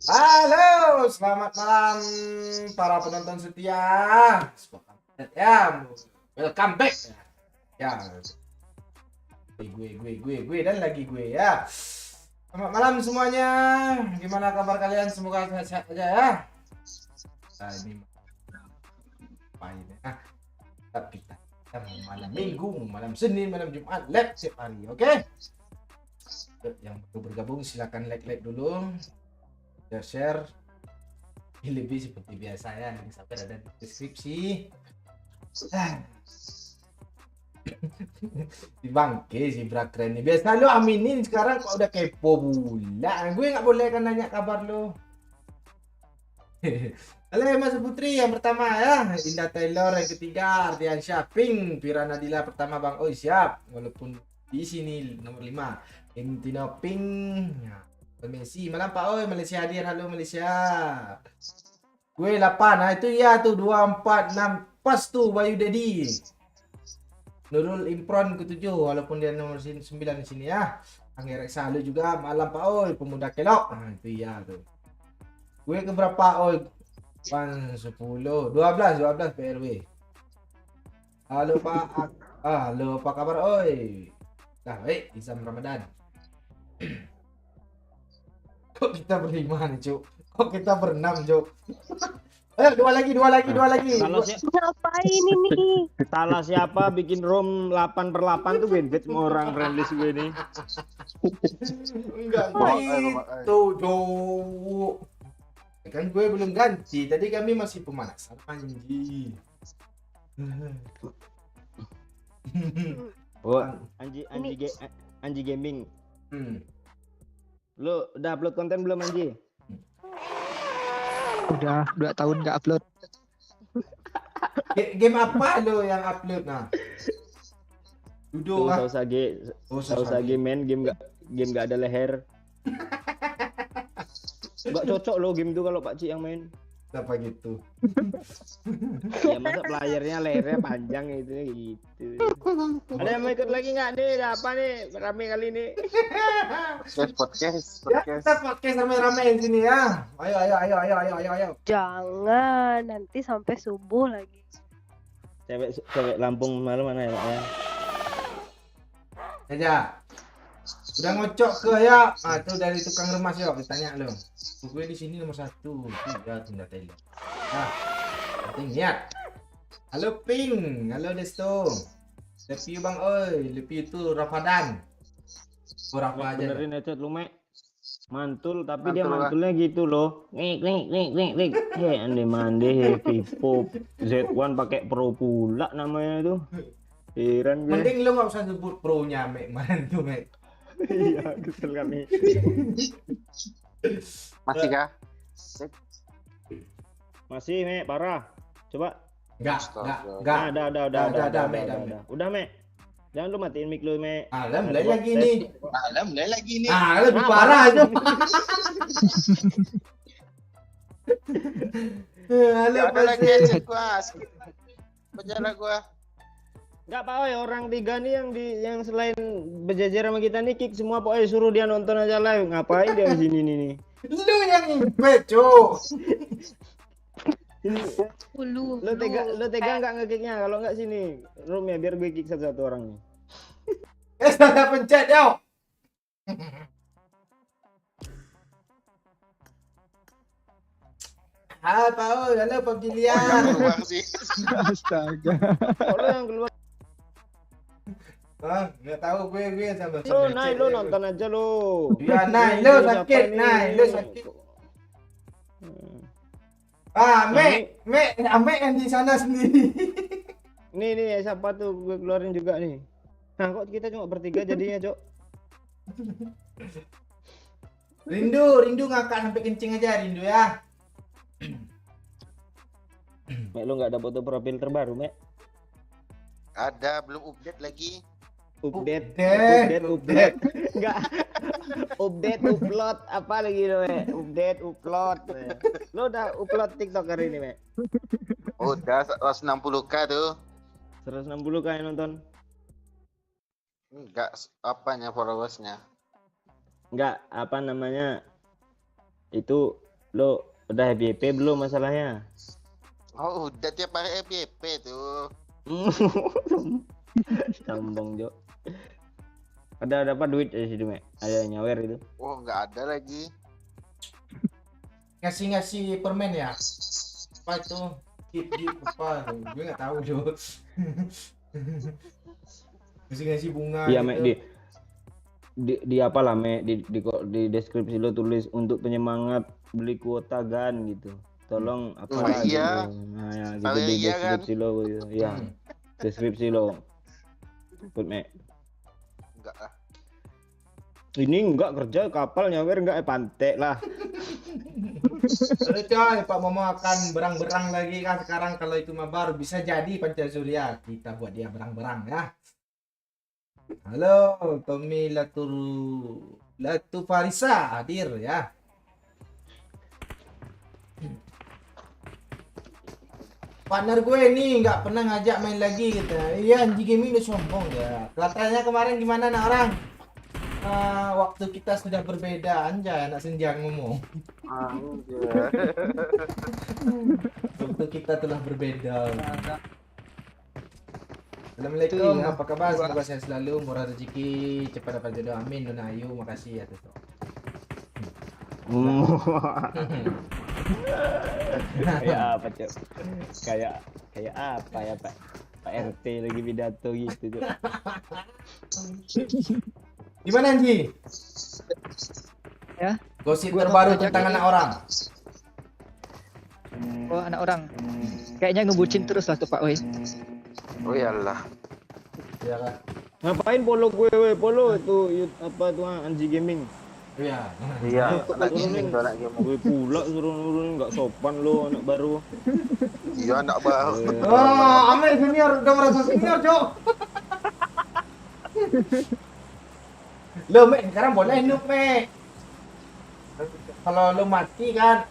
Halo, selamat malam para penonton setia. Ya, welcome back. Ya, gue dan lagi gue ya. Selamat malam semuanya. Gimana kabar kalian? Semoga sehat-sehat aja ya. Nah, ini apa ini? Kita malam Minggu, malam Senin, malam Jumat, live setiap hari. Oke? Yang baru bergabung silakan like dulu. Share lebih seperti biasa ya, nanti sampai ada di deskripsi. Di bangke si Bra keren nih. Biasa lo aminin, sekarang kok udah kepo pula. Gue nggak boleh kan nanya kabar lo. Halo Mas Putri yang pertama ya, Indah Taylor yang ketiga, Ardian Syaping, Pira Nadila pertama Bang Oi siap, walaupun di sini nomor 5 Intino Ping, ya. Messi malam Pak Oi, Malaysia hadir, halo Malaysia. Gue 8, nah itu ya tuh 2, 4, 6, pas tuh Bayu Dedi. Nurul Impron ke-7, walaupun dia nomor 9 di sini ya. Angger Salu juga malam Pak Oi, pemuda kelok. Nah itu ya tuh. Gue ke berapa Oi? 10, 12 PRW. Halo Pak, halo apa kabar Oi? Nah baik, Isam Ramadan. Kok kita berlima nih Cuk? Kok kita berenam Cuk? Ayo dua lagi. Ngapain ini? Salah siapa bikin room 8/8 tuh benefit semua orang friendly gue ini. Enggak gitu Cuk. Kan gue belum ganti, tadi kami masih pemanasan Anji. Oh, Anji Gaming. Lu udah upload konten belum Anji? Udah 2 tahun nggak upload. Game apa lo yang upload nah? Duduk lah. Sausage main game nggak ada leher. Nggak cocok lo game tuh kalau Pak Ci yang main. Kenapa gitu? Ya masa playernya lehernya panjang gitu. Ada yang mau ikut lagi nggak nih? Ada apa nih rame kali ini? Podcast. Ya, kita podcast rame-rame di sini ya. Ayo. Jangan, nanti sampai subuh lagi. Cewek Lampung malu mana ya Pak ya? Aja. Udah ngocok ke ya? Tuh dari tukang remas yuk, ditanya lo. Gue di sini nomor 1. Tiga Tindak Taylor. Penting niat. Halo Ping, halo Desto. Lepi Bang Oi, lepi itu Ramadan. Berapa aja? Benerin headset lu Mek. Mantul tapi dia mantulnya gitu loh. Nik. Ande mande heavy pop. Z1 pakai pro pula namanya itu. Heran gue. Mending lo nggak usah sebut pro-nya Mek, mana tuh Mek. Iya, kesel kami. Masih kah? Masih Mek, parah. Coba. Enggak. Udah, Mek. Jangan lu matiin mic lu, Mek. Mulai lagi nih. Lebih parah itu. Halo ada lagi gua. Enggak Pak Oi, orang 3 nih yang selain berjejer sama kita nih kick semua Pak Oi, suruh dia nonton aja live. Ngapain dia di sini nih? Lu yang impet, Cuk. Lu tega nggak nge-kicknya? Kalau nggak sini room ya biar gue kick satu orang nih. Saya pencet yo. Halo pemilihan. Astaga. Kalau yang keluar Nggak tahu gue sama lo nonton aja lo. Ya naik lo sakit. Ame yang di sana sendiri. Nih siapa tuh gue keluarin juga nih. Nah kok kita cuma bertiga jadinya Cok. Rindu ngakak sampai kencing aja Rindu ya. Mek lo nggak ada foto profil terbaru Mek? Ada, belum update lagi. Update. Enggak. Upload apa lagi lo Mek? Upload. Lo udah upload TikTok hari ini Mek? Udah 160k tuh. 160k yang nonton. Enggak, apanya followersnya? Enggak, apa namanya? Itu Lo udah FYP belum masalahnya? Oh, udah tiap hari FYP tuh. Sombong Jo. Ada dapat duit dari situ, Mek? Ada nyawer itu. Oh, nggak ada lagi. Ngasih permen ya? Apa itu? Gift apa? Gue nggak tahu Jo. Ngasih bunga. Iya, gitu. Mek, di apa lah, Mek, di deskripsi lo tulis untuk penyemangat beli kuota GAN gitu. Tolong apa Oh, iya. gitu. Nah, ya, gitu Oh, di iya, kan? deskripsi lo gitu. Iya. Deskripsi lo. Put, Mek. Enggak lah. Ini enggak kerja kapal nyawer enggak pantek lah. Aduh coy, Pak Momo akan berang-berang lagi kan sekarang. Kalau itu mah baru bisa jadi Panca Surya. Kita buat dia berang-berang ya. Halo, Tommy Latu Farisa hadir ya. Partner gue nih nggak pernah ngajak main lagi gitu. Iya, anjing gaming udah sombong ya. Kelihatannya kemarin gimana nak orang? Waktu kita sudah berbeda, anjay anak senja ngomong. Waktu kita telah berbeda. Assalamualaikum, Itu ya. apa kabar? Semoga sehat selalu, murah rezeki, cepat dapat jodoh, amin. Dona Ayu, makasih ya Tuto. Kayak apa, Cok? Kayak apa ya, Pak? Pak RT lagi pidato gitu, Cok. Gimana Anji? Ya. Gosip Gua terbaru mau tentang ngajak anak orang. Oh, anak orang. Kayaknya ngebucin terus lah tuh Pak Wei. Oh iyalah. Iya kan? Ngapain follow gue, we? Follow itu apa tuh Anji Gaming. Iya. Iya, anak gaming tuh anak gaming. Gue pula suruh nurunin nggak sopan lo anak baru. Iya, anak baru. Oh, Amel senior udah merasa senior, Cok. Lo, Mek, sekarang boleh noob, Mek. Kalau lo mati kan,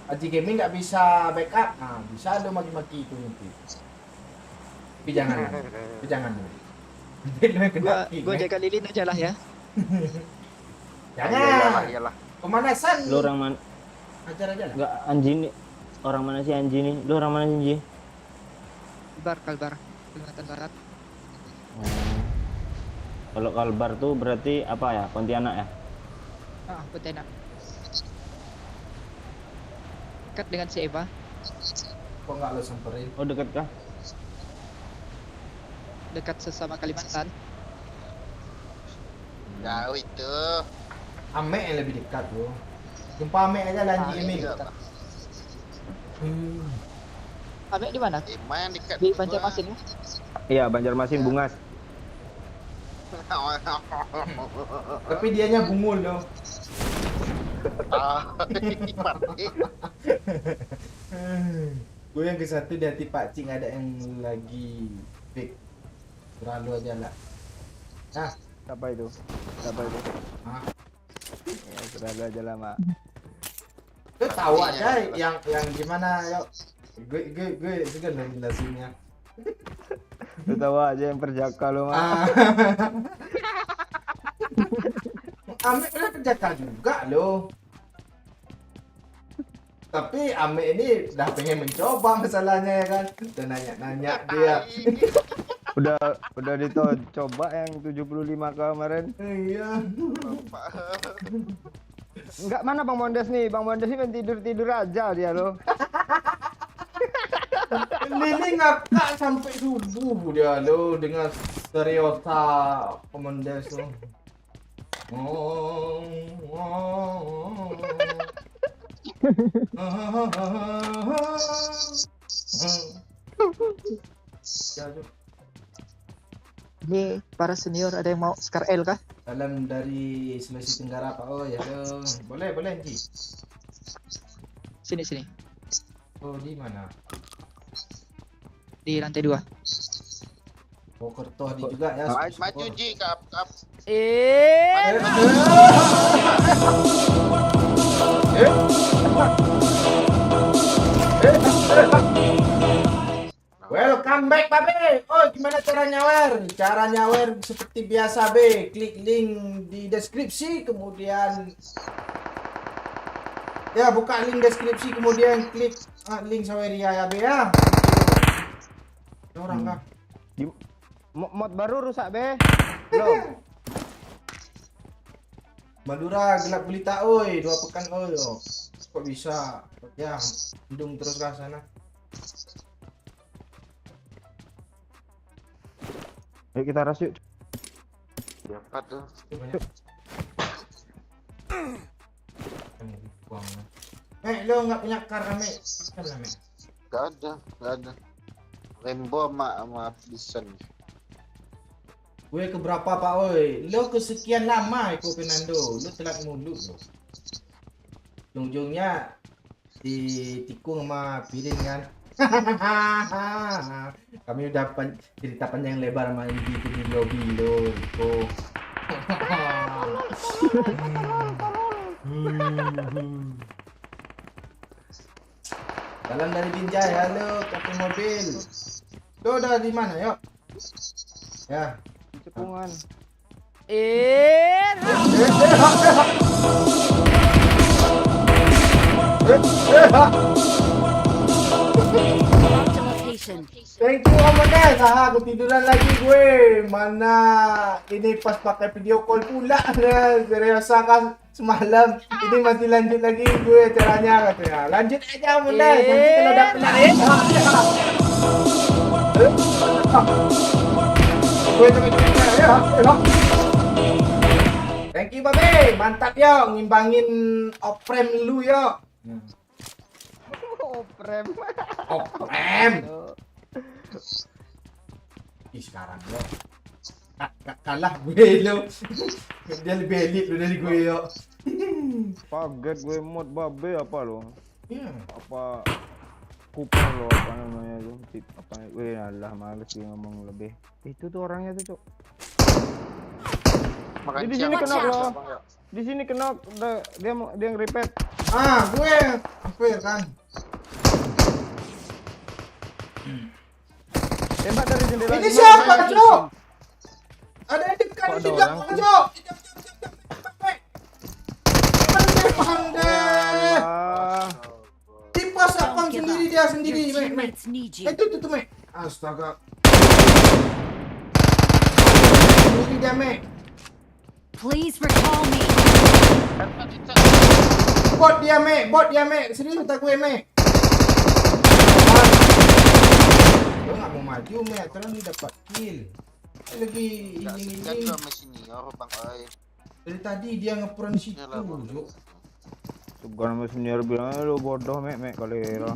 Aji Gaming nggak bisa backup, bisa lo maki-maki itu nanti. Tapi jangan, tapi jangan. Nanti lo yang kena kick, Gua Mek. jaga lilin aja lah ya. Iyalah, Jangan. iyalah. Pemanasan. Lo orang mana? Ajar aja lah. Nggak Anji nih. Orang mana sih Anji nih? Lo orang mana sih Anji? Kalbar, Kalimantan Barat. Kalau Kalbar tuh berarti apa ya? Pontianak ya? Pontianak. Dekat dengan si Eva. Kok nggak lo samperin? Oh deket kah? Dekat sesama Kalimantan. Jauh itu. Ame yang lebih dekat bro. Jumpa Ame aja lah Aji Gaming. Iya, Pak. Ame di mana? Emang yang dekat Di gua. Banjarmasin. Iya Banjarmasin Bungas. Tapi dianya bungul loh. Mati. Gue yang ke satu di hati Pak Cing ada yang lagi fake. Terlalu aja lah. Nah, Siapa itu? Siapa itu? ah, Ya selalu aja lah Mak. gue tahu aja yang gimana yuk. Gue juga udah jelasinnya. Lu tahu aja yang perjaka lo Mak. Ame udah penjaka juga loh. Tapi Ame ini udah pengen mencoba masalahnya ya kan. Udah nanya-nanya dia. Udah coba yang 75 kemarin. Iya. Enggak mana Bang Mondes nih? Bang Mondes ini main tidur aja dia lo. Ini ngakak sampai subuh dia lo dengan stereota Komandes lo. Ya, Cuk. Ini para senior ada yang mau Scar L kah? Salam dari Sulawesi Tenggara Pak. Oh ya, boleh Ji. Sini. Oh di mana? Di lantai 2. Pokerto di juga ya. Maju Ji, kap. Welcome back Babe. Oh gimana cara nyawer? Cara nyawer seperti biasa Be. Klik link di deskripsi kemudian Ya, buka link deskripsi kemudian klik link Saweria ya, Be ya. Ada orang kah? Mod baru rusak be. Belum. Madura gelap gulita oi, 2 pekan oi. Oh. Kok bisa? Ya, hidung terus ke sana. Ayo kita rush yuk. Dapat tuh. Itu banyak. Buang. Lo nggak punya kar kami. Mana, Mek? Gak ada. Rainbow sama Bison. Gue keberapa Pak oi? Lo kesekian lama Eko Fernando. Lo telat mulu lo. Ujung-ujungnya ditikung sama piring kan. Kami udah cerita panjang lebar main di lobby lo. Eko. Salam dari Binjai, halo kakek mobil. Lo udah di mana yuk? Ya. Cekungan. Thank you Om Manes. Aku tiduran lagi gue. Mana ini pas pakai video call pula. Seriosa kan semalam. Ini masih lanjut lagi gue caranya katanya. Lanjut aja Om Manes. Nanti kalau dapat lari. Gue ya. Thank you Babe. Mantap yo ngimbangin oprem lu yo. Oprem. Oprem. Ih sekarang lo kalah gue lo. Dia lebih elit lo dari gue yo. Paget gue mod babe apa lo? Iya. Apa kupon lo apa namanya itu? Tip apa? Weh alah males gue ngomong lebih. Itu tuh orangnya tuh, Cok. Makan Di siang sini kena siang, lo. Bang, ya. Di sini kena dia nge-repeat. Gue hampir kan. Tembak dari jendela. Ini siapa Cok? Ada yang dekat Kok di ada belakang orang? Cok. Paham deh. Ah, Di pos akun sendiri dia sendiri, Mek. Itu Mek. Astaga. Sendiri dia, Mek. Please recall me. Bot dia, Mek. Serius tak gue, Mek. Lo nggak mau maju, Mek. Terus ni dapat kill. Lagi Kan ini. sama senior Bang Oi. Dari tadi dia ngepron situ, Yalah, Bang. Cok. bukan sama senior bilang lu bodoh mek kalera.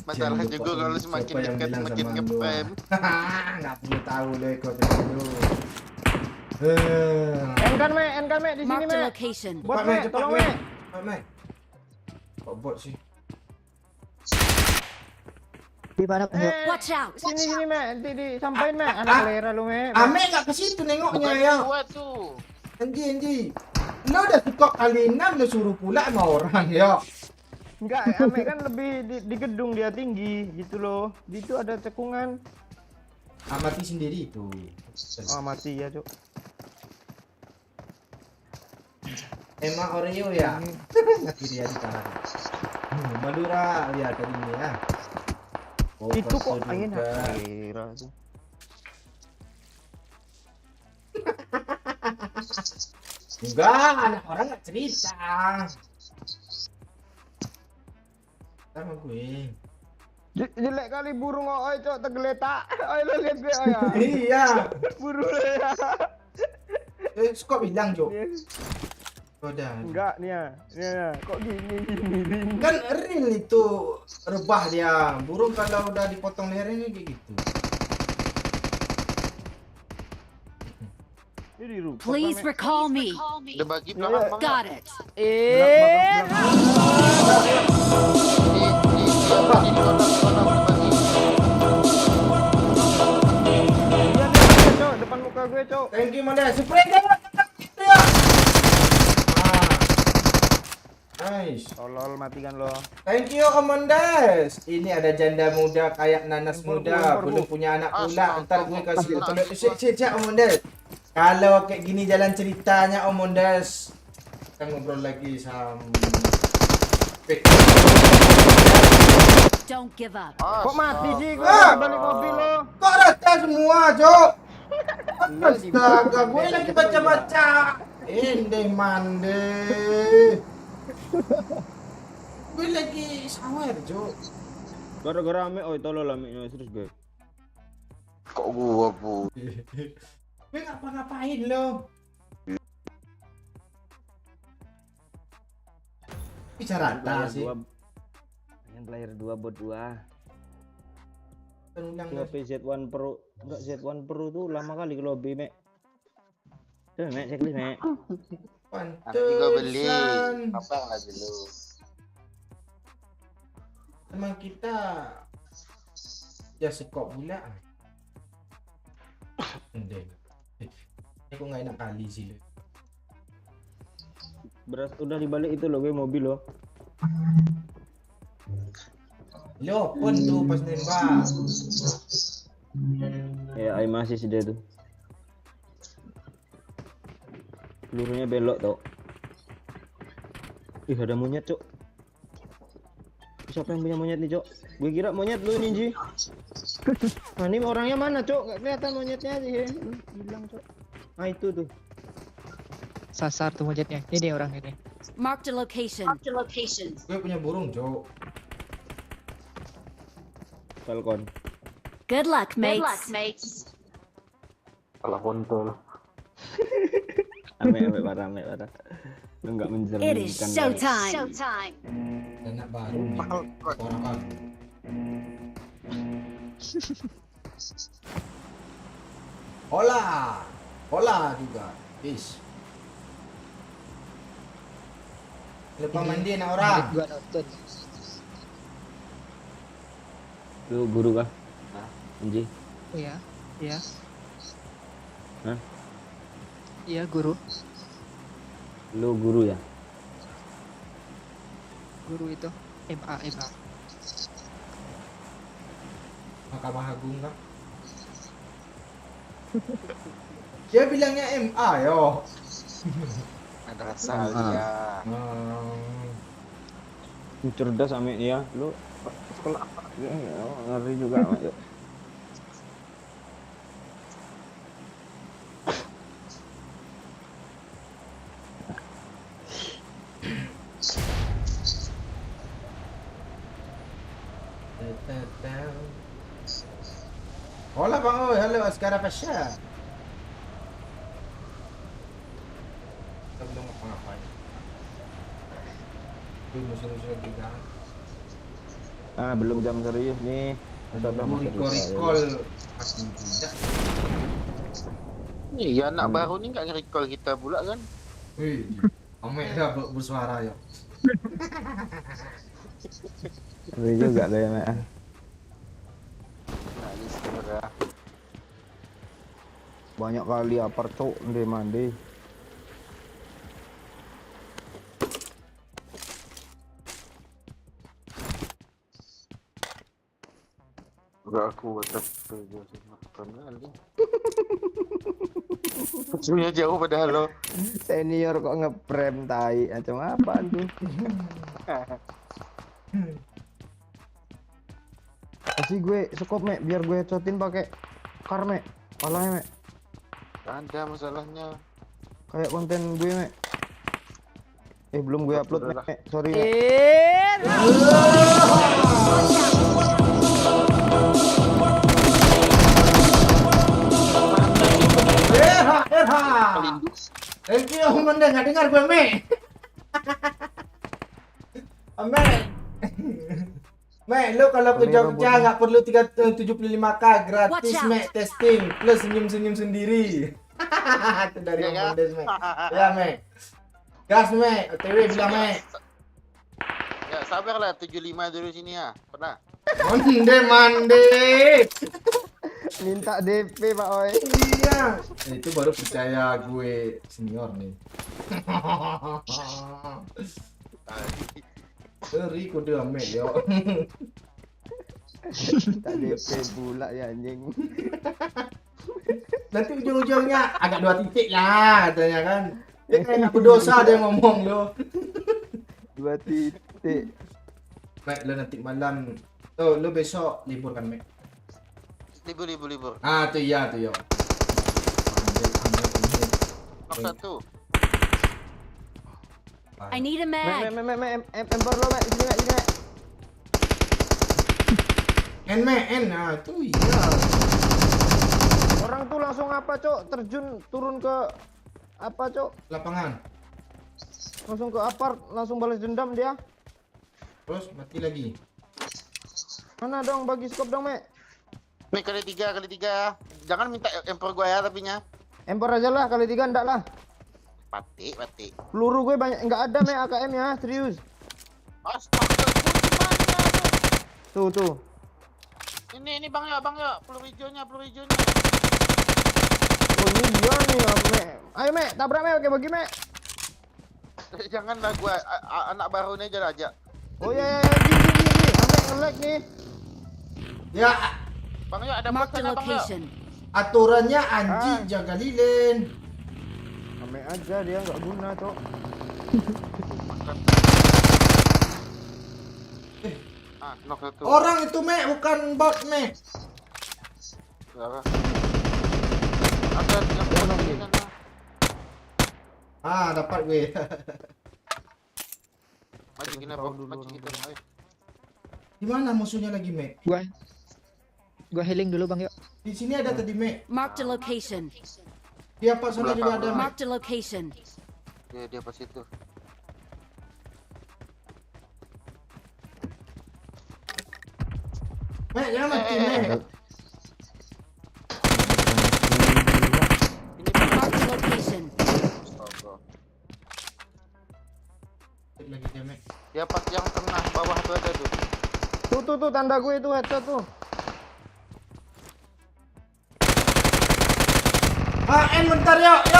Masalah Jangan juga lupa kalau lu, semakin siapa yang dekat bilang makin sama lu? ngepem. Nggak perlu tahu deh kau dulu. Enkan mek di sini Mark the mek. location. Bot Cepat, mek, cepat, tolong Mek. mek. Cepat, Mek. Kok bot sih? Di mana Mek? Watch out. Sini mek, nanti disampain mek. Anak kalera lu mek. Ame nggak ke situ nengoknya Bukan ya. gua tuh. Anji. Lo udah tukok kali 6 lo suruh pula sama orang ya. Enggak, mek kan lebih di gedung dia tinggi gitu loh. Di itu ada cekungan. Amati sendiri itu. Oh mati ya, Cuk. Emang Oreo ya? Akhirnya di kanan. Madura lihat tadi ini ya. Oh, Itu kok foto angin juga. kalera tuh. Enggak, anak orang nggak cerita. Sama gue. Jelek kali burung oi, Cuk, tergeletak. Oi lu lihat gue oi ya. Iya. Burung ya. Kok bilang Jo? Udah. Enggak nih ya. Nih ya. Kok gini. Kan real itu rebah dia. Burung kalau udah dipotong lehernya kayak gitu. Ini di rumput. Please recall me. Udah bagi belakang Bang. Got it. Belakang. Di kotak bagi. Iya nih, Cuk, depan muka gue, Cuk. Thank you Manda. Spray jangan gitu ya. Nice. Tolol matikan lo. Thank you Omondes. Ini ada janda muda kayak nanas Impor, muda, impor, belum Bu. punya anak pula. Astaga, Ntar gue kasih astaga. tolong. Cek Omondes. Kalau kayak gini jalan ceritanya Omondes. Kita ngobrol lagi sama Don't give up. Kok mati sih gue Ah! balik mobil lo? Kok rata semua, Cok? Astaga, gue lagi baca-baca. Ende mande. Gue lagi sawer, Cok. Gara-gara ame, oi tolol ame terus gue. Kok gua bu? Gue ngapa-ngapain lo? Bicara rata sih. Yang player 2 bot 2. Undang HP Z1 Pro, enggak Z1 Pro tuh lama kali ke lobby, Mek. Tuh, Mek, checklist, Mek. Nanti gua beli. pantesan. Apa lagi lu? Teman kita ya sekop pula. Ende. Aku nggak enak kali sih lo. Beras udah dibalik itu loh gue mobil lo. Lo pun tuh pas nembak. Ya, ai masih sih dia tuh. Pelurunya belok tau. Ih, ada monyet, Cok. Siapa yang punya monyet nih, Cok? Gue kira monyet lu nih, Ji. Nah, ini orangnya mana, Cok? Gak kelihatan monyetnya sih. Hilang, Cok. Ah, itu tuh. Sasar tuh monyetnya. Ini orang ini. Marked a location. Gue punya burung, Cok. Falcon. Good luck, mates. Kalau kontol. Ame parah. Lu enggak It is mencerminkan. showtime. Anak baru nih. Orang baru. Hola juga. Is. Lepas mandi anak orang. Gua nonton. Lu guru kah? Anji. Iya. Iya. Hah? Iya, guru. Lu guru ya? Guru itu MA. Mahkamah Agung kan? Dia bilangnya MA yo. Ada rahasia. Cerdas ame ya. Lu sekolah apa? Ya, ngeri juga Mak, yuk. Hola Bang Oi, halo Askara Pasha. Kita belum ngapa-ngapain. Musuh-musuh juga. Ah, belum jam serius nih. Udah masuk Recall masih tidak. Iya, anak baru nih nggak nge-recall kita pula kan? Wih, Omek dah bersuara ya. Ngeri juga deh, Mek. Nah, ini sebenarnya. Banyak kali apar, Cok, ndek mandi. Enggak aku tetap kerja makan kali. Musuhnya jauh padahal lo. Senior kok ngeprem tai, macam apa tuh? Kasih gue skop, Mek, biar gue headshotin pakai kar, Mek. Palanya, Mek. Ada masalahnya. Kayak konten gue, Mek. Belum gue upload, Mek. Sorry, Mek. Erha. Thank you, Manda nggak dengar gue, Me. Me. Me, lu kalau ke Jogja nggak perlu 375k gratis, Watch out. Me, testing plus senyum-senyum sendiri. Itu dari Iya, Om kan? Mondes, Me. Ya, Me. Gas, Me. OTW bilang, Me. Ya sabarlah 75 dulu sini ya. Pernah? Mande. Minta DP, Pak Oi. Iya. Itu baru percaya gue senior nih. Seri kode ame yo. Minta DP pula ya, anjing. Nanti ujung-ujungnya agak 2 titik lah katanya kan. kayak aku dosa dia ngomong lo. 2 titik. Mek, lo nanti malam. Tuh, lo besok libur kan, Mek? Libur. Ah, tuh ya. Ambil ini. Nok satu. I need a mag. Empor lo, Mek. Sini, Mek. N. Nah, itu iya. Orang tuh langsung apa, Cok? Terjun turun ke apa, Cok? Lapangan. Langsung ke apart, langsung balas dendam dia. Terus mati lagi. Mana dong bagi skop dong, Mek? Mek kali tiga. Jangan minta empor gua ya tapi nya. Empor aja lah, kali 3 enggak lah. Pati. Peluru gue banyak, enggak ada, Mek, AKM ya, serius. Astaga, gua gimana? Tuh. Ini bang ya, peluru hijaunya. Oh, ini dia nih, ya, Mek. Ayo, Mek, tabrak, Mek, oke bagi, Mek. Janganlah gua anak baru ini aja. Oh ya, gini. Mek nge-lag nih. Ya, Bang yo ada bot Marked a sana bang yo. location. aturannya anjing jaga lilin. Mek aja dia enggak guna, Cok. Nok satu. Orang itu, Mek, bukan bot, Mek. Berapa? Ada yang di sana. Ah, dapat gue. Maju kita bang, ayo. Di mana musuhnya lagi, Mek? Gua healing dulu Bang yuk. Di sini ada tadi, Mek. Marked a location. Di apa sana juga ada, Mek. Marked a location. Dia pas itu. Mek, jangan mati, Mek. Ini Marked a location. Astaga. Lagi dia, Mek. Dia pas yang tengah bawah tuh ada tuh. Tuh tanda gue itu headshot tuh. Ah, N bentar, yuk, N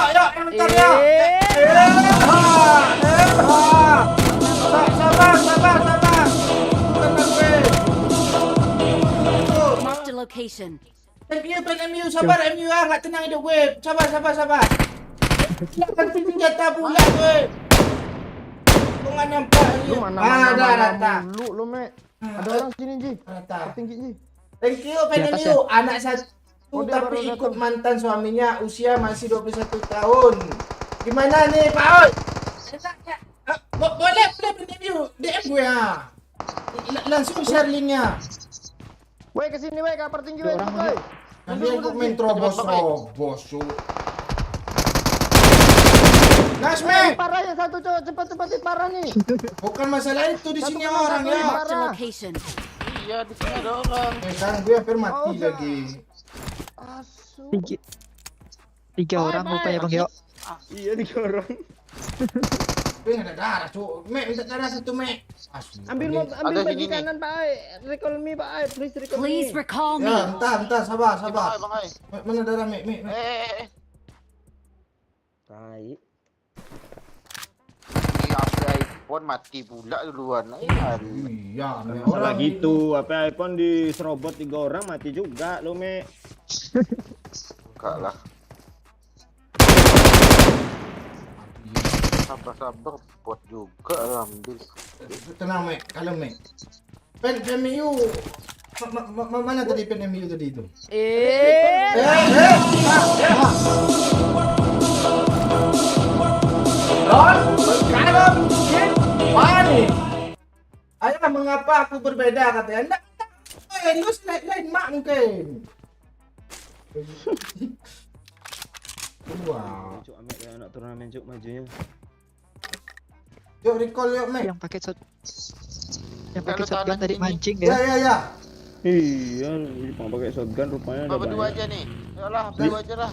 bentar, yuk. Sabar. Tenang, gue. Marked a location. MU, sabar, MU ah, nggak tenang hidup gue. Sabar. Jangan senjata pula, gue. Lu nggak nampak Lu ini. mana Ada rata. lu, Mek. Ada orang sini, Ji. Rata. Tinggi, Ji. Thank you, Di atas PNMU. Anak satu Oh, dia tapi baru ikut datang. mantan suaminya, usia masih 21 tahun. Gimana nih, Pak Oi? Enaknya. Boleh PNMU. DM gue ya. Langsung share linknya. Woi, kesini, woi, kapar tinggi, woi. Orang Woi. Nanti aku main terobos. Nice, Mek, Mek. parah yang satu, Cok. Cepat parah nih. Bukan masalah itu di sini Satu orang kena ya. satu. Marked a location. Iya di sini ada orang. Kan gue hampir mati Oh, udah. lagi. Asu. Tiga orang rupanya Bang yuk. Iya, 3 orang. Gue nggak ada darah, Cuk. Mek, minta darah satu, Mek. Ambil Ada bagi sini nih. kanan, Pak Ai. Recall me, Pak Ai. Please recall me. Please recall me. Ya, entar, sabar. Bang Ai. Mek, mana darah, Mek? Tai. Ini HP iPhone mati pula duluan. Iya, Mek. Salah gitu, apa iPhone diserobot 3 orang mati juga lo, Mek. Enggak lah. Sabar bot juga ambil. Tenang, Mek. Kalem, Mek. PNMU. Mana tadi PNMU tadi itu? Kalem, panik. Ayah, mengapa aku berbeda katanya? Enggak, lu lain mak mungkin. Wow. Cuk, Mek ya anak turnamen, Cuk, majunya. Yuk recall yuk, Mek. Yang pakai Kalau shotgun tahan tadi sini. mancing Ya. ya. Iya, Jepang pakai shotgun rupanya ada Berdua banyak. aja nih. Yalah, berdua aja lah.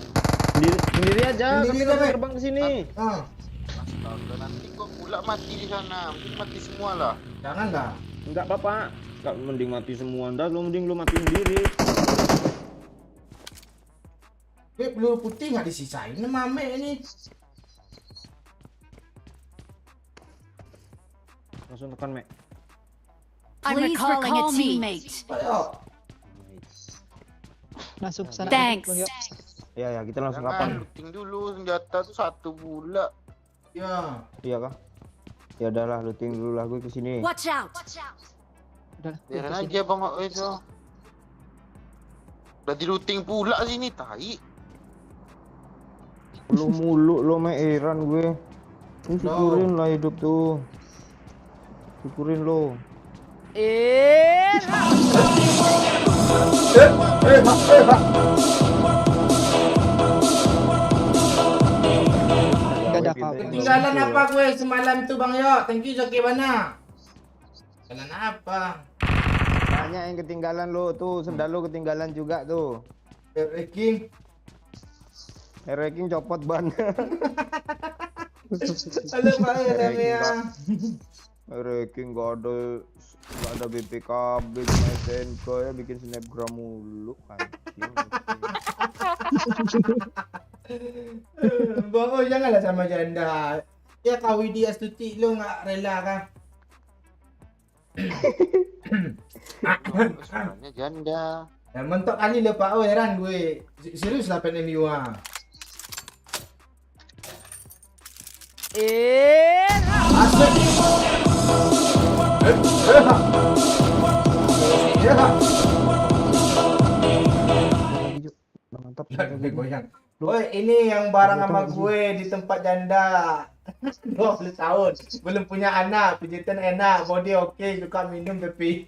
Sendiri aja, Sendiri tapi aja, Mek. terbang ke sini. Ah, Astaga, nanti kok pula mati di sana. Mungkin mati semua lah. jangan lah. Enggak apa-apa. Enggak mending mati semua Anda, lu mending lu mati sendiri. Peluru putih nggak disisain sama Mek ini. Langsung tekan, Mek. Please recall a teammate. Ayo. Langsung ke sana. Thanks. Bang yuk. Ya, kita langsung Jangan kapan? looting dulu senjata tuh satu pula. Ya. Iya kah? Ya udahlah, looting dulu lah gue kesini. Watch out! Udahlah. Biarin aja Bang Oi itu. Udah di looting pula sini, tai. Lu mulu lo Iran gue. Ini syukurin lah hidup tuh. Syukurin lo. Gak ada apa-apa. Ketinggalan apa gue semalam tuh Bang Yo? Thank you Joki Bana. Ketinggalan apa? Banyak yang ketinggalan lo tuh, sendal lo ketinggalan juga tuh. Ranking. Ranking copot ban. Halo Pak ya. Ranking gak ada BPKB, cuma SNK ya, bikin snapgram mulu kan. Bang oh janganlah sama janda. Ya kau Widi Astuti lo nggak rela kan? Suaranya janda. Ya, mentok kali lo Pak oh heran gue. Serius lah pengen MU ah. Asik. Mantap. Lebih goyang. Woi, ini yang bareng sama gue di tempat janda. 20 tahun, belum punya anak, pijitan enak, body oke, suka minum tapi.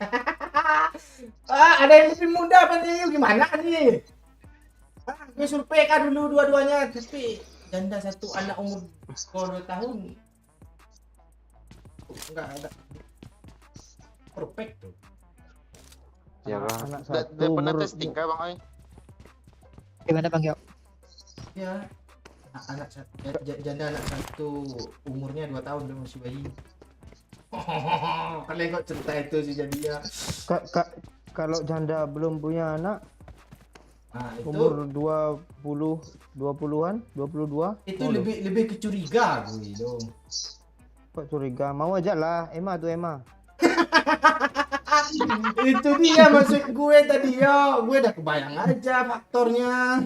Ada yang lebih muda pandai gimana nih? Gue survei kan dulu dua-duanya, tapi janda satu anak umur 2 tahun. Enggak ada. Perfect tuh. Ya Anak Udah satu pernah umur- testing kah Bang Oi? Gimana Bang Yo? Ya. Anak janda anak satu umurnya 2 tahun dia masih bayi. Kalian kok cerita itu sih jadinya. Kalau janda belum punya anak, Nah, itu umur 20-an, 22. itu lebih kecuriga gue dong. Kok curiga? Mau aja lah, Emma tuh Emma. Itu dia maksud gue tadi yo. Gue udah kebayang aja faktornya.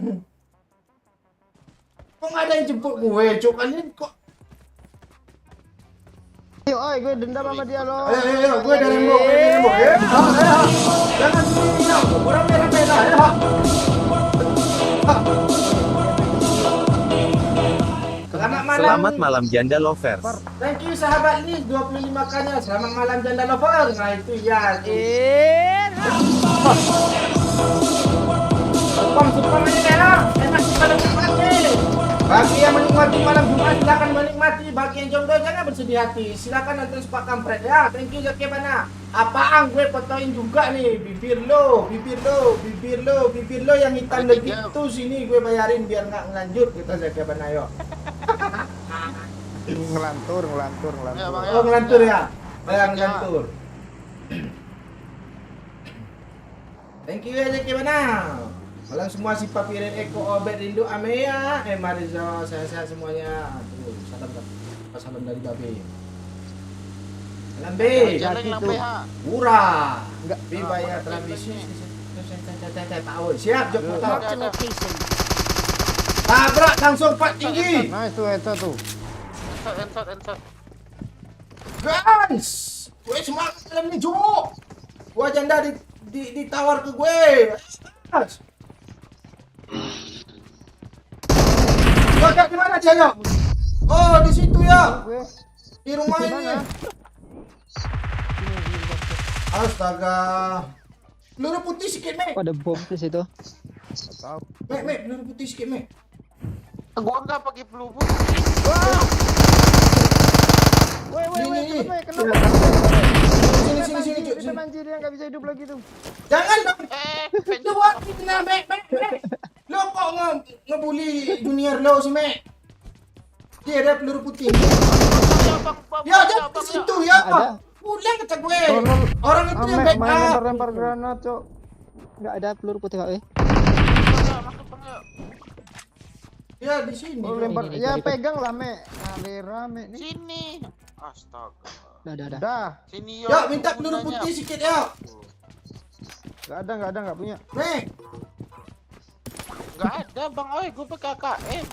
Kok nggak ada yang jemput gue? Cuk kalian kok. Ayo, gue dendam sama dia loh. Ayo, gue dari Rembo, ya. Jangan sendiri yo. Orang merah-merah ya. Selamat malam Janda Lovers. Thank you sahabat Liz 25k-nya. Selamat malam janda lovers. Nah itu ya. Supam ini merah. Enak kita menikmati. Bagi yang menikmati malam Jumat silakan menikmati. Bagi yang jomblo jangan bersedih hati. Silakan nonton Sepak Kampret ya. Thank you Zaki Bana. Apaan gue fotoin juga nih bibir lo yang hitam Ada legit 3. tuh sini gue bayarin biar nggak ngelanjut kita Zaki Bana yo. Ngelantur. Ya, Bang, Oh ngelantur ya. Bayang ngelantur. Thank you ya Zaki Bana. Malam semua si Papirin Eko Obet Rindu Amea Mariza sehat-sehat semuanya. Tuh, salam dari Babe. Salam Be. Jalan lampai ha. Murah. Enggak. Be bayar transmisi. Tahu. Siap Jok foto. Marked a location. Tabrak langsung 4 tinggi. Nice tuh, headshot tuh. Ensot. Guys, gue semangat dalam ini Jok. Gua janda ditawar ke gue. Guys. Gak di mana dia yo? Oh di situ ya. Gue Di rumah ini. Astaga. Peluru putih sikit, Mek. Oh, ada bom di situ. tahu. Mek, peluru putih sikit, Mek. Gua enggak pakai peluru. Woi, Ini. kenapa? Kenapa? Sini, Cuk. Itu anjir dia nggak bisa hidup lagi tuh. Jangan dong. Pengen Lu buat fitnah, Mek. Lu kok ngebully junior lo si Mek? Dia ada peluru putih. Ya, jangan ke situ ya. Ada. Pulang kata gue. Tolong. Orang itu yang Main backup. lempar granat, Cok. Nggak ada peluru putih Pak. masuk Bang Yo. Ya di sini. Oh, dong. lempar. Ini, Ya ikut. pegang lah, Mek. Nah, rame nih. Sini. Astaga. Udah. Dah. Sini yo. Ya, minta peluru putih sikit ya. Enggak ada, enggak punya. Mek. Enggak ada Bang Oi, gua pakai AKM.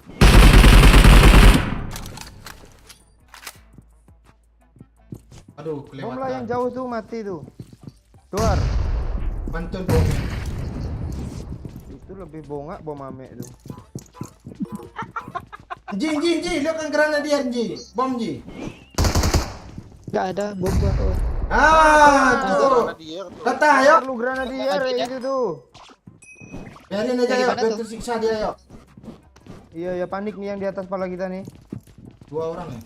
Aduh, Bom lah yang kelewatan. jauh tuh mati tuh. Keluar. Mantul bom. Itu lebih bongak bom ame tuh. Ji, lihat kan granadier Ji. Bom Ji. Nggak ada bom gua tuh. Tuh. Karena dia tuh. Kata ayo. Perlu granadier itu tuh. Biarin aja Yang yuk, di mana biar tuh? tersiksa dia yuk. Iya ya panik nih yang di atas kepala kita nih. 2 orang ya.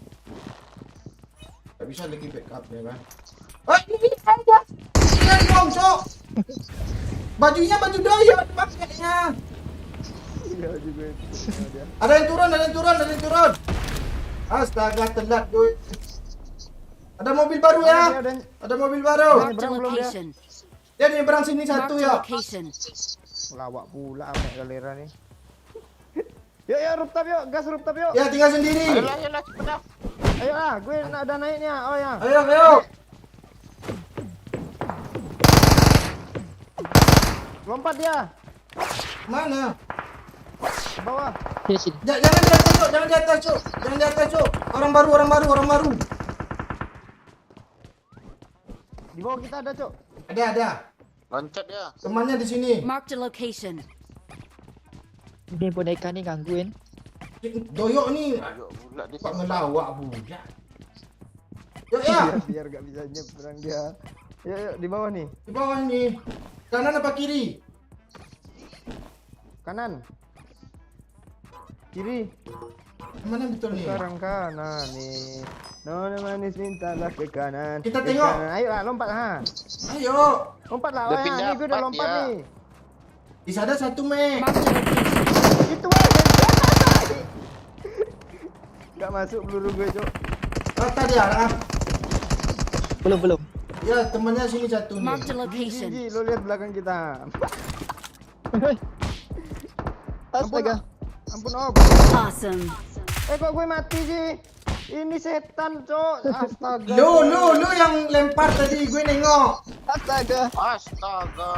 Gak bisa lagi backup ya kan. Oh ini aja. Jangan bom cok. Bajunya baju doyot pakainya. Iya juga itu. Dia. Ada yang turun. Astaga telat gue. Ada mobil baru ya. Ada mobil baru. Marked a location. Dia nyebrang sini satu Marked a ya. location. Lawak pula ame galera nih. Yuk rooftop yuk, gas rooftop yuk. Ya tinggal sendiri. Ayolah, cepet dah. Ayo lah, gue ada naiknya. Oh ya. Ayo. Lompat dia. Mana? Ke bawah. Sini sini. Jangan di atas cok. Orang baru. Di bawah kita ada, Cok. Ada. Loncat dia. Temannya di sini. Marked a location. Ini boneka nih gangguin. Doyok nih. Ayo pula dia. Pak ngelawak budak. Yuk ya. Biar gak bisa nyebrang dia. Yuk, di bawah nih. Di bawah nih. Kanan apa kiri? Kanan. Kiri. Mana betul nih? Sekarang kanan nih. Nona manis mintalah ke kanan. Kita Ke tengok. kanan. Ayo lah, lompat ha. Ayo. Lompat lah. Udah Oh, ya. pindah Ini gue udah empat, lompat ya. nih. Di sana satu me. Marked a location. Itu aja. Gak masuk peluru gue, Cok. Rata dia lah. Belum. Ya temannya sini satu nih. Marked a Ji, location. lo lihat belakang kita. Astaga. Ampun, Om. Awesome. Kok gue mati sih? Ini setan, Cok. Astaga. Lu yang lempar tadi gue nengok. Astaga. Astaga.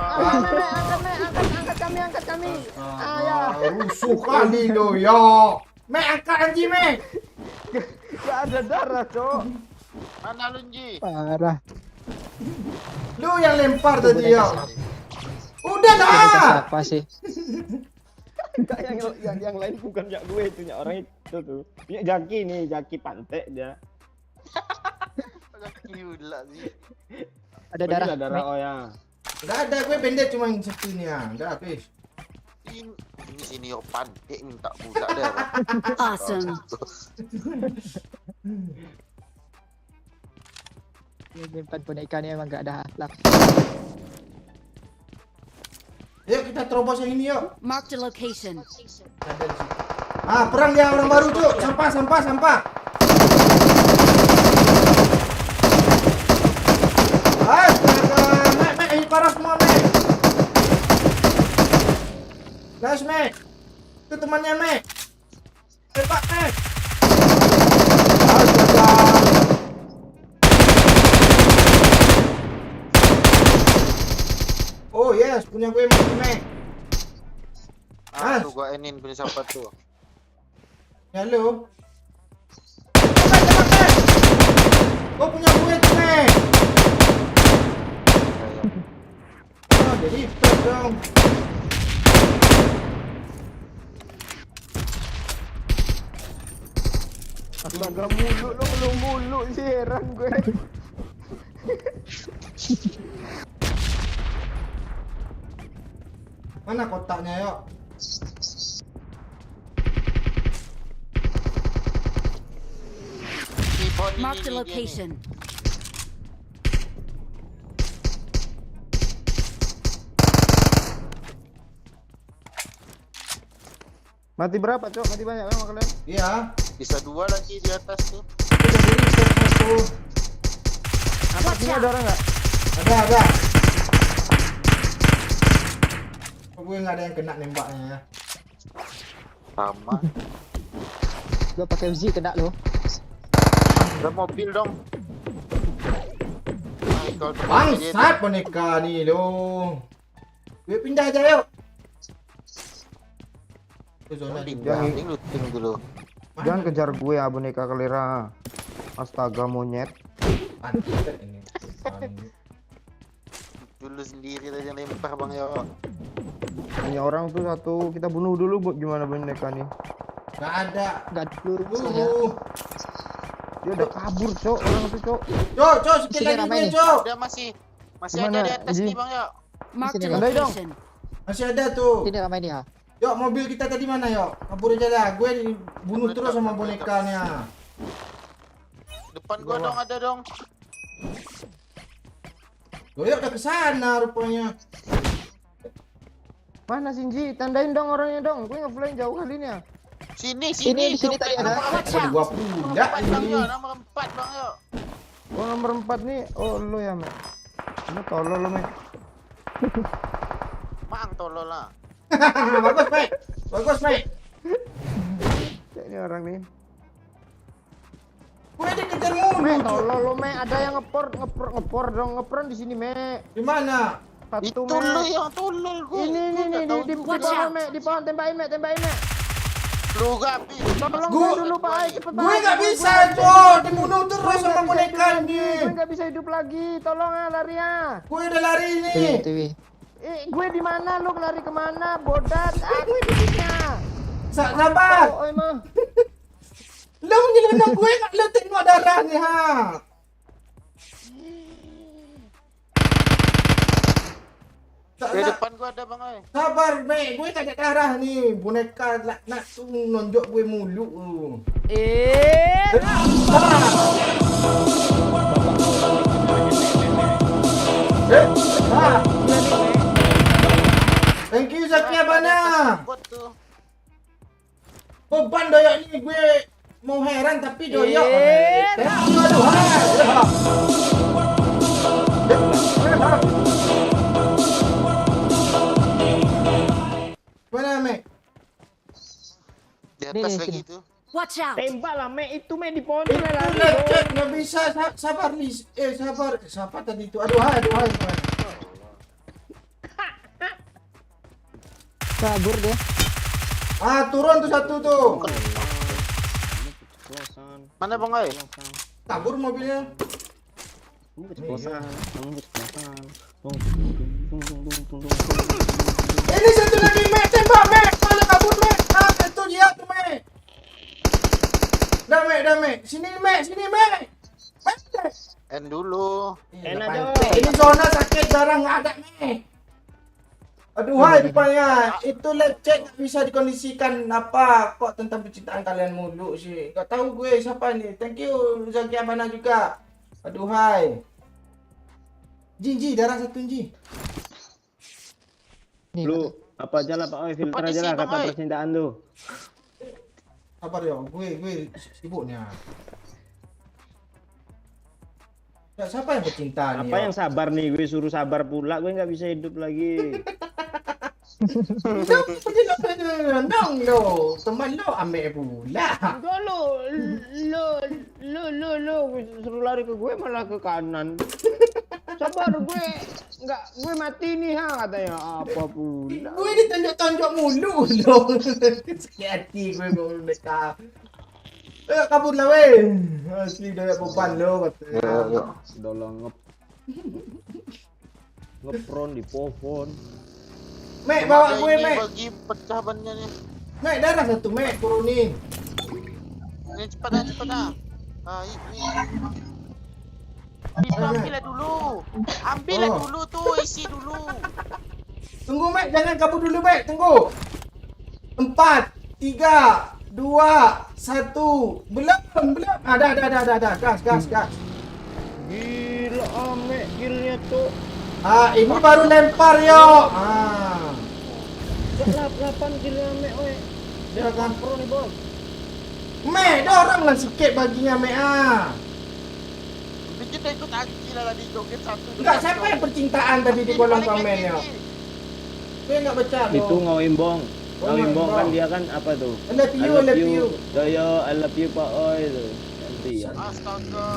Angkat kami. Ayah. Rusuh kali lo ya. Me angkat anjing me. Gak ada darah, Cok. Mana lu, Ji? Parah. Lu yang lempar tadi ya. Udah Boneka dah. siapa sih? Enggak, yang lain bukan ya gue itu, ya orang itu tuh. Ya Jaki nih, Jaki pantek dia. Gila sih. Ada darah. Ada darah, Mek. oh ya. Enggak ada gue pendek cuma yang satu nih ya. Udah habis. Ini senior pandai minta budak dia. Awesome. Ini menyimpan boneka nih emang gak ada akhlak. Yuk kita terobos yang ini yuk. Marked a location. Ada di situ. Ah, perang dia orang baru cuk. Sampah. Astaga, Mek, ini parah semua, Mek. Nice, Mek. Itu temannya, Mek. Tembak, Mek. Astaga. Oh yes, punya gue mati, Mek. Tuh gua enin punya siapa tuh? Halo. Tembak, Mek. Oh, punya gue tuh, Mek. Oh, jadi pet dong. Astaga, mulu lo belum mulu sih, heran gue. Mana kotaknya yuk? Marked a location. Mati berapa, Cok? Mati banyak memang kalian? Iya. Bisa 2 lagi di atas tuh. Udah beli satu. Apa sini ada orang nggak? Ada. Kok gue nggak ada yang kena nembaknya ya? Sama. Gua pakai Uzi kena lo. Ada mobil dong. Bangsat boneka nih lo. Gue pindah aja yuk. Ke zona di Pindah, ini looting dulu. Jangan kejar gue ya boneka kelera. Astaga monyet. Pantet ini. Dulu sendiri tadi yang lempar bang ya. Punya orang tuh satu, kita bunuh dulu buat gimana boneka nih. Gak ada. Nggak ada peluru saya. Dia udah kabur, Cok. Orang itu, Cok. Cok, sikit Sini lagi ramai gue, nih. Cok. Dia masih Gimana, ada di atas Ji? nih bang ya. Marked a Sini, Andai dong. location. Masih ada tuh. Sini ramai dia. Yuk, mobil kita tadi mana, yuk? Kabur aja lah. Gue dibunuh terus sama bonekanya. Depan gua dong ada dong. Yuk udah kesana rupanya. Mana Shinji? Tandain dong orangnya dong. Gue ngeflying jauh kali ini ya. Sini Di sini tadi ada. Ada gua punya Bang ini. ya, nomor 4 bang ya. Oh, nomor 4 nih. Oh, lu ya, Mek. Lu tolol lu, Mek. Mang tolol lah. Bagus, Mek. Bagus, Mek. Ini orang nih. Gue dikejar mulu. Mek, Cok. tolol lu, Mek. Ada yang ngepor dong. Ngepron di sini, Mek. Di mana? Satu, Itu Mek. lu yang tolol gua. Ini di Watch pohon, out. Mek. Di pohon, tembakin, Mek. Lu gapi. Tolong Gua- gue dulu, Pak. Cepet, Pak. Gue nggak Gue bisa, nggak Cok. Dibunuh Gue terus sama nggak bisa boneka hidup lagi. ini. Gue nggak bisa hidup lagi. Tolong ya, lari ya. Gue udah lari TV, ini. TV. Gue di mana? Lu lari kemana? Bodat. Gue di sini. Sabar. Oh, emang. Lo menyelidiki gue nggak lo tengok darahnya, ha? Di depan gua ada bang oi. Sabar, Mek. Gue tak ada darah nih. Boneka nak tuh nonjok gue mulu. Thank you Zakia Bana. Bot tuh. Beban doyok ini gue mau heran tapi doyok. Thank you aduh. Mana, Mek? Di Nih, atas nih, lagi sini. tuh. Watch out. Tembak lah, Mek. Itu, Mek, di pohon. Itu Lari. lecet, nggak bisa. Sabar nih. Sabar. Siapa tadi itu? Aduh, hai. Kabur dia. Ah, turun tuh satu tuh. Keceplosan. Mana bang oi? Kabur mobilnya. Keceplosan. Ini satu lagi, Mek. Tembak, Mek. Mana kabur, Mek? Ah, itu dia tuh, Mek. Dah, Mek. Sini, Mek. Mek. End dulu. Enak, Depan. Jok. Ini zona sakit jarang nggak ada, Mek. Aduh, hai rupanya. Itu lecet nggak bisa dikondisikan. Apa kok tentang percintaan kalian mulu sih? Gak tahu gue siapa nih. Thank you Zakia Bana juga. Aduh, hai. Ji, darah satu, Ji. Nih, Lu apa aja lah Pak Oi, filter Cepat aja lah isi, Bang kata Oi. percintaan tuh. Sabar ya, gue sibuknya. Ya, siapa yang bercinta nih? Apa yang sabar nih, gue suruh sabar pula, gue nggak bisa hidup lagi. Nong lo, teman lo ambil pula. Enggak lu suruh lari ke gue malah ke kanan. Sabar gue mati nih ha katanya apa pula. Gue ditonjok-tonjok mulu lo. Sakit hati gue mau mereka. Kabur lah weh. Asli dah beban lo katanya. Udah lah ngepron di pohon. Mek bawa Ada gue, ini Mek. bagi pecah bannya nih. Mek darah satu, Mek turunin. Ini cepat dah. Ah, ini. Itu ambillah dulu. Ambillah Oh. dulu tuh, isi dulu. Tunggu, Mek, jangan kabur dulu, Mek. Tunggu. 4, 3, 2, 1. Belum. Ada. Gas. Gila ame killnya tuh. Ah, ini baru lempar, yo. Ah. 8 kill ame oi. Ya kan. Pro nih bos. Mek, dorong lah sikit baginya, Mek. Ah. Kita ikut Aji lah tadi joget satu. Enggak, siapa yang percintaan tadi di kolom komen, yo? Gue enggak baca, Itu lo. Ngawimbong. Oh, Ngawimbong kan Ngawimbong. dia kan apa tuh? I love you. Doyo, I love you Pak Oi tuh. Nanti ya. Astaga.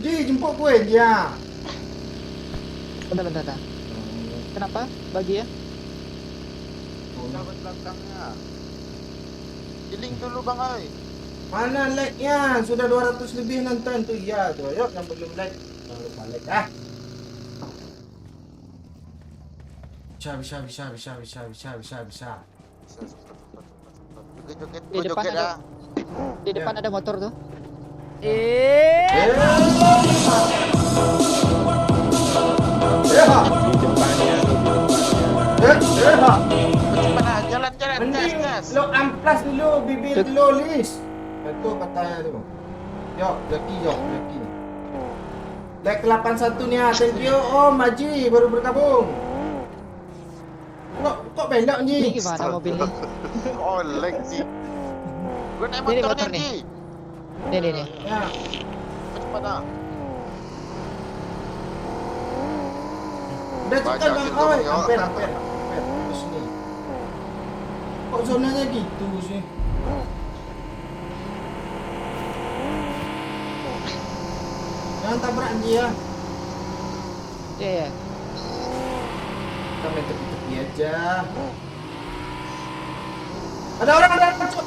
Ji, jemput gue, ya. Bentar. Kenapa? Bagi ya? Sahabat belakangnya. Healing dulu Bang Oi. Mana like-nya? Sudah 200 lebih nonton tuh. Iya tuh. Yuk yang belum like. Jangan lupa like ah. Bisa. Joget-joget. Di depan Joget ada. dah. Di depan ada motor tuh. Di depannya, Mana? Jalan, gas, Mending gas. lo amplas dulu bibir lo Lis. Itu katanya tu. Yuk, Lucky. Like 81 nih, thank you. Oh, Maji baru bergabung. Kok belok Ini ni? gimana mobil nih? Oh, leg sih. Gue naik Ini motornya motor nih. Ji. Nih. Ya, Cepat dah. udah cepat Banyak bang. gitu, Oh, Bang, ya. hampir. Terus ni. Kok zonanya gitu sih? Jangan tabrak dia. Iya. Kita main tepi-tepi aja. Ada orang. Cuk.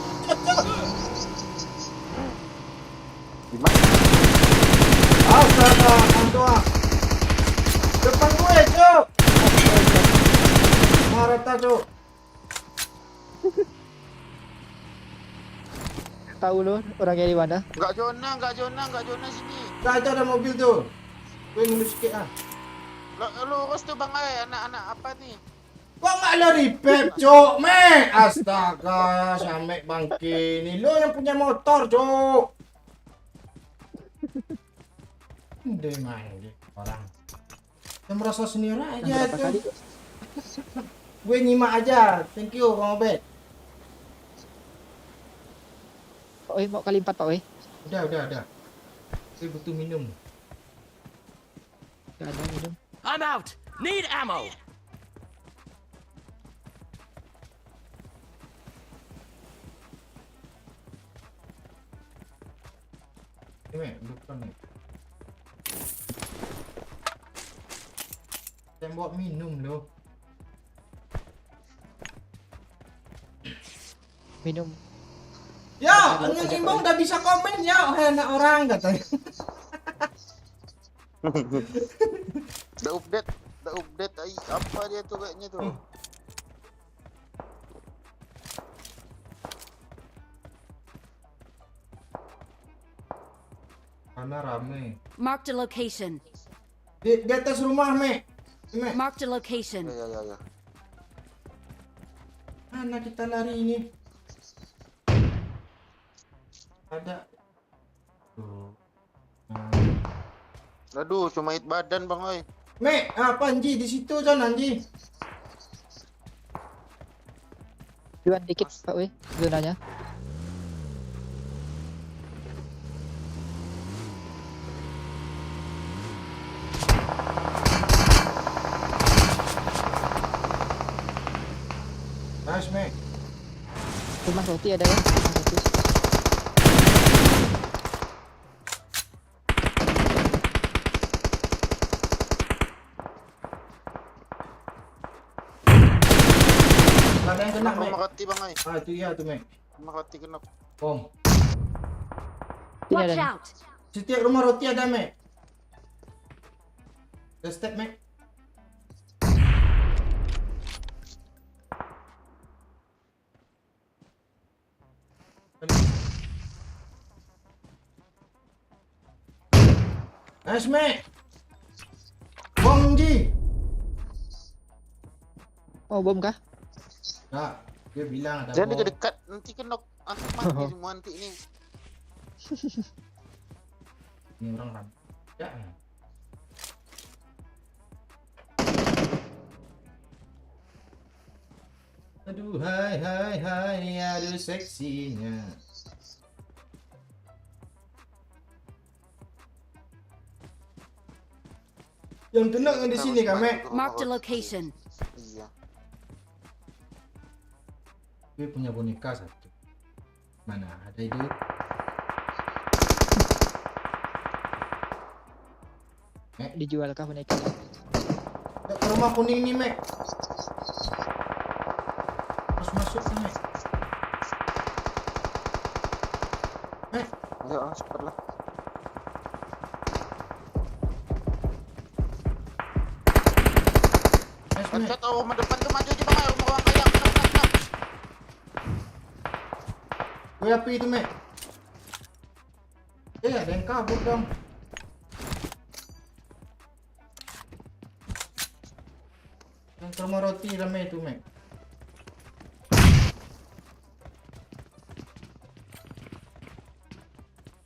Astaga, Antua. Depan gue, Cuk. Marata, Cuk. Tahu lu orangnya di mana? Enggak zona sini. Nah, itu ada mobil tuh. Gue mundur sikit ah. Lurus tuh Bang Ai, anak-anak apa nih? Kok nggak lo repep, Cuk? Me, astaga, sampai bangke ini. Lo yang punya motor, Cuk. Udah main deh orang. Yang merasa sendiri aja Berapa tuh. kali? Gue nyimak aja. Thank you, Bang Obed. Pak Oi, mau kali 4 Pak Oi. Udah. Gue butuh minum. Gak ada minum. I'm out. Need ammo. Ini, bukan nih. Saya bawa minum loh. Minum. Ya, Imbang udah bisa komen ya, anak orang katanya. Udah update. Ai, apa dia tuh kayaknya tuh. Karena rame. Marked a location. Di atas rumah, Me. Marked a location. Ya. Mana kita lari ini? Ada. Tuh. Aduh, cuma hit badan Bang Ai. Me, apa Anji di situ Jon Anji? Juan dikit Pak Oi, zonanya. Nice, Me. Rumah roti ada ya? Rumah roti. Ada yang kena, Me. Rumah roti Bang Ai. Ah, itu iya tuh, Me. Rumah roti kena. Bom. Ini Watch ada. out. Setiap rumah roti ada, Me. The step, Me. Nice, Me. Bom, Ji. Oh, bom kah? Nah, dia bilang ada Jangan bom. dekat-dekat, nanti kena antuk mati semua nanti ini. Ini orang ram. Ya. Aduh, hai, aduh seksinya. Yang tenang yang di sini kan, Mek. Marked a location. Iya. Gue punya boneka satu. Mana ada itu? Dijual kah boneka? Ke rumah kuning nih, Mek. Harus masuk nih, Mek. Ayo, cepatlah. Nice, Mek. Headshot, oh, rumah depan tuh maju aja bang. Rumah orang kaya. Kena. Gue api itu, Mek. Ada yang kabur dong. Yang ke rumah roti ramai itu, Mek.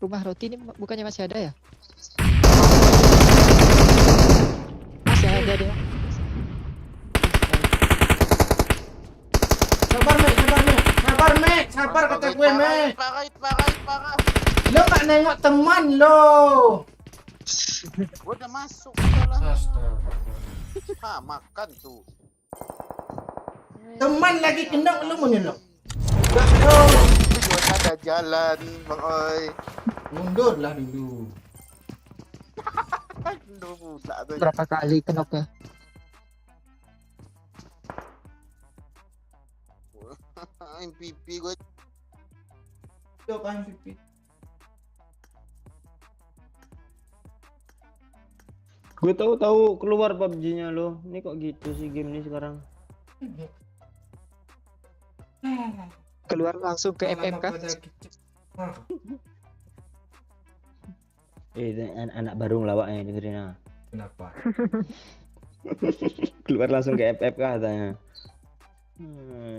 Rumah roti ini bukannya masih ada ya? Masih ada dia. Sabar, Mek, sabar, Mek. Sabar, Mek. Sabar kata gue, Mek. Parah. Lo nggak nengok teman lo. Gua udah masuk. Udah lah. Astaga. Makan tuh. Teman lagi kena lo menelok. Enggak lo. Gua ada jalan, Bang Oi. Mundurlah dulu. Aduh, pula tuh. Berapa kali kenoknya? MVP gue. Itu kan MVP. Gue tahu keluar PUBG-nya lo. Ini kok gitu sih game ini sekarang. Keluar langsung ke MMK. Anak baru ngelawaknya dengerin ah. Kenapa? Keluar langsung ke FFK katanya.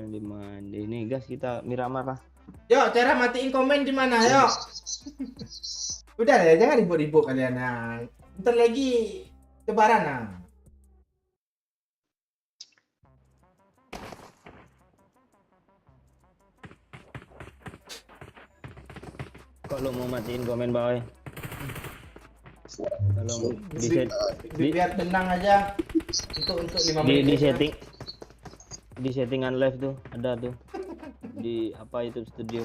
Di mana ini gas kita Miramar lah. Yuk, cara matiin komen di mana? Yuk. Udah ya, jangan ribut-ribut kalian. Nah. Bentar lagi lebaran nah. Kalau mau matiin komen boy. Kalau di set Biar tenang aja. Untuk 5 di menit. setting di settingan live tuh ada tuh di apa itu studio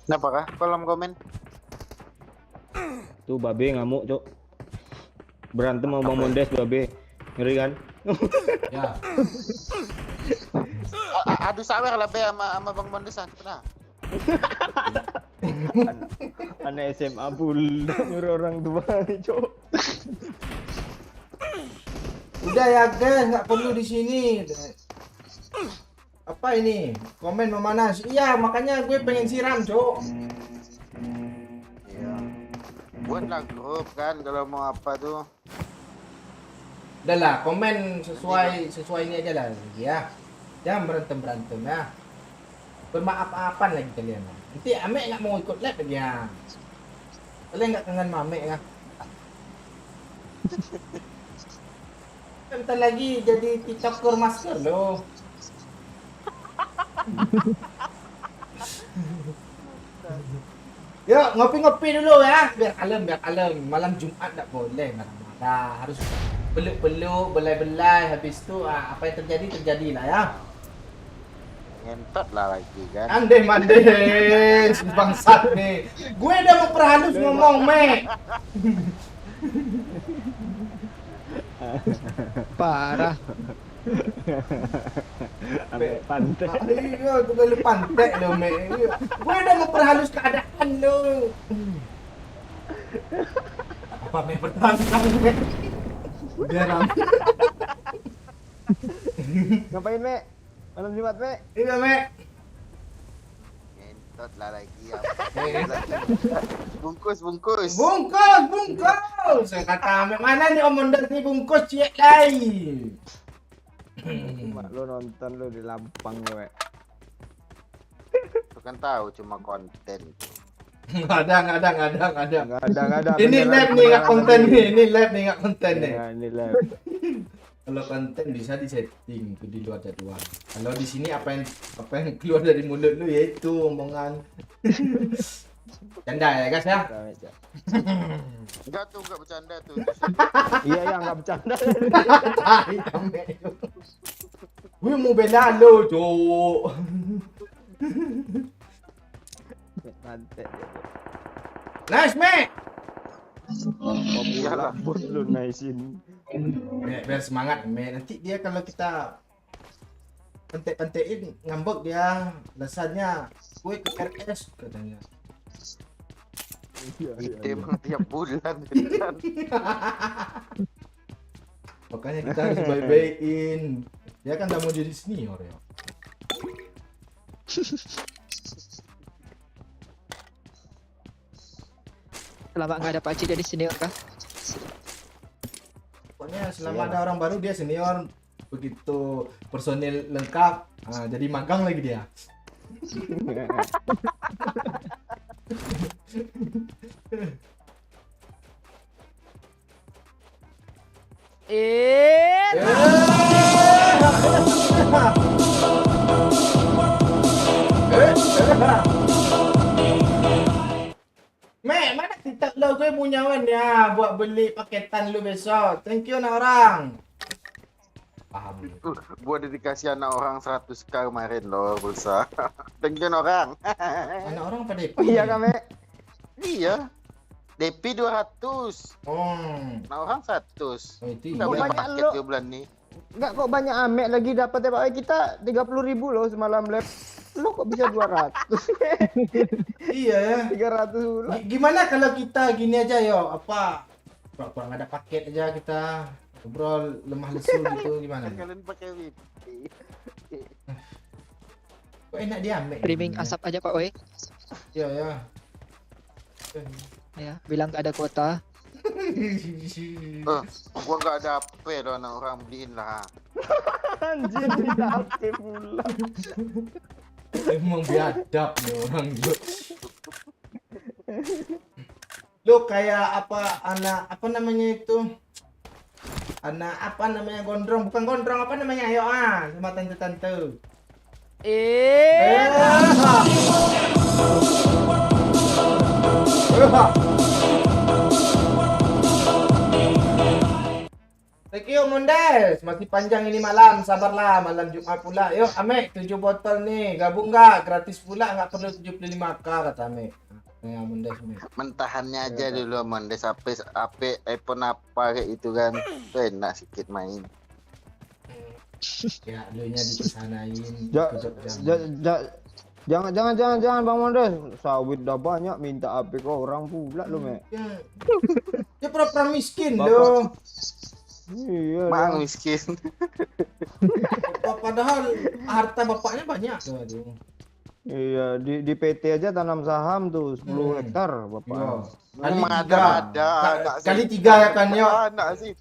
Kenapa kah? Kolom komen. tuh babe ngamuk cok berantem sama Bang Mondes babe ngeri kan. Ya. Adu sawer lah be sama Bang Mondes cepet lah. Anak SMA pula nyuruh orang tua nih cok. Udah ya guys, nggak perlu di sini. Apa ini? Komen memanas. Iya, makanya gue pengen siram, Cok. Iya. Buatlah grup kan kalau mau apa tuh. Udah lah, komen sesuai ini aja lah ya. Jangan berantem ya. Bermaaf-maafan lagi kalian. Nanti Ame nggak mau ikut live lagi ya. Kalian nggak kangen Mame ya? Bentar lagi jadi tiktoker masker loh. Yuk ngopi-ngopi dulu ya, biar kalem. Malam Jumat tak boleh marah-marah, harus peluk-peluk, belai-belai. Habis itu apa yang terjadi lah ya. Ngentot lah lagi kan. Andai-mandai, si bangsat nih. Gue udah mau perhalus ngomong, Mek. Parah. Sampai pantai. Iya, gue lu pantai lo, Mek. Gue udah mau perhalus keadaan lo. Apa Mek bertantang, Mek? Udah ram. Ngapain Mek? Malam Jumat Mek? Iya, Mek. Ngentot lah lagi ya. Eh. Bungkus. Bungkus. Saya kata Mek, mana nih Om Mondes nih bungkus cek lain. Mak lu nonton lu di Lampang Mek. Itu kan tahu cuma konten. Nggak ada. Enggak ada. Ini live nih nggak konten nih. Ini live nih nggak konten nih. Ini live. Kalau konten bisa disetting tuh di luar jadwal. Kalau di sini apa yang keluar dari mulut lu yaitu omongan. Canda ya guys ya. Enggak bercanda tuh. Iya enggak bercanda. Tai kami. Gue mau bela lo, Cok. Pantai. Nice, Mek. Iyalah pun lu naisin. Mek, biar semangat, Mek. Nanti dia kalau kita pentek-pentekin ngambek dia. Alasannya gue ke RS katanya. Kita emang tiap bulan kan. Makanya kita harus baik-baikin. Dia kan udah mau jadi senior ya. Selama nggak ada pakcik jadi senior kah? Pokoknya selama ada orang baru dia senior. Begitu personil lengkap, jadi magang lagi dia. Mana TikTok lo gue punya wan ya buat beli paketan lu besok. Thank you nak orang. Paham. Gua udah dikasih anak orang 100k kemarin loh pulsa. Tengkin orang. Anak orang pada Iya kami. Iya. DP 200. Oh. Anak orang 100. Oh itu Udah iya. beli banyak paket lo. 3 bulan nih. Enggak kok banyak amek lagi dapat ya Pak. Kita 30.000 loh semalam lab. Lo kok bisa 200? Iya ya. 300 pula. Gimana kalau kita gini aja yo, apa? Pura-pura nggak ada paket aja kita. Ngobrol lemah lesu gitu gimana? Kalian pakai VIP. Kok enak dia ambil. Streaming asap aja Pak Oi. Iya ya. Ya, bilang nggak ada kuota. Gua nggak ada HP loh anak orang beliin lah. Anjir tidak HP pula. Emang biadab nih orang lu. Lu kayak apa anak apa namanya itu? Anak apa namanya gondrong, bukan gondrong apa namanya? Ayo sama tante-tante. Thank you Mondes, masih panjang ini malam, sabarlah malam Jumat pula. Yuk Amek 7 botol nih, gabung nggak? Gratis pula, nggak perlu 75k kata Amek. Ya Mondes nih. Mentahannya aja dulu Mondes HP iPhone apa kayak itu kan. Itu enak sedikit main. Ya lu nya dikesanain. Jangan Bang Mondes. Sawit dah banyak minta HP ke orang pula lo, Mek. Ya pura-pura miskin Bapak. lo. Iya. Mang miskin. Padahal harta bapaknya banyak tuh. Aduh. Iya, di PT aja tanam saham tuh 10 hektar Yo. Bapak. Kali Ada anak Kali sih. 3 ya kan yo. Anak sih.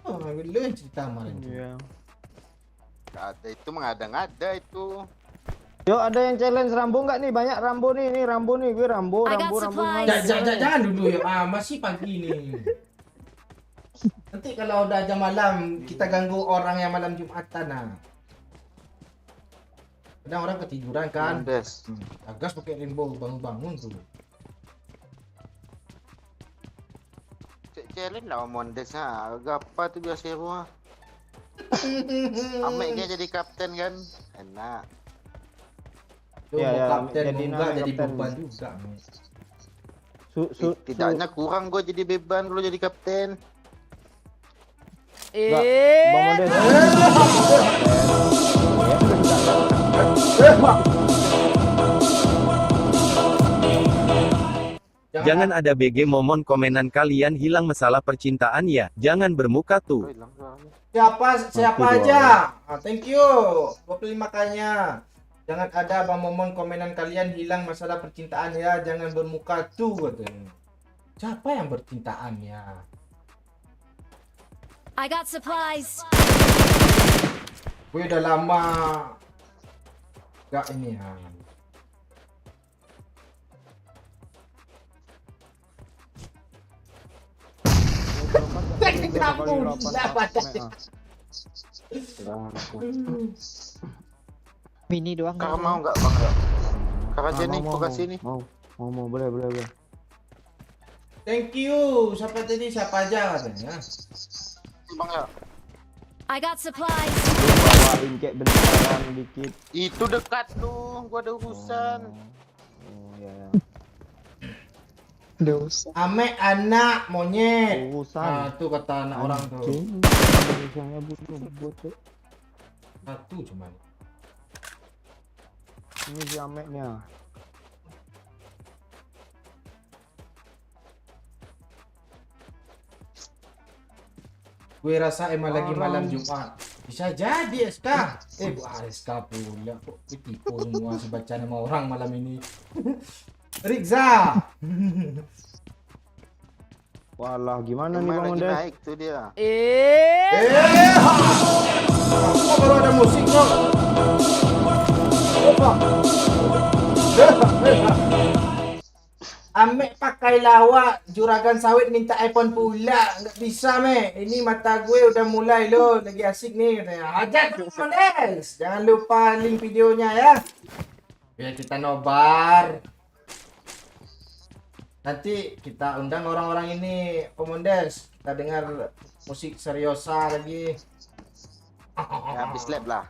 Oh, lu yang cerita kemarin. Iya. Nggak ada itu mengada-ngada itu. Yo, ada yang challenge Rambo nggak nih? Banyak Rambo nih, Rambo nih, gue Rambo. I got supplies. Jangan dulu ya. Masih pagi nih. Nanti kalau udah jam malam kita ganggu orang yang malam Jumatan Kadang orang ketiduran kan. Mondes. Agas pakai rainbow bangun-bangun tuh. Challenge lah Mondes apa tuh biasa semua. Amek dia jadi kapten kan. Enak. Tuh Ya, mau ya, kapten jadi mau enggak nama jadi kapten. beban juga. Tidaknya kurang gue jadi beban kalau jadi kapten. Bang Mondes. Jangan ada BG momon komenan kalian hilang masalah percintaan ya. Jangan bermuka Oh, tuh. hilang soalnya. Siapa Mati aja. Thank you. 25 kanya. Jangan ada Bang Momon komenan kalian hilang masalah percintaan ya. Jangan bermuka tuh katanya. Siapa yang bercintaan ya? I got supplies. Gue udah lama gak ini ya. Mini doang. Kakak mau nggak bang? Kakak aja nih, gua kasih nih. Mau, boleh. Thank you. Siapa tadi? Siapa aja katanya? Bang ya. I got supplies. Bawain kayak bentaran dikit. Itu dekat tuh, gua ada urusan. Oh, ya. Dosa. Ame anak monyet. Urusan. Tuh kata anak orang tuh. Misalnya buat tuh. Satu cuman. Ini si Ameknya. Gue rasa emang lagi malam Jumat. Bisa jadi SK. Bukan SK pula. Kok gue tipu semua sebaca nama orang malam ini. Rikza. Walah, gimana nih Emang Bang lagi Mondes? naik tuh dia. Kok baru ada musik kok? Ame pakai lawak, juragan sawit minta iPhone pula. Nggak bisa, me. Ini mata gue udah mulai loh, lagi asik nih. Hajat Mondes. Jangan lupa link videonya ya. Biar kita nobar. Nanti kita undang orang-orang ini, Mondes. Kita dengar musik seriosa lagi. Ya, habis lab lah.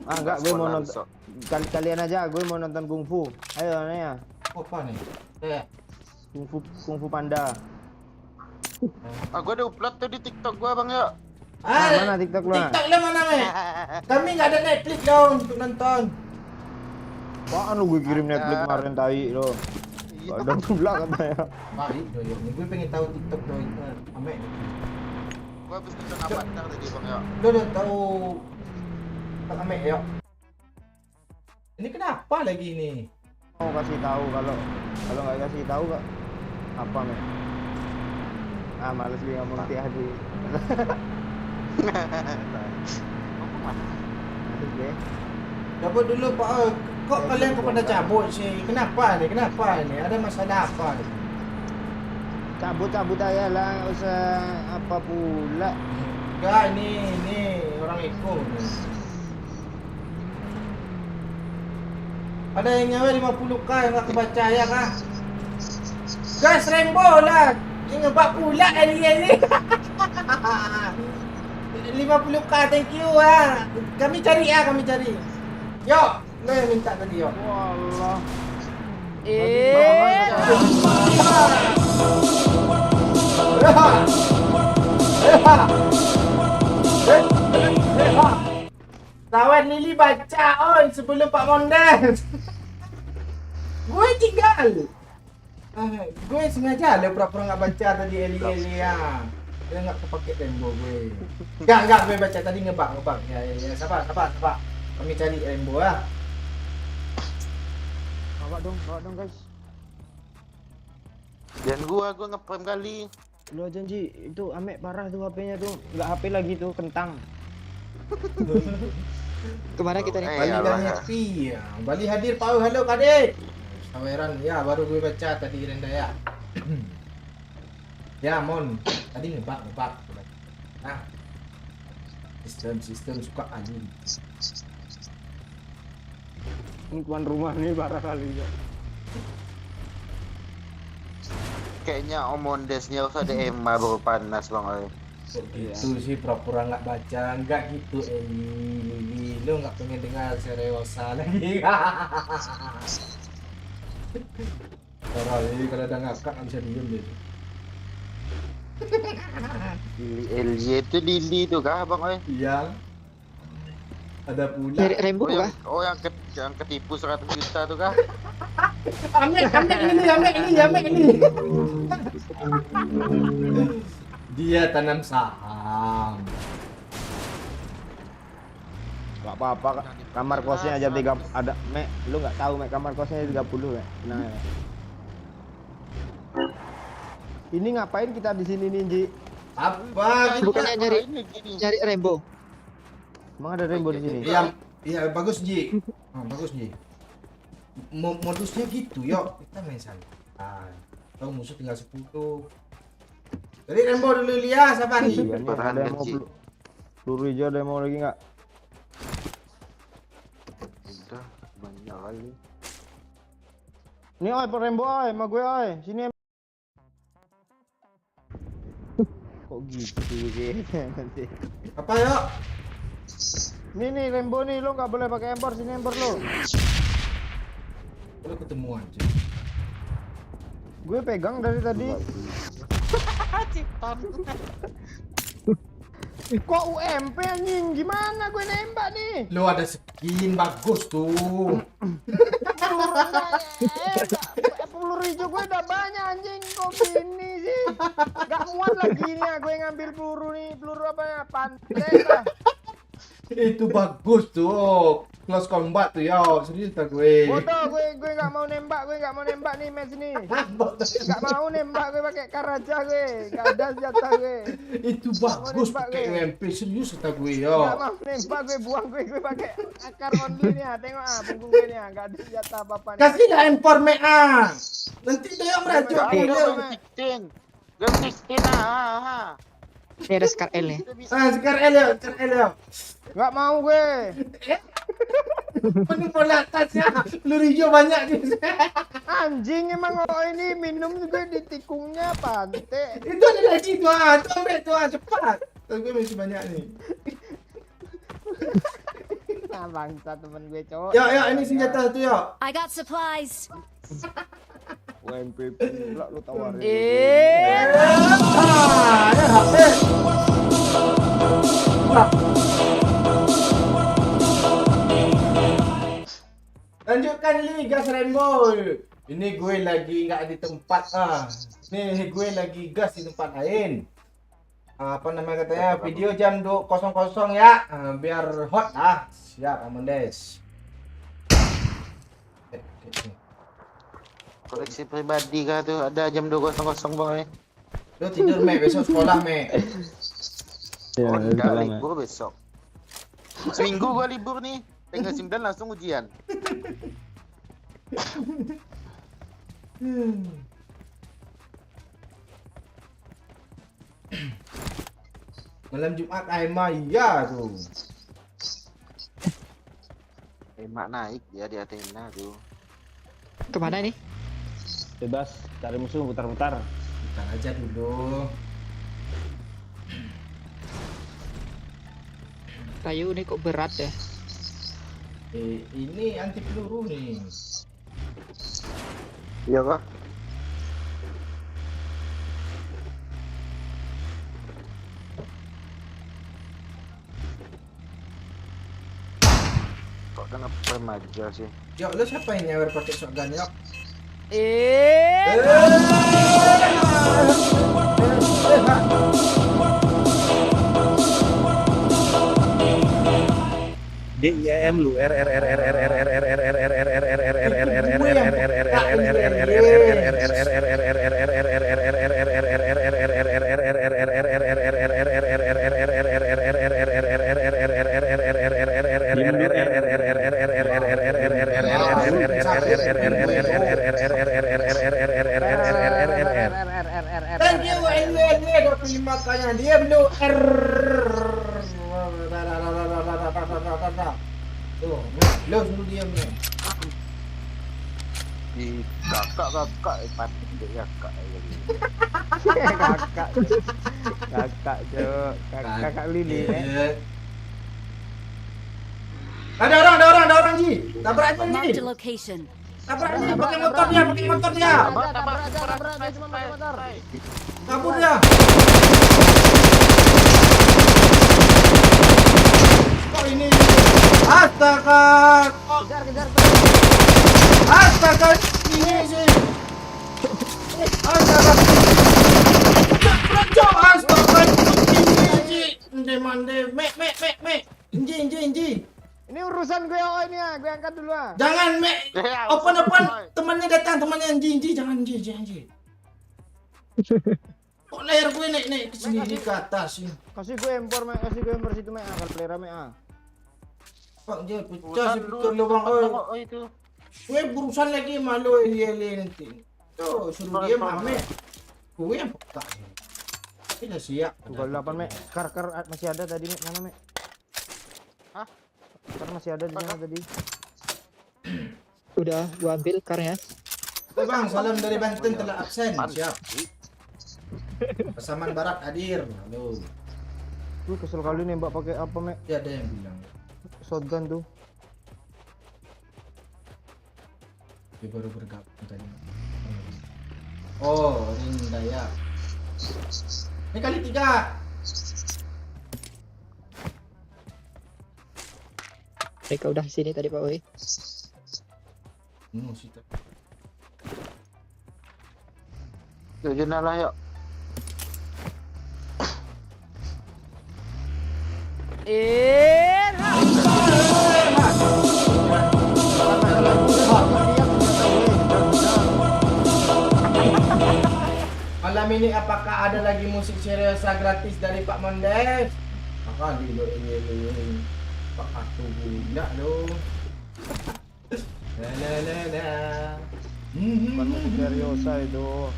Enggak, gue mau nonton. Kalian aja, gue mau nonton kungfu. Ayo Naya. Apa nih? Kungfu panda. Gua ada upload tuh di TikTok gua Bang ya. Mana TikTok lu? TikTok lah mana, me? Kami nggak ada Netflix dong untuk nonton. Apaan lu gue kirim Netflix kemarin tai lo. Iya. Ada pula katanya. Baik, doyo. Gue pengen tahu TikTok doy. Ame. Gua habis nonton Avatar tadi Bang ya. Udah tahu Pak Ame ya. Ini kenapa lagi ini? Mau kasih tahu kalau nggak kasih tahu kak apa men? Males dia ngomong hati. Oke. Cabut dulu Pak. Kok kalian kepada cabut sih? Kenapa nih? Kenapa ini? Ada masalah apa? Cabut aja lah, nggak usah apa pula. Enggak, ini orang Eko nih. Ada yang nyawa 50k yang nggak kebaca ya kah? Gas Rainbow lah. Ini ngebak pula kali ini. 50k, thank you ah. Kami cari. Yo, lo yang minta tadi yo. Wallah. Lawan Lili baca oi sebelum Pak Mondes. Gue tinggal. Gue sengaja lo pura-pura nggak baca tadi Eli ya. Dia nggak kepake Rainbow gue. Enggak gue baca tadi ngebak. Ya sabar. Kami cari Rainbow ah. Bawa dong guys. Dan gua ngeprem kali. Lu janji itu Ame parah tuh HP-nya tuh. Nggak HP lagi tuh, kentang. Kemana kita nih? Bali Alah. dan happy ya. Bali hadir Pak. Halo Kadek. Saweran ya baru gue baca tadi Rendaya. Ya Mon, tadi ngebak. Nah. Sistem suka anjing. Ini tuan rumah nih parah kali ya. Kayaknya Om Mondesnya usah DMA baru panas Bang oi. Itu sih pura-pura nggak baca, nggak gitu Lili, lo nggak pengen dengar seriosa lagi. Kalau ada ngakak nggak bisa diem deh. LY itu Lili tuh kah Bang oi? Iya. Ada pula. Dari Rainbow kah? Yang ketipu 100 juta tuh kah? Ame ini. Dia tanam saham. Gak apa-apa, kamar kosnya aja 3 ada Mek, lu nggak tahu Mek, kamar kosnya 30 Mek. Nah. Ini ngapain kita di sini nih, Ji? Apa? Bukannya nyari Rainbow. Emang ada Rainbow di sini? Iya bagus Ji. Bagus Ji. Modusnya gitu, yuk kita main santai. Tahu musuh tinggal 10. Jadi Rainbow dulu Lia, siapa nih? Iya, nih, ada yang mau peluru hijau, ada yang mau lagi nggak? Udah banyak kali. Ini oi, Rainbow oi, sama gue oi. Sini. Kok gitu sih nanti. Apa yuk? Nih Rainbow nih, lo nggak boleh pakai empor, sini empor lo. Lo ketemu aja. Gue pegang dari tadi. Kok UMP anjing? Gimana gue nembak nih? Lo ada skin bagus tuh. Peluru hijau gue udah banyak anjing. Kok gini sih? Gak muat lagi nih gue ngambil peluru nih. Peluru apa ya? Pantai lah. Itu bagus tuh. Close combat tuh ya. Serius tak gue. Bodoh, gue gak mau nembak. Gue gak mau nembak nih match ini. Gak mau nembak gue pakai karaja gue. Gak ada senjata gue. Itu bagus nembak pakai gue. UMP. Serius tak gue Gak ya. mau nembak gue. Buang gue pakai akar only nih ya. Tengok punggung gue nih ya. Gak ada senjata apa-apa nih. Kasihlah M4 Mea. Nanti dia merajuk Oke. dia. Game 16 ah. Ini ada Scar L nih. Sekarang ya. Gak mau gue. Penuh bola atasnya. Peluru hijau banyak nih. Anjing emang oh ini minum gue di tikungnya pantai. Itu ada lagi tuh. Tuh ambil tuh cepat. Tuh gue masih banyak nih. Nah bangsa temen gue cowok. Ya ini senjata tuh ya. I got supplies. UMP pula lu tawarin. Ada HP. Lanjutkan Liga Rainbow. Ini gue lagi nggak di tempat Nih gue lagi gas di tempat lain. Apa namanya katanya video jam 00 ya. Biar hot Siap Amandes. Koleksi pribadi kah tuh ada jam 2.00 boy. Lu tidur Me, besok sekolah Me. Oh, enggak libur besok. Seminggu gua libur nih. Tanggal 9 langsung ujian. Malam Jumat Aima iya tuh. Emak naik dia di Athena tuh. Kemana nih? Bebas cari musuh putar-putar. Bentar aja dulu. Kayu ini kok berat ya? Ini anti peluru nih. Iya kah? Kok kenapa remaja sih? Yuk, lu siapa yang nyawer pakai shotgun yuk? DIM lu Thank you, NW 25 kanya diam lu Tuh, lu suruh diam nih. Di kakak pasti kakak lagi. Kakak Lili Ada orang Ji. Tabrak aja Marked a Ji. location. Tabrak aja pakai motor dia. Kabur dia. Kok ini? Astaga. Astaga ini sih. Astaga. Astaga. Ini mande. Me. Inji. Ini urusan gue ini ya, gue angkat dulu Jangan open temannya datang temannya Inji jangan Inji. Kok layar gue naik ke sini ke atas sih. Kasih gue empor situ akal pelera Kok dia pecah speaker lu bang. Oh itu. Gue berurusan lagi malu dia nanti. Tuh suruh dia mame. Gue yang peka. Tidak siap. Gol 8 Kar masih ada tadi mana Hah? Kar masih ada di sana tadi. Udah gua ambil karnya. Bang, salam dari Banten telah absen. Siap. Pasaman Barat hadir. Halo. Tuh kesel kali nembak pakai apa Ya ada yang bilang. Shotgun tuh. Dia baru bergabung tadi. Oh, ini Dayak. Ini kali 3. Mereka udah sini tadi Pak Wei. Situ. Yuk jenala yuk. Malam ini apakah ada lagi musik seriosa gratis dari Pak Mondes? Maka dilo ini Pak Atu budak lo. Bukan musik seriosa itu.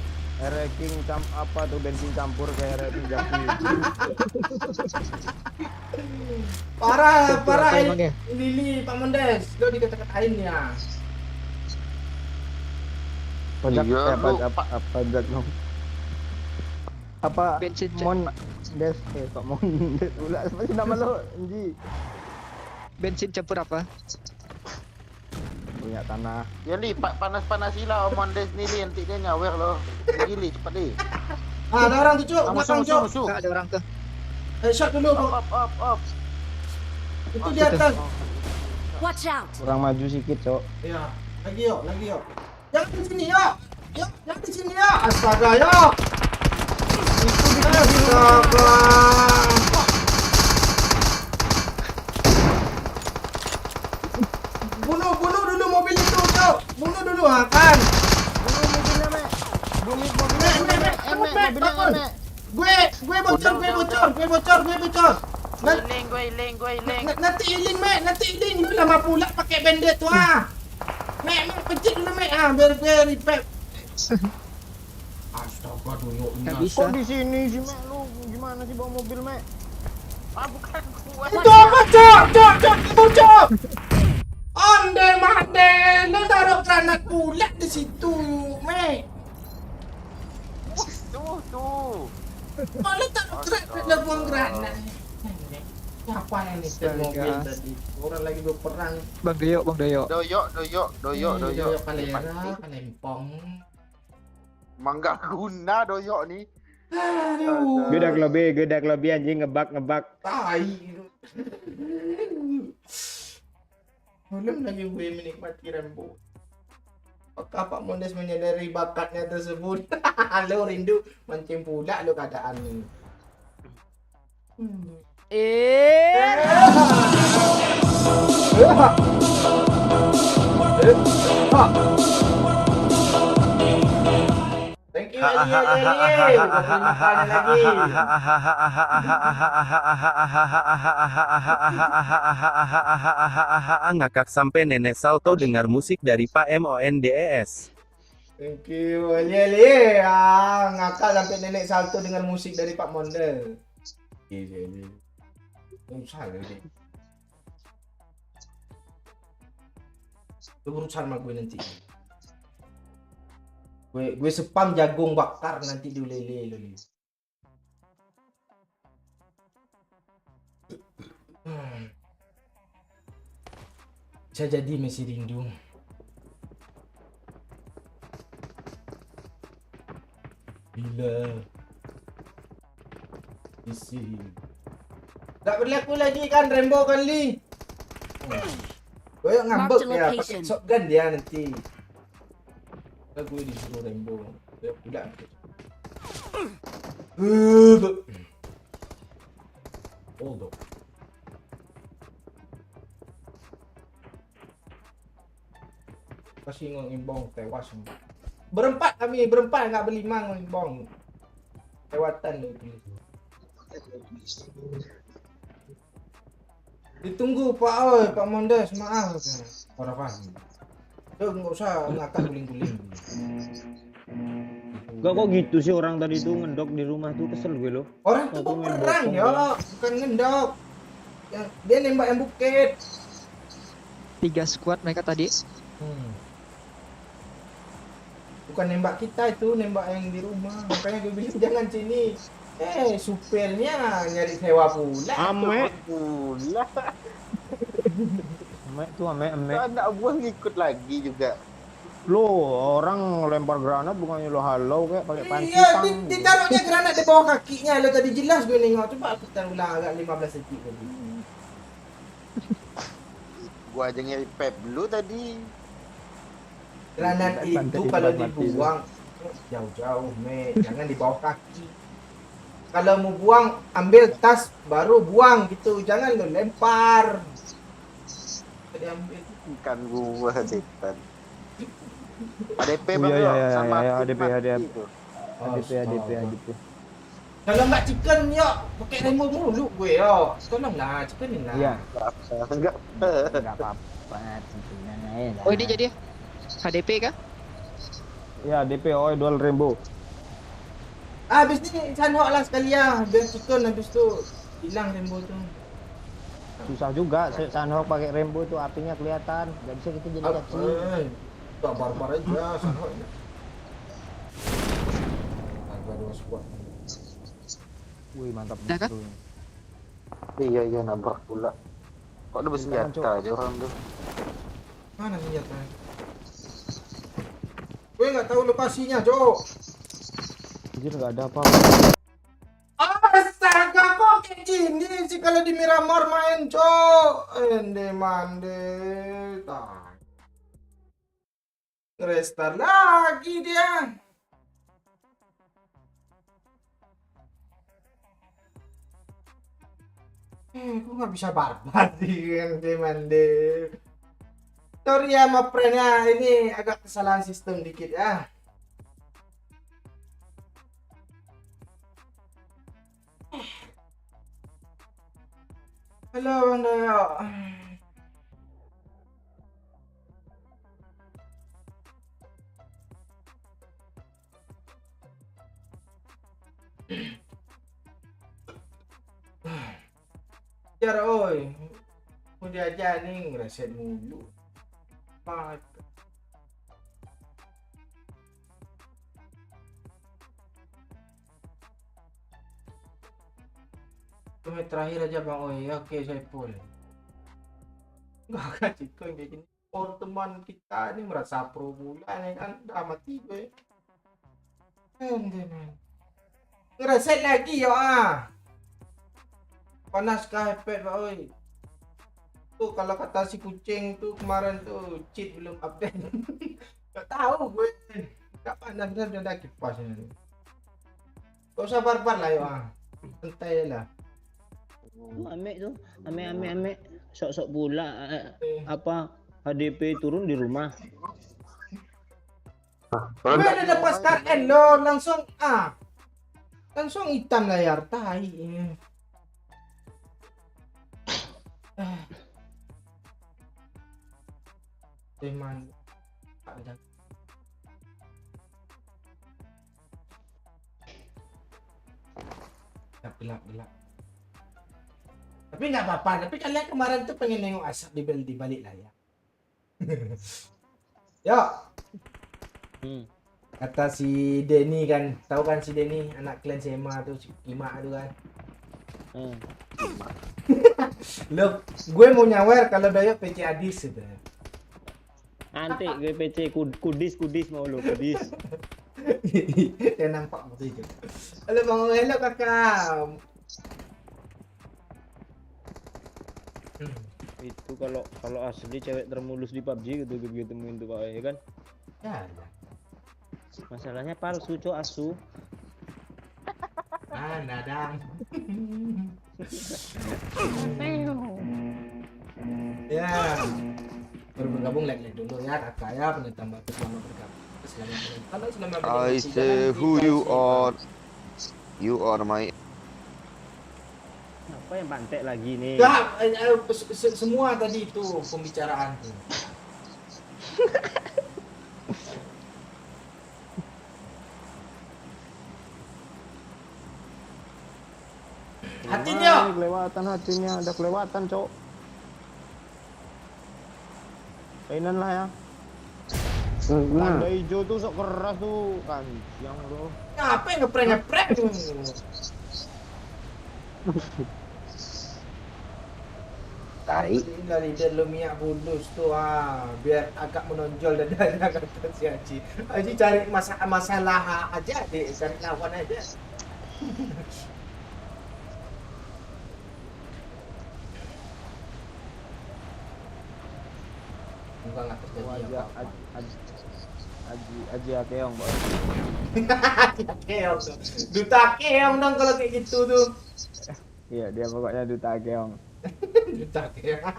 Ranking apa tuh bensin campur kayak ranking jaki. Parah, Campur parah apa emang ya? Lili Pak Mondes. Lo dikata-katain ya. Pajak Iya, lu, pajak dong. Apa Bensin Mon Des Pak Mon Des pula masih nama lo Enji. bensin campur apa? Punya tanah. Ya li, panas-panas sila Om Mondes ni li, nanti dia nyawer lo. Gili cepat li. Ah, ada orang tuh, Cuk. Musuh, Belakang, musuh, Cuk. musuh. Nggak ada orang tuh. Shot dulu, Bang. Up. Itu di atas. Watch out! Kurang maju sedikit, Cok. Iya. Lagi yuk. Jangan di sini, yuk. Yuk, jangan di sini, yuk. Astaga, yuk. Astaga. Bunuh dulu mobil itu, Cuk. Bunuh dulu, kan. Gue bocor. Nanti iling, Mek. Ini lama pula pakai bandit tu, ah. Mek, pencet dulu, Mek. Biar repair. Astaga, dulu. Nggak bisa. Kok di sini sih, Mek? Lu gimana sih bawa mobil, Mek? Bukan gua. Itu apa, Cuk? Onde-mande, lo taruh granat pula di situ, Mek. Tuh. Oh, lo taruh granat, lo buang granat. Siapa yang nyetir mobil tadi? Orang lagi berperang. Bang Doyok. Doyok. Palempong. Mangga guna doyok ni. Aduh. Gedak lebih anjing ngebak. Tai. Belum lagi gue menikmati Rambo. Apakah Pak Mondes menyadari bakatnya tersebut? Lo rindu mancing pula lo keadaan ini. Thank you, Eli. Makan lagi. Ngakak sampai nenek salto dengar musik dari Pak Mondes. Thank you, Eli. Ngakak sampai nenek salto dengan musik dari Pak Mondes. Eli. Usah lagi. Lu berusaha sama gue nanti. Gue spam jagung bakar nanti di lele lo. Bisa jadi masih rindu. Bila isi gak berlaku lagi kan Rambo kali. Gue ngambek ya pakai shotgun dia nanti. Gue disuruh Rambo. Dia pula. Hold up. Kasih ngimbong tewas. Berempat nggak berlima ngimbong. Lewatan itu. Ditunggu Pak Mondes, maaf. Orang paham. Nggak usah ngakak guling-guling. Kok gitu sih orang tadi tuh ngendok di rumah tuh kesel gue loh. Orang tuh berperang ya, bukan ngendok. Yang dia nembak yang bukit. 3 squad mereka tadi. Bukan nembak kita itu, nembak yang di rumah. Makanya gue bilang jangan sini. Supirnya nyari sewa pula. Ame Pula. ame. Anak buah ngikut lagi juga. Lo orang lempar granat bukannya lo halau kayak pakai panci Iya, pang. ditaruhnya granat di bawah kakinya. Lo tadi jelas gue nengok. Coba aku ulang agak 15 detik tadi. Gua aja nge-pep dulu tadi. Granat itu kalau dibuang jauh-jauh, jangan di bawah kaki. kalau mau buang ambil tas baru buang gitu, jangan lo lempar. Diambil. Ikan gua setan. ADP Oh, bang iya, yo, iya, sama iya, tim ADP. mati tuh. ADP. Kalau nggak chicken yo, pakai remote mulu gue yo. Tolonglah chickenin lah. Iya. Enggak. Enggak apa-apa, tentunya ya. Oh ini jadi HDP kah? Ya, ADP dual rainbow. Habis ni sanhok lah sekali ya, biar chicken habis tu hilang rainbow tu. Susah juga Sunhawk pakai rainbow tuh apinya kelihatan. Gak bisa kita jadi kaki. Tak barbar aja sanhok ni. Barbar 2 squad. Wih, mantap Dah kan? betul. Iya nabrak pula. Kok ada bersenjata aja orang tuh. Mana senjata? Gue nggak tahu lokasinya, Cok. Anjir, gak ada apa. Astaga, kok kayak gini sih kalau di Miramar main, Cok. Ende mande. Tak. Restart lagi dia. Kok nggak bisa barbar sih, ende mande. Sorry ya, sama friend-nya. Ini agak kesalahan sistem dikit ya. Halo, Bang Doyo. Jar, oi. Mau diajar nih, ngerasain mulu. Apa? Menit terakhir aja Bang Oi. Oke, saya full. Enggak kan Ciko kayak gini. Orang teman kita ini merasa pro pula nih kan. Udah mati gue. Ngerasain lagi ya Panas kah iPad Bang Oi? Tuh kalau kata si kucing tuh kemarin tuh cheat belum update. Gak tahu gue. Gak panas dan udah kipas ini. Gak usah barbar lah ya. Santai lah. Ame tuh, ame sok-sok pula apa HDP turun di rumah. Gue udah dapat SKN lo, langsung hitam layar tai. Teman, gelap. Tapi nggak apa-apa. Tapi kalian kemarin tuh pengen nengok asap di balik layar. Yo. Kata si Denny kan, tahu kan si Denny anak klan Sema tuh, si Kima tuh kan. Loh, gue mau nyawer kalau Dayo PC Adis gitu. Nanti gue PC kudis mau lo kudis. Ya nampak begitu. Halo Bang, halo Kakak. Itu kalau asli cewek termulus di PUBG gitu gue temuin tuh Pak ya kan. Ya. Masalahnya palsu cok asu. Dadang. Ya. Baru bergabung like dulu ya kakak ya, penonton baru selama bergabung. I say who you are. You are my. Apa yang pantek lagi nih? Ya, semua tadi itu pembicaraan tuh. Hatinya Kelewatan hatinya, ada kelewatan cok. Kainan lah ya. Tanda hijau tuh sok keras tuh kan yang lo. apa yang ngeprank tuh. Tai. Dari dalam minyak bulus tuh biar agak menonjol dadanya kata si Haji. Haji cari masalah aja deh, cari lawan aja. Enggak terjadi apa-apa. Aji Akeong, Boy. Keong dong. Duta keong dong kalau kayak gitu tuh. Iya, dia pokoknya duta Akeong. Duta keong.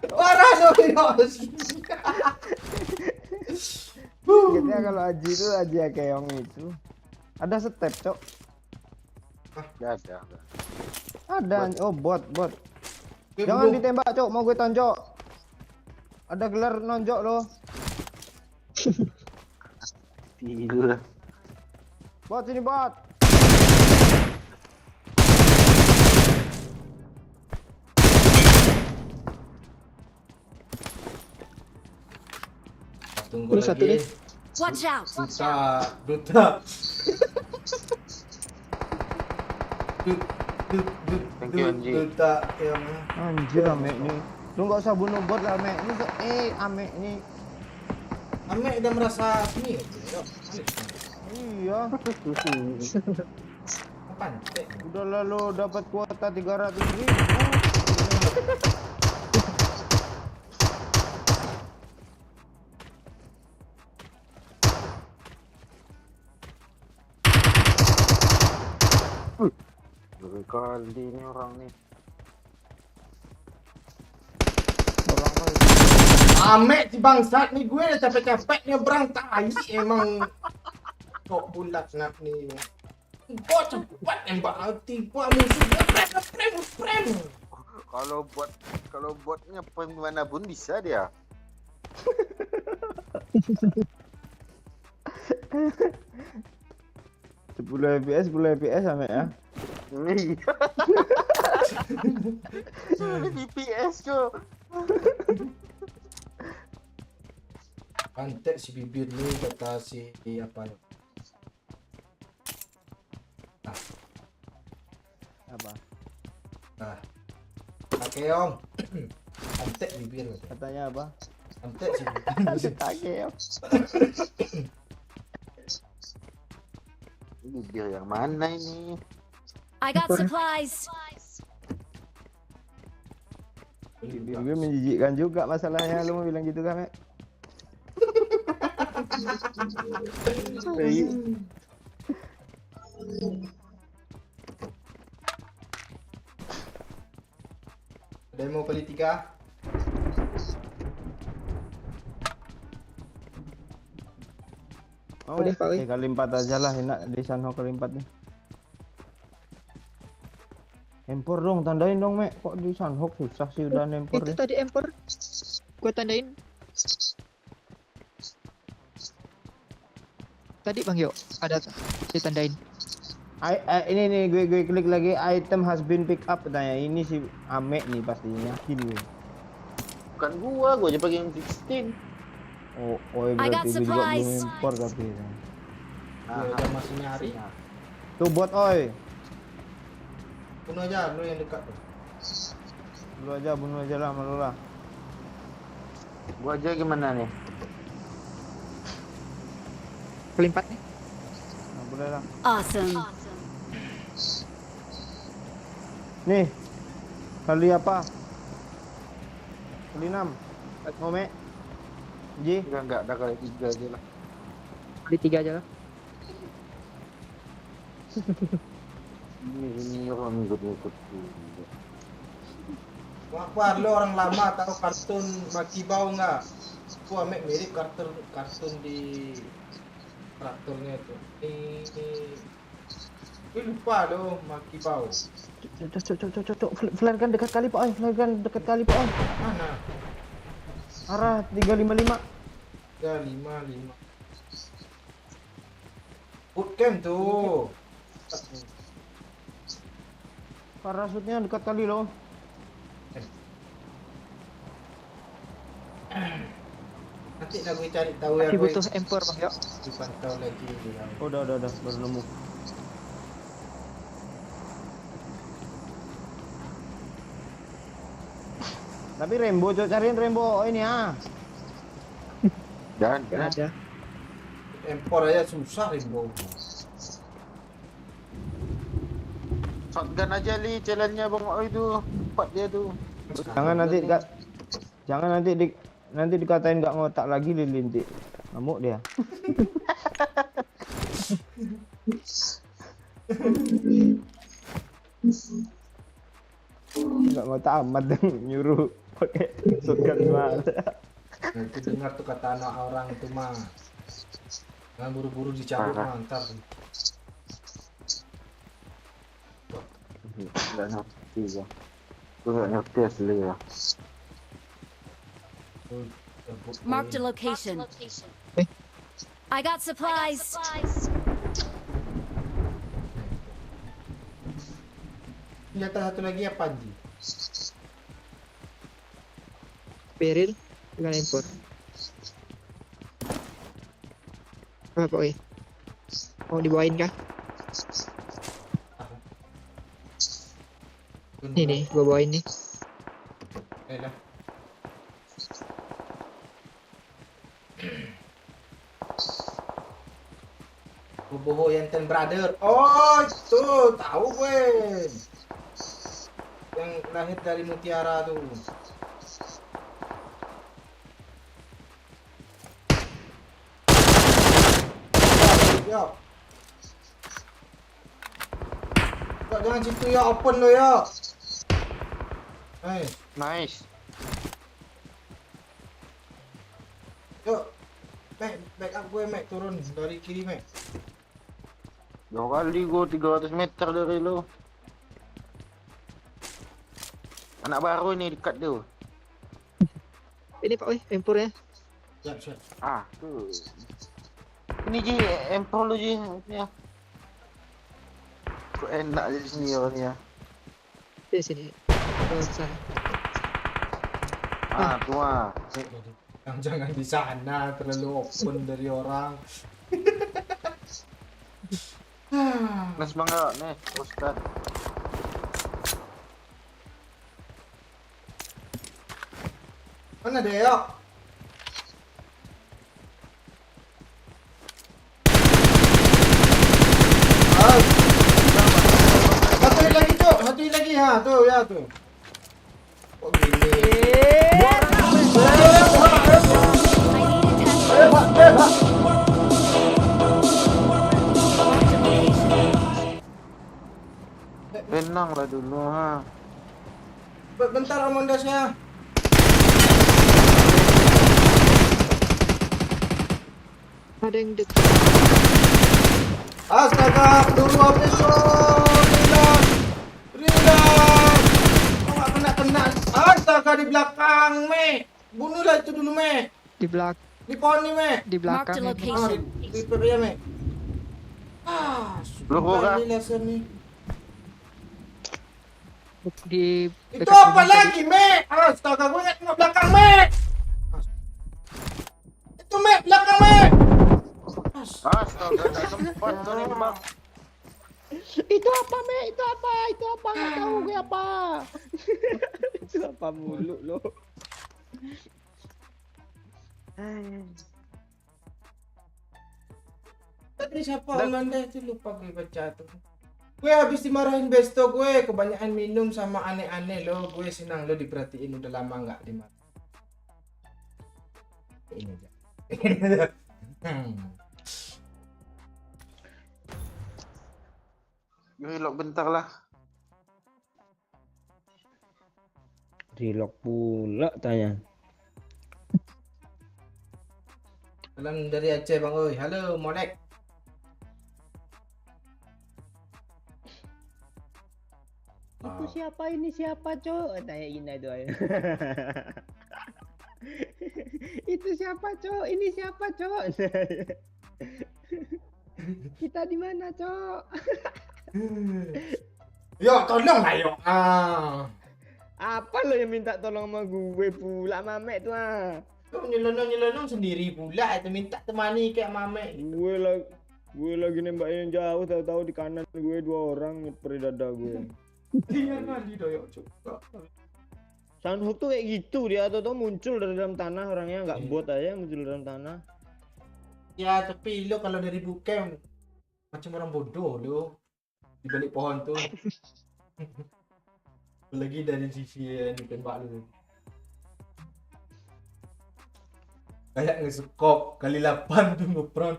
Parah dong Yos. Ingatnya kalau Aji itu Aji Akeong itu ada step, Cok. Gak ada. Ada. Oh, bot. Eh, Jangan belum. ditembak, Cok. Mau gue tonjok. Ada gelar nonjok loh. Tidur. Bot sini, bot. Tunggu Ini satu lagi. nih. Watch out! Duta. Thank you, Anji. Duta keong. Anjir, Ame ini. Lu nggak usah bunuh bot lah, Ame. Ini Ame ini. Ame udah merasa sini. Yuk, Iya. apaan? Udah lalu dapat kuota 300.000. Berkali ini orang nih. Ame si bangsat nih gue udah capek-capek nyebrang tai emang kok bulat nak nih. Kok cepat nembak tiba musuh prem. Kalau botnya gimana pun bisa dia. 10 FPS Ame ya. Iya. BPS tuh. Pantek si bibir lu kata si apa lu? Apa? Ah. Akeong. Pantek bibir lu. Katanya apa? Pantek si bibir. Akeong. Bibir yang mana ini? I got supplies. Bibir gue menjijikkan juga masalahnya. Lu mau bilang gitu kan, Mek? Ada yang mau beli 3? Oh, Boleh, Pak Wi. kali 4 aja lah, enak di Sanho kali 4 nih. Empor dong, tandain dong, Mek. Kok di Sanhok susah sih udah nempor Itu deh. tadi empor. Gue tandain. Tadi Bang Yo, ada ditandain. Ini nih gue klik lagi, item has been picked up katanya. Ini si Ame nih pastinya, yakin gue. Bukan gua aja pakai yang 16. Oh, I got berarti gue juga belum supplies. impor tapi. Ya udah masih nyari. Tuh bot, oi. Bunuh aja lu yang dekat tuh. Bunuh aja lah, malu lah. Gua aja gimana nih? Kelimpat nih. Nah, boleh lah. Awesome. Nih, kali apa? Kali 6. Mau, Mek? Ji? Enggak ada kali 3 aja lah. Beli 3 aja lah. Ini orang ngikut-ngikut. Apa lu orang lama tahu kartun Maki Bau enggak? Gua Ame mirip kartun di traktornya tuh. Gue lupa loh Maki Bau. Cok. Flare kan dekat kali, Pak. Oi. Mana? Arah 355. 355. Bootcamp tuh. Parasutnya dekat kali loh. Nanti dah gue cari tahu ya Masih gue. butuh empor Bang Yo. Dipantau lagi bilang. Oh, udah baru nemu. Tapi Rembo, Cok, cariin Rembo ini ah. Dan Gak ada. Empor aja susah Rimbo. shotgun aja li challenge-nya Bang Oi itu. Empat dia tuh. Jangan nanti dikatain nggak ngotak lagi Lilintik. Ngamuk dia. Nggak ngotak amat nyuruh pakai shotgun suara. Nanti dengar tuh kata anak orang itu mah. Jangan buru-buru dicabut mantar. Nggak ngerti ya. Gue nggak ngerti asli ya. Marked a location. I got supplies. Senjata satu lagi apa Ji? Beril dengan impor. Apa oi? Mau dibawain kah? Ini nih, gua bawain nih. Lah. Boboho Yenten Brother. Oh, itu tahu gue. Yang lahir dari mutiara tuh. Yo. Kok jangan situ ya, open lo ya. Hey, Nice. yuk. Backup gue, Mek, turun dari kiri, Mek. 2 kali gue 300 meter dari lo. Anak baru ini dekat tuh. Ini Pak oi, impornya. Siap. Ah, tuh. Ini Ji, empro lu Ji. Ya. Kok enak jadi sini orangnya. Di sini. Ke sana. Ah, tuh ah. Jangan di sana, terlalu open dari orang. Nah, semangat nih, Ustaz. Mana Deo? Ah. Satu lagi tuh, ha, tuh ya tuh. Kok gini? Tenang lah dulu ha. Bentar Amondasnya. Ada yang dekat. Astaga, dulu habis tuh. Reload. Kok nggak kena? Astaga, di belakang, Me. Bunuhlah itu dulu, Me. Di belakang. Di pohon nih, Me. Di belakang. Marked a location. Di ya, Me. Lu kok ini laser nih. Di Itu apa lagi, Me? Astaga, gue nggak tengok belakang, Me. Itu, Me, belakang, Me. Astaga, tak sempat tuh nih bang. Itu apa, Me? Itu apa? Nggak tahu gue apa. Itu apa mulu lo? Tadi siapa Amanda itu lupa gue baca tuh. Gue habis dimarahin besto gue, kebanyakan minum sama aneh-aneh lo. Gue senang lo diperhatiin, udah lama nggak dimarahin. Ini aja. Reload bentar lah. Relock pula tanya. Salam dari Aceh Bang Oi. Halo Molek. Itu siapa, ini siapa, Cok? Tanya Ina itu aja. Itu siapa, Cok? Ini siapa, Cok? Kita di mana, Cok? Yo, tolong lah yo. Apa lo yang minta tolong sama gue pula, Mamek tuh ah? Kau nyelonong sendiri pula itu minta temani kayak Mamek. Gue lagi nembak yang jauh, tahu-tahu di kanan gue 2 orang nyepri dada gue. Iya kali doyok juga. Soundhook tuh kayak gitu, dia tahu-tahu muncul dari dalam tanah, orangnya nggak bot aja muncul dalam tanah. Ya tapi lo kalau dari bukem macam orang bodoh lo di balik pohon tuh. Apalagi dari sisi yang ditembak lu. Kayak nge-scope kali 8 tuh ngepron.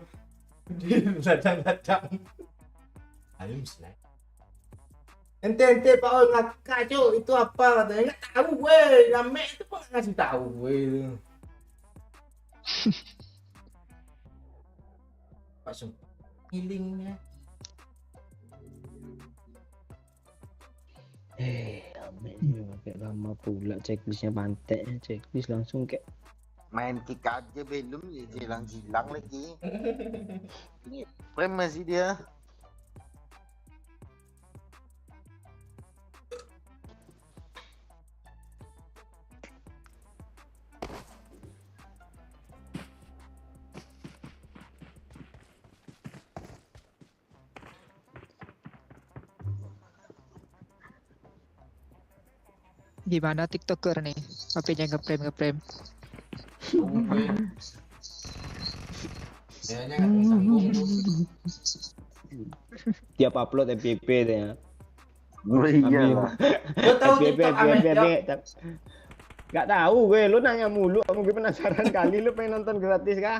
Dia ladang-ladang. Ayo misalnya. Ente Pak Oi ngakak cuk, itu apa katanya? Enggak tahu gue, rame itu kok ngasih tahu gue itu. Pak Sum, healingnya. Amin pakai lama pula checklistnya pantai, checklist langsung kayak Main kick aja belum jilang lagi. Ini frame masih dia. Gimana TikToker nih? HP-nya ngeprem. Kayaknya nggak sambung tuh. tiap upload FYP deh ya. Iya lah. Lo tahu TikTok Amet ya? Gak tahu gue, lu nanya mulu, gue penasaran kali lu pengen nonton gratis kah?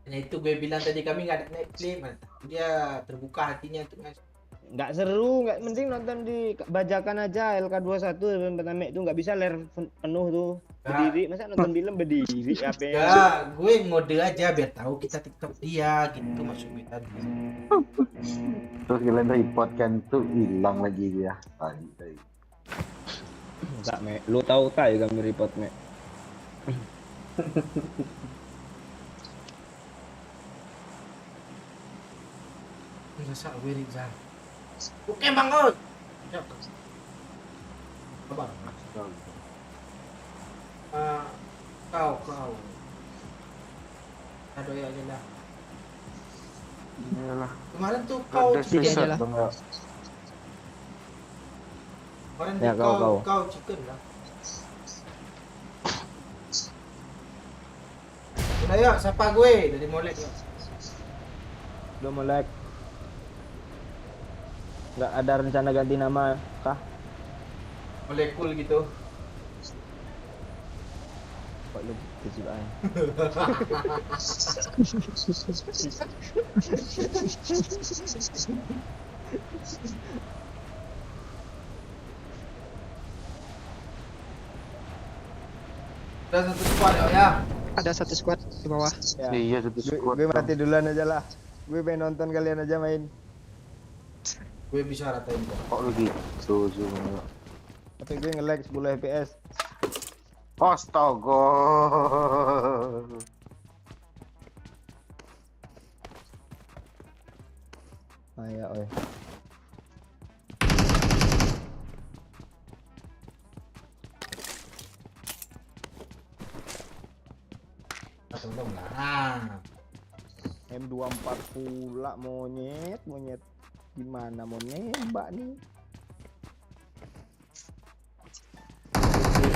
Nah itu gue bilang tadi kami nggak ada Netflix, dia terbuka hatinya untuk ngasih. Nggak seru, nggak mending nonton di bajakan aja LK21 pertama itu nggak bisa layar penuh tuh berdiri, masa nonton film berdiri apa ya? Ya, gue ngode aja biar tahu kita TikTok dia gitu maksud gue tadi. Terus kalian report kan tuh hilang lagi dia tadi. Enggak, Mek. Lu tahu tak ya kami report, Mek? Rasa gue Rizal. Oke Bang Oi. Ya. Kabar. Kau. Aduh ya aja lah. Iyalah. Kemarin tuh kau Ada Jadi aja lah. bang. kemarin Ya, tuh kau. kau chicken lah. Udah yuk, sapa gue dari Molek yuk. Udah melek. Nggak ada rencana ganti nama kah? Molekul gitu. Kok lu gitu sih, Bang? Udah satu squad ya. Ada satu squad di bawah. Ya. Iya satu squad. Gue mati duluan aja lah. Gue pengen nonton kalian aja main. Gue bisa ratain kok. Kok lu gitu semua. Tapi gue nge-lag 10 fps. Astaga. Ayo, oi. Atau belum lah. M24 pula monyet. Gimana mau nembak nih?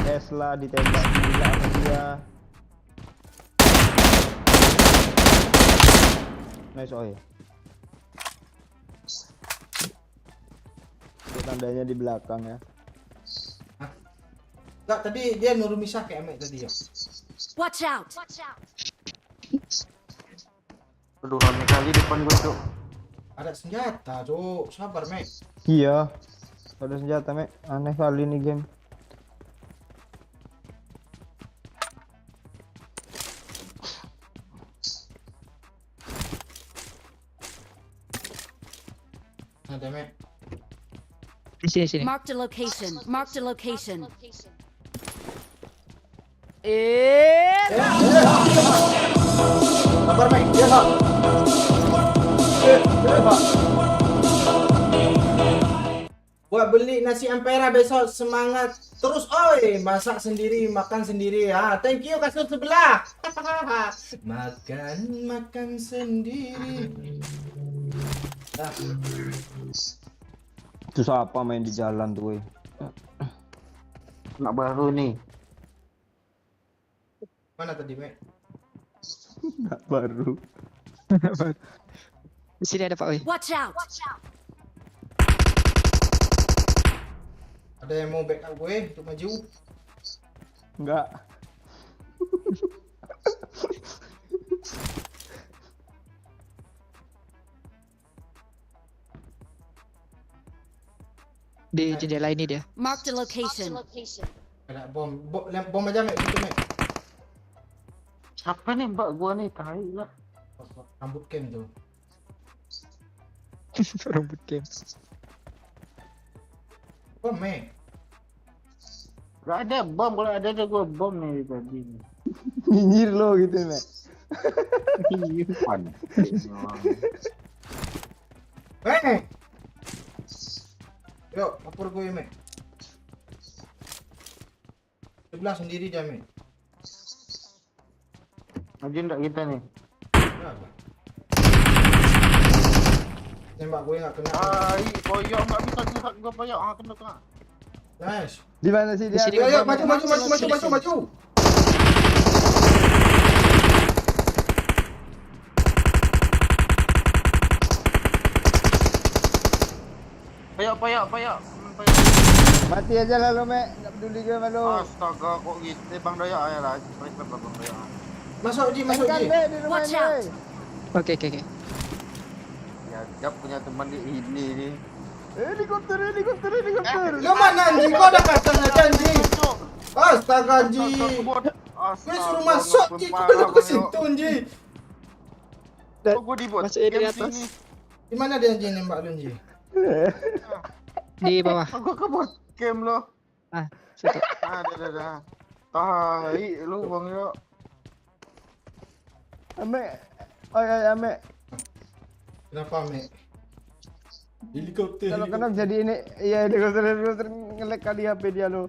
PS lah ditembak gila sama dia. Nice oi. Itu tandanya di belakang ya. Enggak, tadi dia nyuruh misah kayak Amek tadi ya. Watch out! Aduh rame kali depan gue tuh. Ada senjata, Cuk. Sabar, Mek. Iya. Ada senjata, Mek. Aneh kali nih game. Ada, Mek. Di sini. Marked a location. Marked a location. Sabar, Mek. Dia, Pak. Pak. Buat beli nasi Ampera besok semangat terus, oi. Masak sendiri, makan sendiri ya. Thank you kasur sebelah. makan sendiri. Itu siapa main di jalan tuh, weh? Nak baru nih. Mana tadi, Mek? Nggak baru. Di sini ada Pak Oi. Watch out! Ada yang mau backup gue untuk maju? Enggak. Di jendela ini dia. Marked a location. Ada bom. Bom aja, Mek. Itu, Mek. Siapa nih mbak gua nih? Tai lah. Rambut kem tuh. Rambut game. Bom, Mek. Gak ada bom, kalau ada gua bom nih tadi. Nyinyir lo gitu, Mek. Pan. Mek! Yuk, lapor gue, Mek. Sebelah sendiri dia, Mek. Maju ndak kita nih? Kenapa? Nembak gue nggak kena. Ai, koyok nggak bisa gerak gua koyok. Ah, kena. Nice. Di mana sih dia? Di sini. Yuk, yuk, maju. Koyok. Mati aja lah lo, Mek. Enggak peduli gue sama lo. Astaga, kok gitu Bang Doya ya lah. Periksa Bang Doya. Masuk, Ji. Kan Mek di rumah Watch ini. out. Woi. Oke. Ya, Jap punya teman di ini nih. Helikopter. Lo mana, Ji? Kau dah kata aja, Ji. Astaga, Ji. Gue suruh masuk, Ji. Kau belum ke situ, Ji. Kok gua dibot? Masuk di atas. Di mana dia, Ji, nembak lu, Ji? Di bawah. Gua ke bot game lo. Situ. Ada. Tai lu Bang Yo. Mek. Oh ya, Mek. Kenapa, Mek? Helikopter. Kalau kena jadi ini, iya helikopter ngelek kali HP dia lo.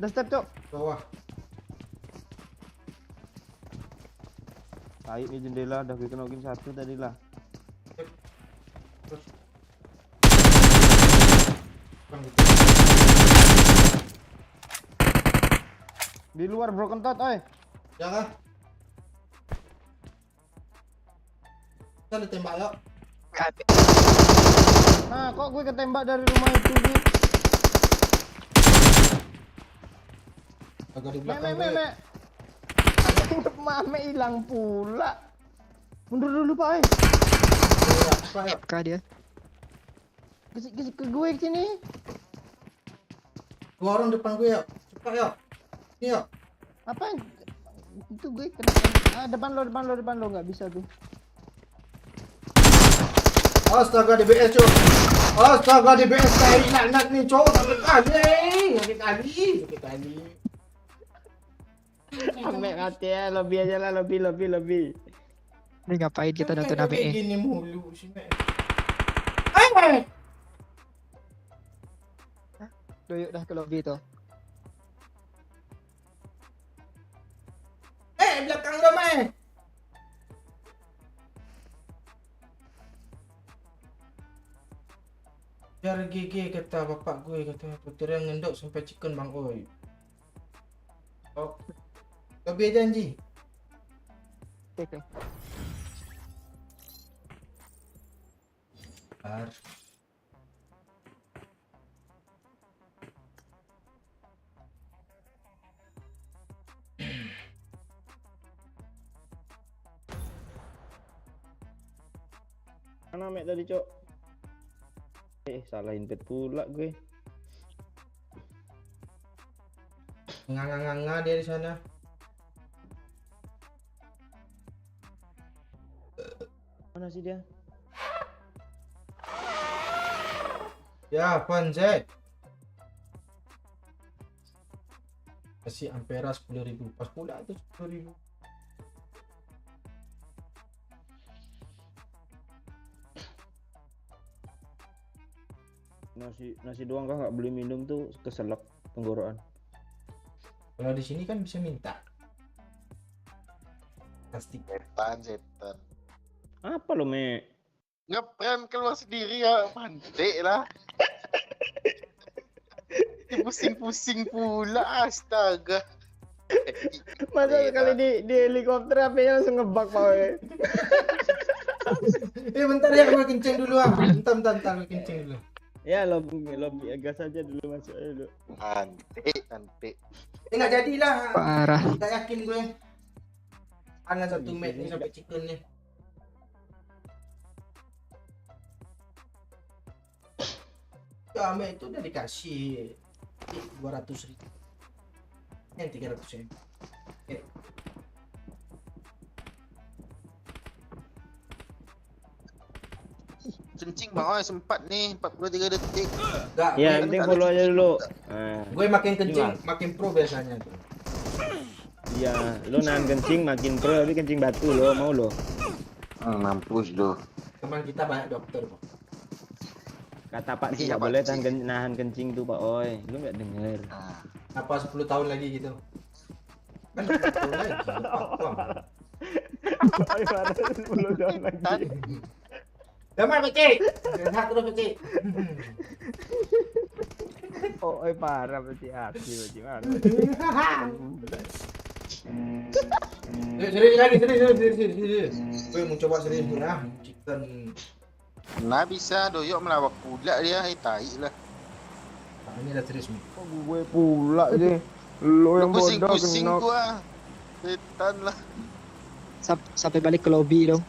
Udah step, Cok. Bawah. Tai nih jendela udah gue kenokin satu tadi lah. Terus. Bang, gitu. Di luar broken tot, oi. Jangan. Kita ditembak, yuk. Nah, kok gue ketembak dari rumah itu, Bi? Agak di Mek, belakang Mek. gue. Mame hilang pula. Mundur dulu, Pak, oi. Apa, yuk? FK dia. Ke gue ke sini. Dua orang depan gue, yuk. Cepat, yuk. Ini, yuk. Apa? Itu gue kena. Depan lo nggak bisa tuh. Astaga, DBS, cok. Astaga, DBS kali laknat nih, cok. Sakit kali. Mek mati ya, lobby aja lah, lobby. Ini ngapain kita nonton Kayak ABE? gini mulu sih, Mek. Yuk dah ke lobby tuh. Belakang lo, Mek. Biar GG kata bapak gue, kata putera ngendok sampai chicken, Bang Oi. Oh. Lebih janji. Oke. Bar. Mana Mek tadi, Cok? Salah invite pula gue. Nganga dia di sana. Mana sih dia? Ya, Panzet. Kasih Ampera 10.000. Pas pula tuh 10.000. Nasi doang kah nggak beli minum tuh keselak tenggorokan. Kalau di sini kan bisa minta. Pasti. Setan. Apa lo, Mek? Ngeprem keluar sendiri ya, pandai lah. Pusing-pusing pula, astaga. Masa sekali di helikopter HP-nya langsung ngebug, Pak. Bentar ya, gue kencing dulu ah. Bentar gue kencing dulu. Ya lobby gas aja dulu masuk aja dulu. Antik. Nggak jadilah. Parah. Nggak yakin gue. Ana satu match nih sampai chicken nih. Ya, Ame itu udah dikasih 200.000. Yang 300.000. Oke. Kencing bang, sempat nih 43 detik. Nggak, Ya, gue, penting follow aja dulu. gue makin kencing, Gimana? makin pro biasanya tuh. Iya, lo nahan kencing makin pro, tapi kencing batu lo mau lo. Mampus lo. Teman kita banyak dokter, Pak. Kata Pak sih Iya, nggak Pak boleh Cik. nahan kencing tuh Pak Oi. Lu nggak denger. Apa 10 tahun lagi gitu? Kan 10 tahun lagi. Potong. Oi parah 10 tahun lagi. Damai, Pak Cik. Sehat terus, Pak Cik. Oh, Oi parah berarti hati berarti parah. Serius lagi, serius. Gue mau coba serius nih ah. Chicken. Nah bisa doyok melawak pula dia, tai lah. Nah, ini udah serius nih. Gue pula sih. Lo yang bodoh Pusing-pusing kena. gua. Setan lah. Sampai balik ke lobby dong.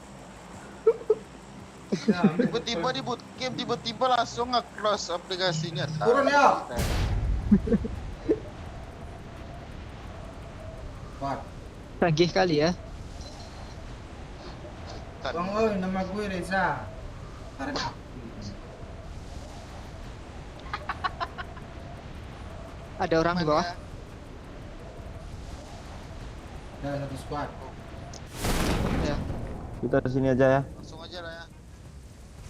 Ya, Tiba-tiba di bootcamp, tiba-tiba langsung nge-close aplikasinya. Turun ya. Wah, Canggih kali ya. Bang oi, nama gue Reza. Karena Ada orang di bawah. ada satu squad. Ya. Kita di sini aja ya. Langsung aja lah ya.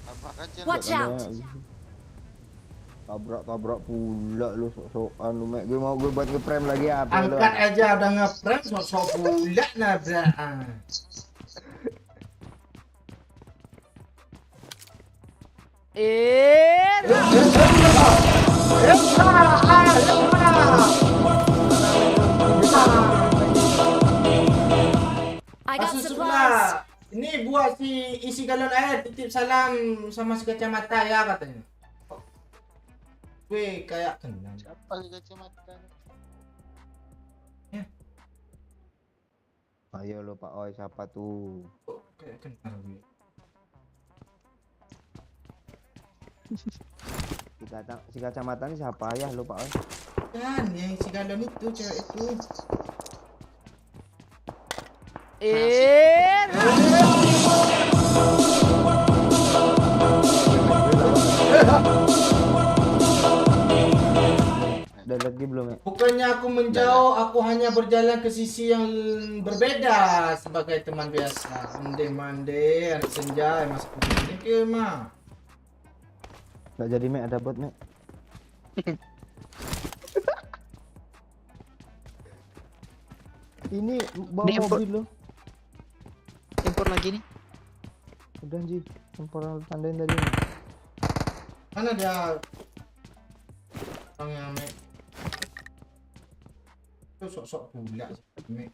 Tabrak aja. Watch out! Tabrak pula lu sok-sokan lu Mek. Gue mau gue buat nge-frame lagi apa lu? Angkat aja udah nge-prank sok-sok pula nabrak. I got Kasus supplies. sebelah. Ini buat si isi galon air titip salam sama si kacamata ya katanya. Gue kayak kenal. Siapa sih kacamata? Ayo lo Pak Oi siapa tuh? Kayak kenal gue. Si kacamata ini siapa ya lo Pak Oi? Kan yang isi galon itu cewek itu. Udah lagi belum ya? Bukannya aku menjauh, aku hanya berjalan ke sisi yang berbeda sebagai teman biasa. Mande, anak senja, masuk ke sini ke mah. Gak jadi Mek, ada bot Mek. Ini bawa Ini mobil lo. Tempur lagi nih. Udah anjir, temporal tandain tadi. Mana dia? Orang yang Mek. Itu sok-sok pula sih, Mek.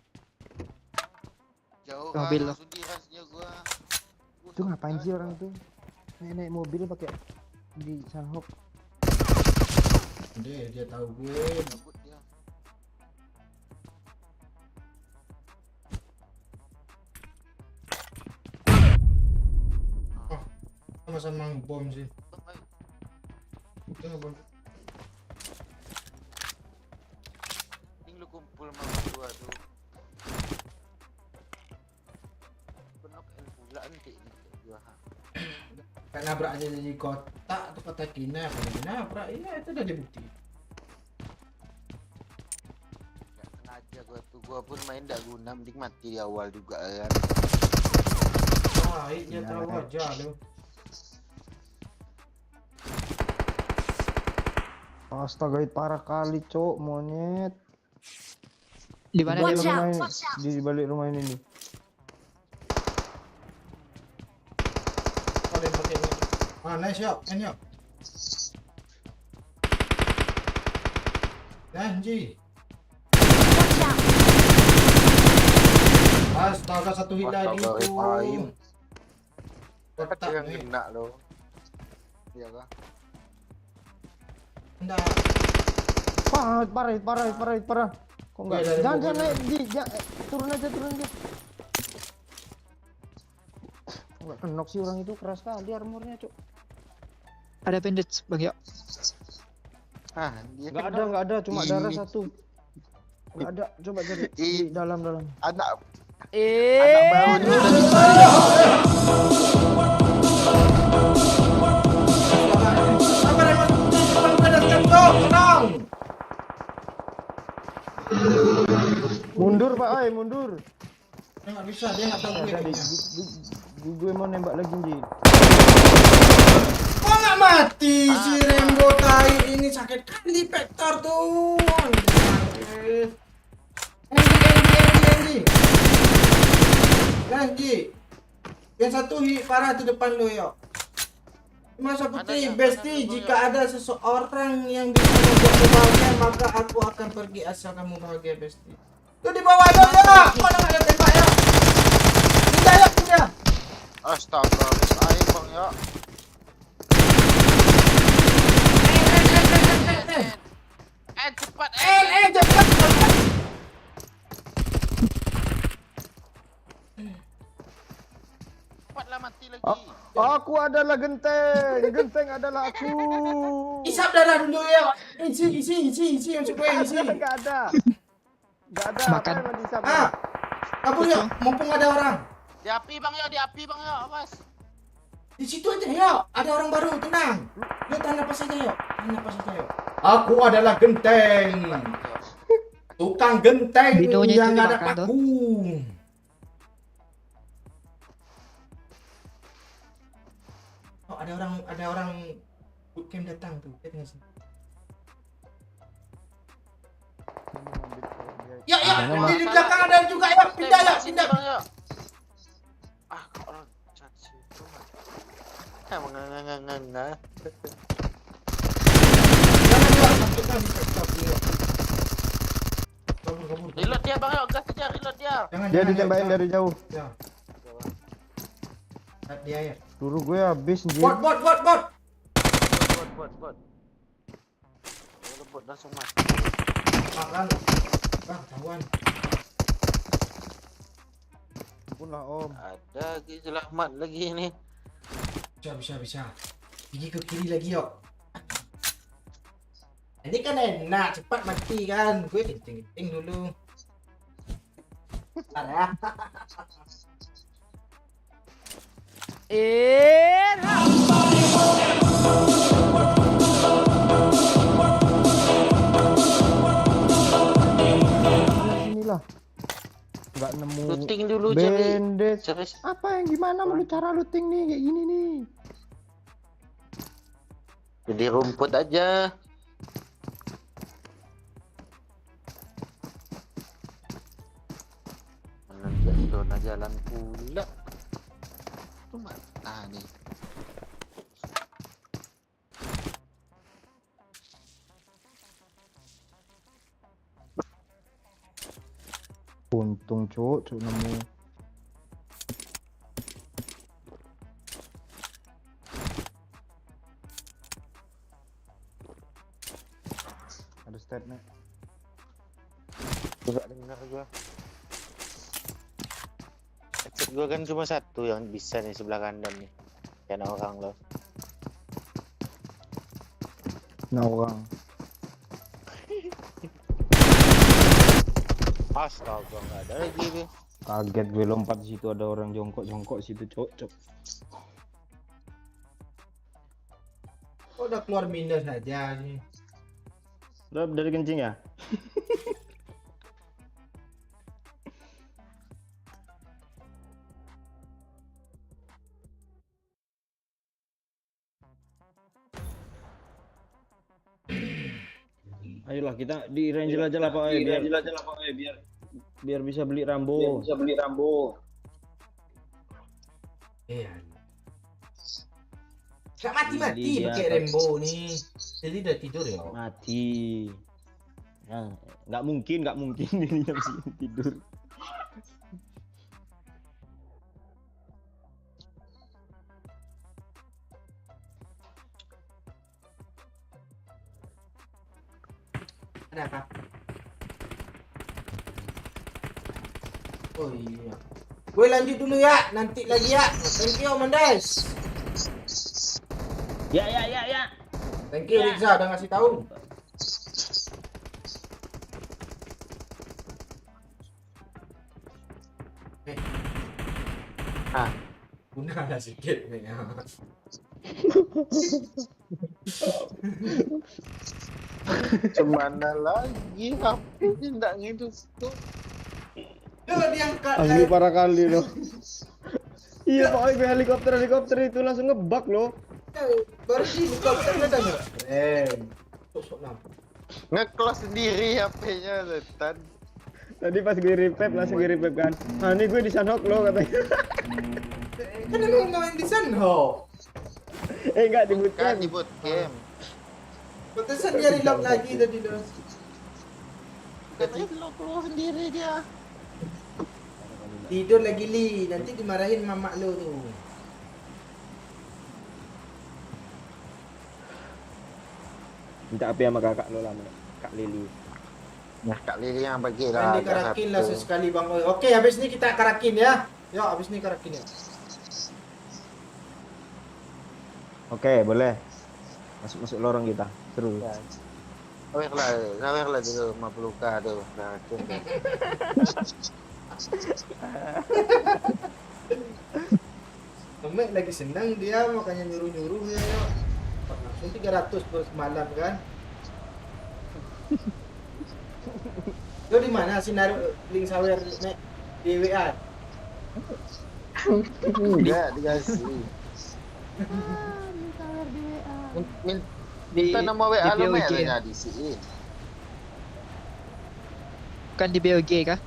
Jauh Mobil lo. langsung dirasnya gua. Itu ngapain sih orang itu? Naik mobil pakai di Sanhok. Dia tahu gue. Cabut dia. Sama-sama bom sih. Bang, ayo. Itu ngebom. Ini lu kumpul sama gua tuh. Penok el pula nanti ini gua. Kayak nabrak aja jadi kotak atau kotak kina apa nabrak. Iya itu udah dibukti. Gak sengaja gua pun main gak guna, mending mati di awal juga kan. Baik dia tahu aja lu. Astaga, itu parah kali, Cok, monyet. Di mana Watch dia? out. Rumah ini, di balik rumah ini nih. Kalau yang pakai ini. Ah, nice yuk, yuk. Janji. Astaga, satu hit lagi Astaga, itu. Ibrahim. Kotak yang nih. kena lo. Iya kah? Enggak. Wah, parah. Kok enggak? Iya, dari Jangan mobil. naik, turun aja. Enggak kenok sih orang itu, keras kali armornya, Cuk. Ada bandage bagi Yok. Ah, dia Enggak kena. ada, cuma Ih. darah satu. Enggak ada, coba cari di Ih. dalam. Anak barunya tadi. Sabar ya, Mas. Depan gue ada step-stop. Tenang. Mundur, Pak, mundur. Dia nggak bisa, dia nggak tahu gue. Tadi kayaknya. gue mau nembak lagi, Ji. Kok nggak mati si Rembo tai ini, sakit kali Vector tuh. Anji. Yang satu parah tuh depan lo yo. Masa putih, Ada, Besti, ada, jika ada seseorang yang bisa membuatmu bahagia, maka aku akan pergi asal kamu bahagia, Besti. Tuh di bawah ada ya, mana nggak ada tembak ya? Pindah ya, pindah. Astaga, air bang ya. Cepat. Cepat. Cepatlah mati lagi. Aku adalah genteng adalah aku. Isap darah dulu ya. Isi untuk gue isi. Enggak ada. Makan. Apa yang disap? Kabur yuk, mumpung ada orang. Di api bang ya, awas. Di situ aja yuk, ada orang baru, tenang. Lu tahan napas aja yuk, Aku adalah genteng. Tukang genteng Binonya itu yang nggak ada dimakan tuh. paku. Oh, ada orang bootcamp datang tuh. Lihat nggak sih? Ya, di belakang ada juga ya. Pindah ya, pindah. bang ya. Ah, kok orang caci itu. Emang nggak. Jangan ya, sakitkan di stop dulu. Kabur. Reload dia bang ya, gas aja reload dia. Jangan. Dia ditembakin dari jauh. Ya. Di air. Peluru gue habis, Ji. Bot. Buat. Kalau bot langsung mati. Makan. Tahuan. Ampun lah, Om. Ada lagi selamat lagi ini. Bisa. Gigi ke kiri lagi yuk. Ini kan enak, cepat mati kan. Gue kencing dulu. Bentar ya. Inilah. Enggak nemu. Looting dulu cari. Bandage. Cari. Apa yang gimana mau cara looting nih kayak gini nih? Jadi rumput aja. Mana zona jalan pula. Itu mana nih? Untung cuk nemu. Ada stepnya. Coba dengar gua. Headset gua kan cuma satu yang bisa nih sebelah kanan nih. Kayak orang loh. Nah orang. Astaga, nggak ada lagi nih. Kaget gue lompat di situ ada orang jongkok situ cuk. Kok udah keluar minus aja nih. Udah dari kencing ya? Ayolah kita di range aja lah Pak, biar bisa beli Rambo. Iya. Gak mati Iya, pakai Pak. Rembo nih. Jadi udah tidur ya. Mati. Nah, nggak mungkin ini jam segini tidur. Ada apa? Oh iya. Gue lanjut dulu ya, nanti lagi ya. Thank you Mendes. Ya. Thank you Riza udah ngasih tahu. Guna ada sedikit nih. Cemana lagi HP-nya enggak ngidup tuh. Coba diangkat. Asli parah kali loh. Iya Pak Oi, helikopter itu langsung ngebug loh. Baru sih helikopter ada nggak? Keren. Sosok nampak. Nge-close sendiri HP-nya setan. Tadi pas gue revive langsung gue revive kan. Ah ini gue di Sunhawk loh katanya. Kan lu nggak main di Sunhawk. Enggak di Kan bootcamp. di bootcamp. Pantesan dia reload lagi tadi loh. Katanya lo keluar sendiri dia. Tidur lagi Li, nanti dimarahin mamak lo tuh. Minta api sama kakak lo lah, Kak Lili. Nah, Kak Lili yang bagi Kan lah. dikarakin lah sesekali Bang Oi. Oke, habis ini kita karakin ya. Yuk, habis ini karakin ya. Oke, boleh. Masuk lorong kita. Seru. Sawer lah dulu 50k tuh. Karakin tuh. Memek lagi senang dia makanya nyuruh-nyuruh ya. Yuk. Langsung 300 per semalam kan. Lo di mana sih naruh link sawer Mek? Di WA. Enggak dikasih. Minta nama WA lo Mek tanya di sini. Bukan di BOG kah?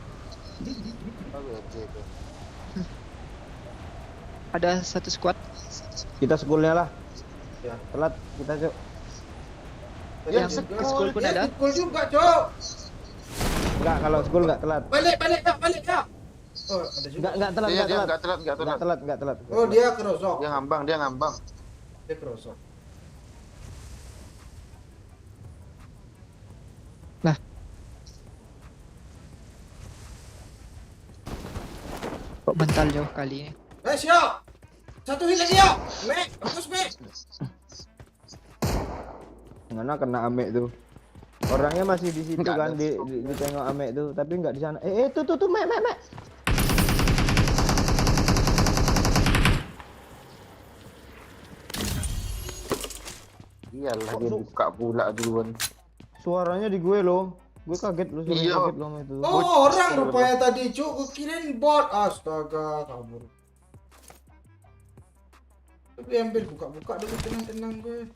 Oke tuh. Ada satu squad. Kita schoolnya lah. Ya. Telat kita, Cuk. Yang school pun ada. School juga, Cok. Enggak, kalau school enggak telat. Balik ya. Oh, ada juga. Enggak telat, Dia enggak telat. enggak telat. Enggak telat. Oh, dia kerosok. Dia ngambang. Dia kerosok. Kok mental jauh kali ini. Siap. Satu hit lagi ya. Mek, bagus Mek. Mana kena Amek tuh. Orangnya masih di situ Nggak kan ada. di tengok Amek tuh, tapi enggak di sana. Tuh Mek. Iyalah dia buka pula duluan. Suaranya di gue loh. Gue kaget loh, Iya. kaget loh sama itu. Oh, orang rupanya tadi, Cuk. Gue kirain bot. Astaga, kabur. Tapi ambil buka-buka dulu tenang-tenang gue.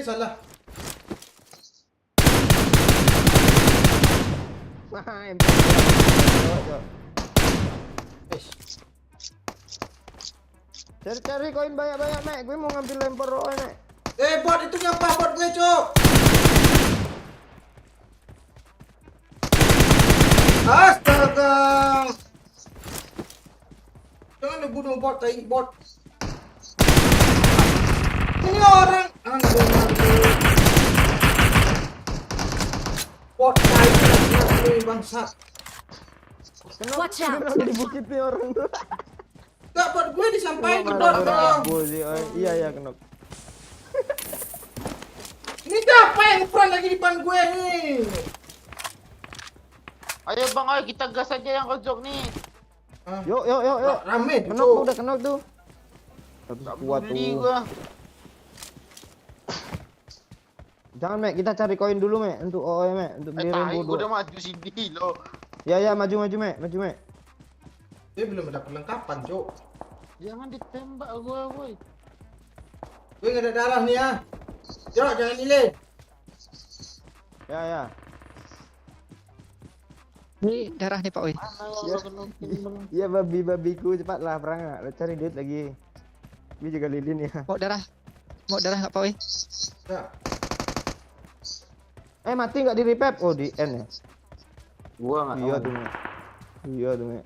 Salah. Cari koin banyak-banyak, Mek. Gue mau ngambil lempar roh, Mek. Bot itu nyampah bot gue, Cuk. Astaga. Jangan dibunuh bot, tai bot. Ini orang bot tai ini bangsat. Watch out. Kenapa di bukit nih orang tuh? Enggak bot gue disampaikan ke bot dong. Iya, kena. Ini siapa yang front lagi di depan gue nih? Ayo Bang, ayo kita gas aja yang kojok nih. Yuk. Rame tuh, Kenok tuh, Cuk. udah kenok tuh. Tak Kuat beli tuh. gua. Jangan, Mek, kita cari koin dulu, Mek, untuk OE, Mek, untuk beli Tai, Rainbow gua udah 2. maju sini loh. Ya, maju, Mek, Mek. Dia belum ada perlengkapan, Cuk. Jangan ditembak gua, woi. Gue nggak ada darah nih ya. Cuk, jangan nilai. Ya. Ini darah nih Pak Oi. Mana gua kena Iya, babiku, cepatlah perang, lo cari duit lagi. Gue juga lilin ya. Mau darah nggak Pak Oi? Ya. Mati nggak di revive? Oh, di N ya. Gua enggak Iya tahu. tuh, Mek. Iya tuh, Mek.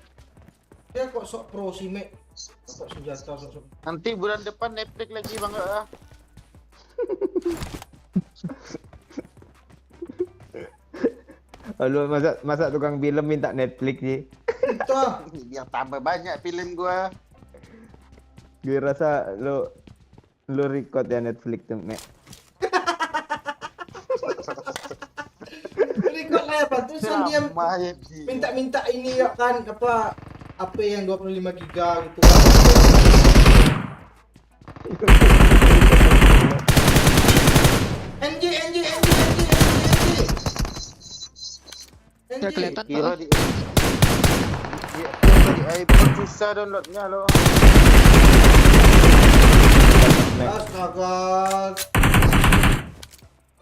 Dia kok sok pro si Mek. Dapat senjata sok-sok. Nanti bulan depan Netflix lagi bang ah. Lu masa tukang film minta Netflix sih. Itu ah. Biar tambah banyak film gua. Gue rasa lu record ya Netflix tuh, Mek. Record lah apa tulisan dia Drama ya, Ji. minta ini ya kan apa yang 25 giga gitu. NG. Nggak kelihatan Pak Kira Oi. di iPhone susah downloadnya lo. Astaga.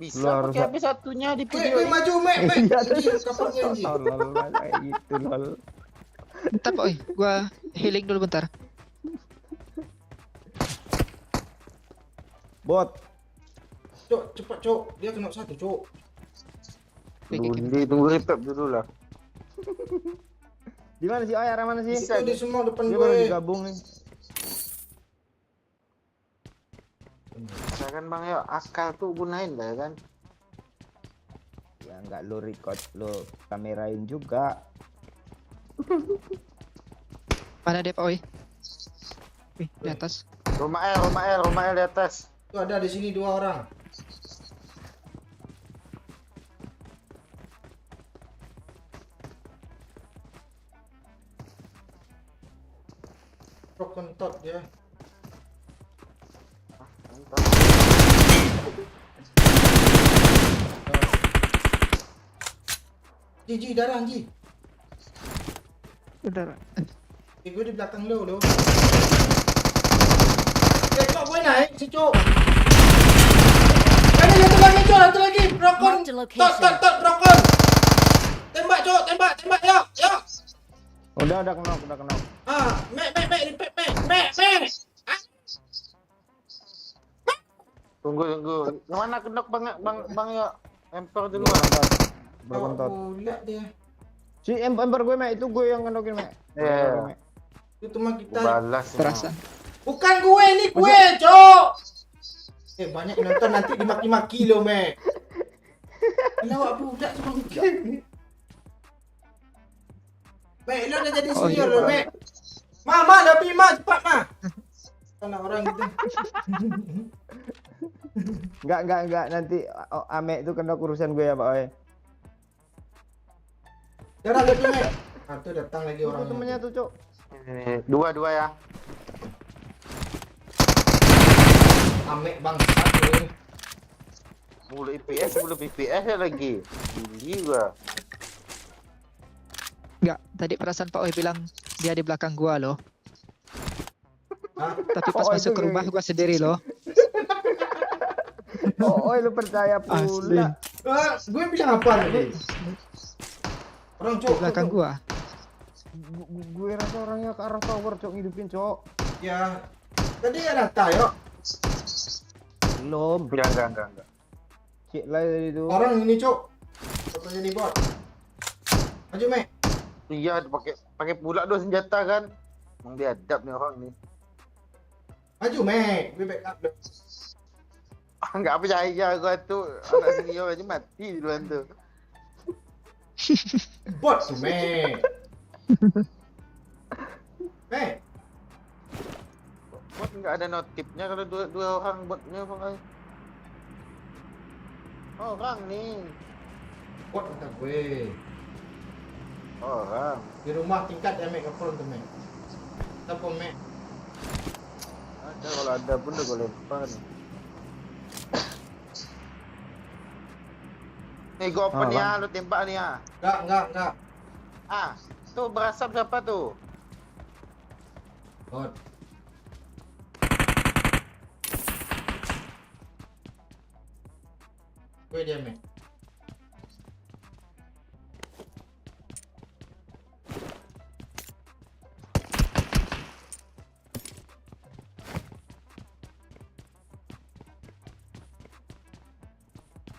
Bisa Luar pakai sa- HP satunya di Gue video. maju Mek. Anjing, kapannya anjing? Lol, kayak gitu lol. Bentar Pak Oi, gua healing dulu bentar. Bot. Cok, cepat cok. Dia kena satu cok. Dundi tunggu retap dulu lah. Di mana sih? Oh, arah mana sih? Itu di semua depan Dia baru gue. digabung nih. Kan bang ya akal tuh gunain lah kan. Ya enggak lu record, lu kamerain juga. Mana dia Pak Oi? Wih, di atas. Rumah L di atas. Tuh ada di sini 2 orang. Rock kentot dia. Ji darah Ji. Bentar. Gue di belakang lo. Cok gue naik si cok. Ada satu lagi rokon. Marked a location. Tot rokon. Tembak cok, tembak yuk. Udah kena. Mek. Tunggu. Mana kenok bang ya. Emper dulu. Bawa Berkentot. pula dia. Si ember gue, Mek. Itu gue yang kenokin, Mek. Iya. Itu mah kita. Balas. Terasa. Bukan gue ini gue, cok. Banyak yang nonton nanti dimaki-maki lo, Mek. Lawak budak cuma Mek, lo udah jadi senior lo, Mek. Mama, lebih cepat, Ma. Anak orang gitu. Enggak. Nanti Ame itu kena urusan gue ya, Pak Oi. Darah lebih, Mek. Tuh datang lagi Itu orangnya. temennya tuh, Cok. Dua ya. Amek bangsat nih. Mulu IPS sebelum PPS ya lagi. Gili gua. Enggak, tadi perasaan Pak Oi bilang dia di belakang gua loh. Hah? Tapi pas Oh, masuk itu ke rumah gua sendiri loh. Oh, lu percaya Asli. pula. Gue bilang apa tadi? Orang Di cok. belakang gua. Gue rasa orangnya ke arah tower, Cok, ngidupin, Cok. Ya. Tadi ada tayo. Belum. Enggak. Cik lah tadi itu. Orang ini, cok. Fotonya di bot. Maju, Mek. Iya pakai pula 2 senjata kan. Emang biadab nih orang nih. Maju, Mek. Gue backup deh. Enggak percaya gua tuh anak senior aja mati duluan tuh. Bot tuh, Mek. Mek. Bot enggak ada notifnya kalau dua orang botnya bang. Orang nih. Bot kata gue. Orang. Di rumah tingkat ya, Mek. Kapal tuh, Mek. Apa, Mek? Ada kalau ada pun udah gue lempar nih. Nih gue open Ah, ya, Bang. lu tembak nih ya. Enggak. Ah, tuh berasap siapa tuh? Bot. Gue dia, Mek.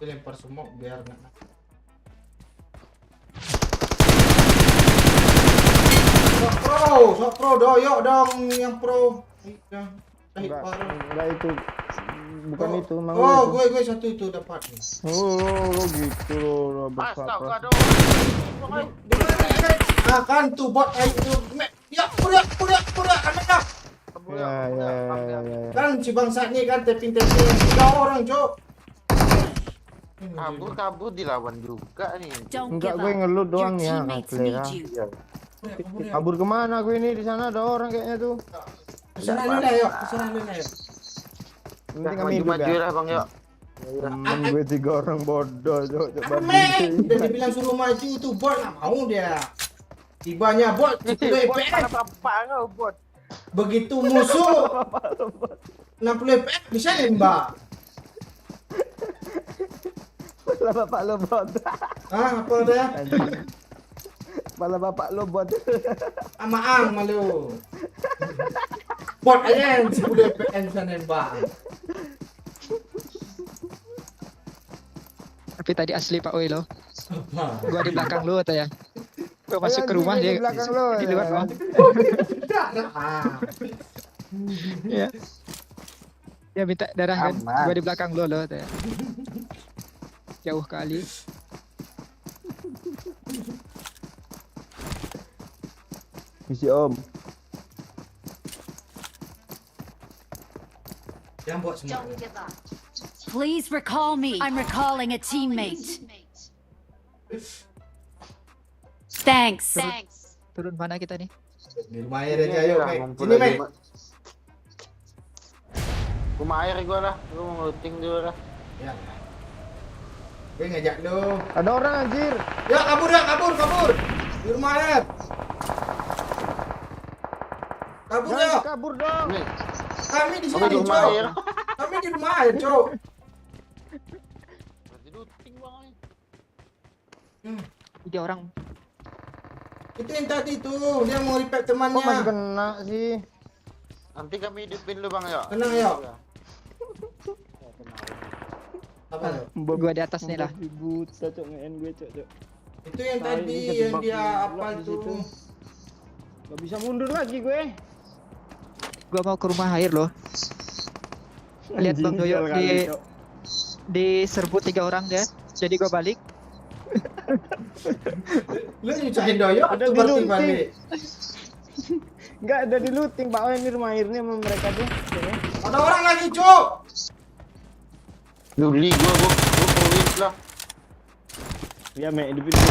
Gue lempar smoke biar nggak. Sok pro doyok dong yang pro. Iya. Enggak itu. Bukan itu, emang Oh, itu. gue satu itu dapat. Oh, gitu loh. Astaga dong. Nah kan tuh bot itu. Ya, udah, anak dah. Ya. Kan si bangsa ini kan tapping-tapping 3 orang, Cok. Kabur dilawan juga nih. Don't Enggak, give gue up. ngelut Your doang ya. teammates Asli need ya. you. Kabur kemana gue ini? Di sana ada orang kayaknya tuh. Kesana lu lah, yuk. Penting kami hidup Maju ya. lah bang yuk. Temen gue 3 orang bodoh, coba Amek, udah dibilang suruh maju tuh bot nggak mau dia. Tibanya bot 10 FPS. Apa kau bot? Begitu musuh 60 FPS bisa nembak. Pala bapak lo bot. Ah, apa dia? Pala bapak lo bot. Amaang malu. Bot aja yang 10 FPS bisa nembak. Tapi tadi asli Pak Oi lo. Apa? Gua di belakang lo atau ya. Gua masuk ke rumah dia di belakang lo. di luar ya. lo. Ya. Dia minta darah kan. Aman. Gua di belakang lo atau ya. Jauh kali. Misi Om. Yang bot semua. Don't give up. Please recall me. I'm recalling a teammate. Thanks. Turun mana kita nih? Di rumah air aja yuk, Mek. Ngumpul Sini, lagi, Mek. Mak. Rumah air gua lah. Gua mau ngeluting dulu lah. Ya. Gue ngajak lu. Ada orang anjir. Ya, kabur. Di rumah air. Kabur ya. Jangan kabur dong. Nih, Kami di apa sini, di rumah Cok. air? Kami di rumah air, Cok. Berarti luting bang. Tiga orang. Itu yang tadi tuh, dia mau repack Kok masih temannya. kena sih? Nanti kami hidupin lu bang yuk. Tenang, yuk. Apa tuh? Gua di atas nih lah. Ibu, cocok nge-end gue, cocok. Itu yang Tai, tadi ini yang kejebak dia di apa blok di situ. tuh? Gak bisa mundur lagi gue. Gua mau ke rumah air loh. Lihat Bang Doyo di serbu 3 orang dia. Jadi gua balik. Lu nyusahin doyok Ada atau di berarti looting. balik? Enggak ada di looting, Pak. Oh, ini rumah airnya sama mereka tuh. Ada orang lagi, Cok. Lu beli gua polis lah. Ya, Mek, di pintu.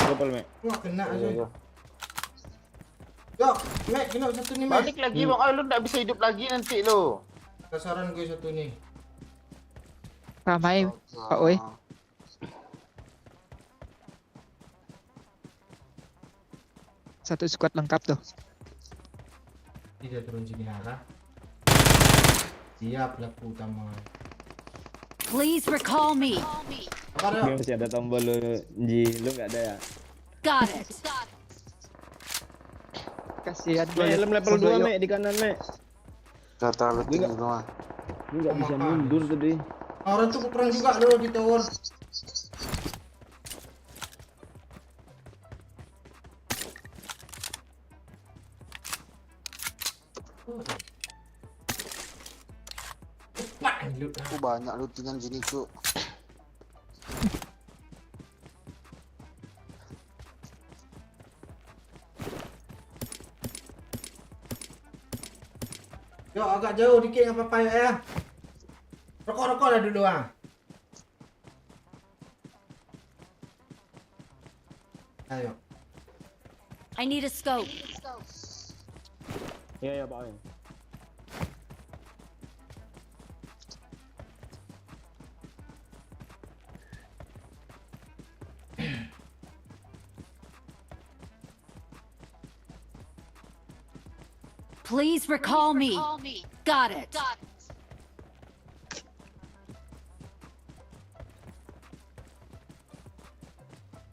Gopal, Mek. Wah, kena aja. Iya. Yuk, Mek, kena satu nih, Mek. Balik lagi bang. Oh, lu nggak bisa hidup lagi nanti lu. Kasaran gue satu nih. Ramai Pak Oi. Satu squad lengkap tuh. Tidak turun sini arah. Siap pelaku utama. Please recall me. Apa Dia ada? masih ada tombol lu, Ji. Lu enggak ada ya? Got it. Kasihan gua. Mek, lihat helm level Bang 2, Doyo. Mek, di kanan, Mek. Kata lu Gua tinggal rumah. Lu enggak bisa Makan. mundur tadi. Orang tuh perang juga lo di tower. Cepat lu. Aku banyak lootingan sini cuk. Yuk agak jauh dikit nggak apa-apa ya. Rokok-rokok lah dulu ah. Ayo. I need a scope. Iya, ya, Pak. Oi. Please recall me. Got it.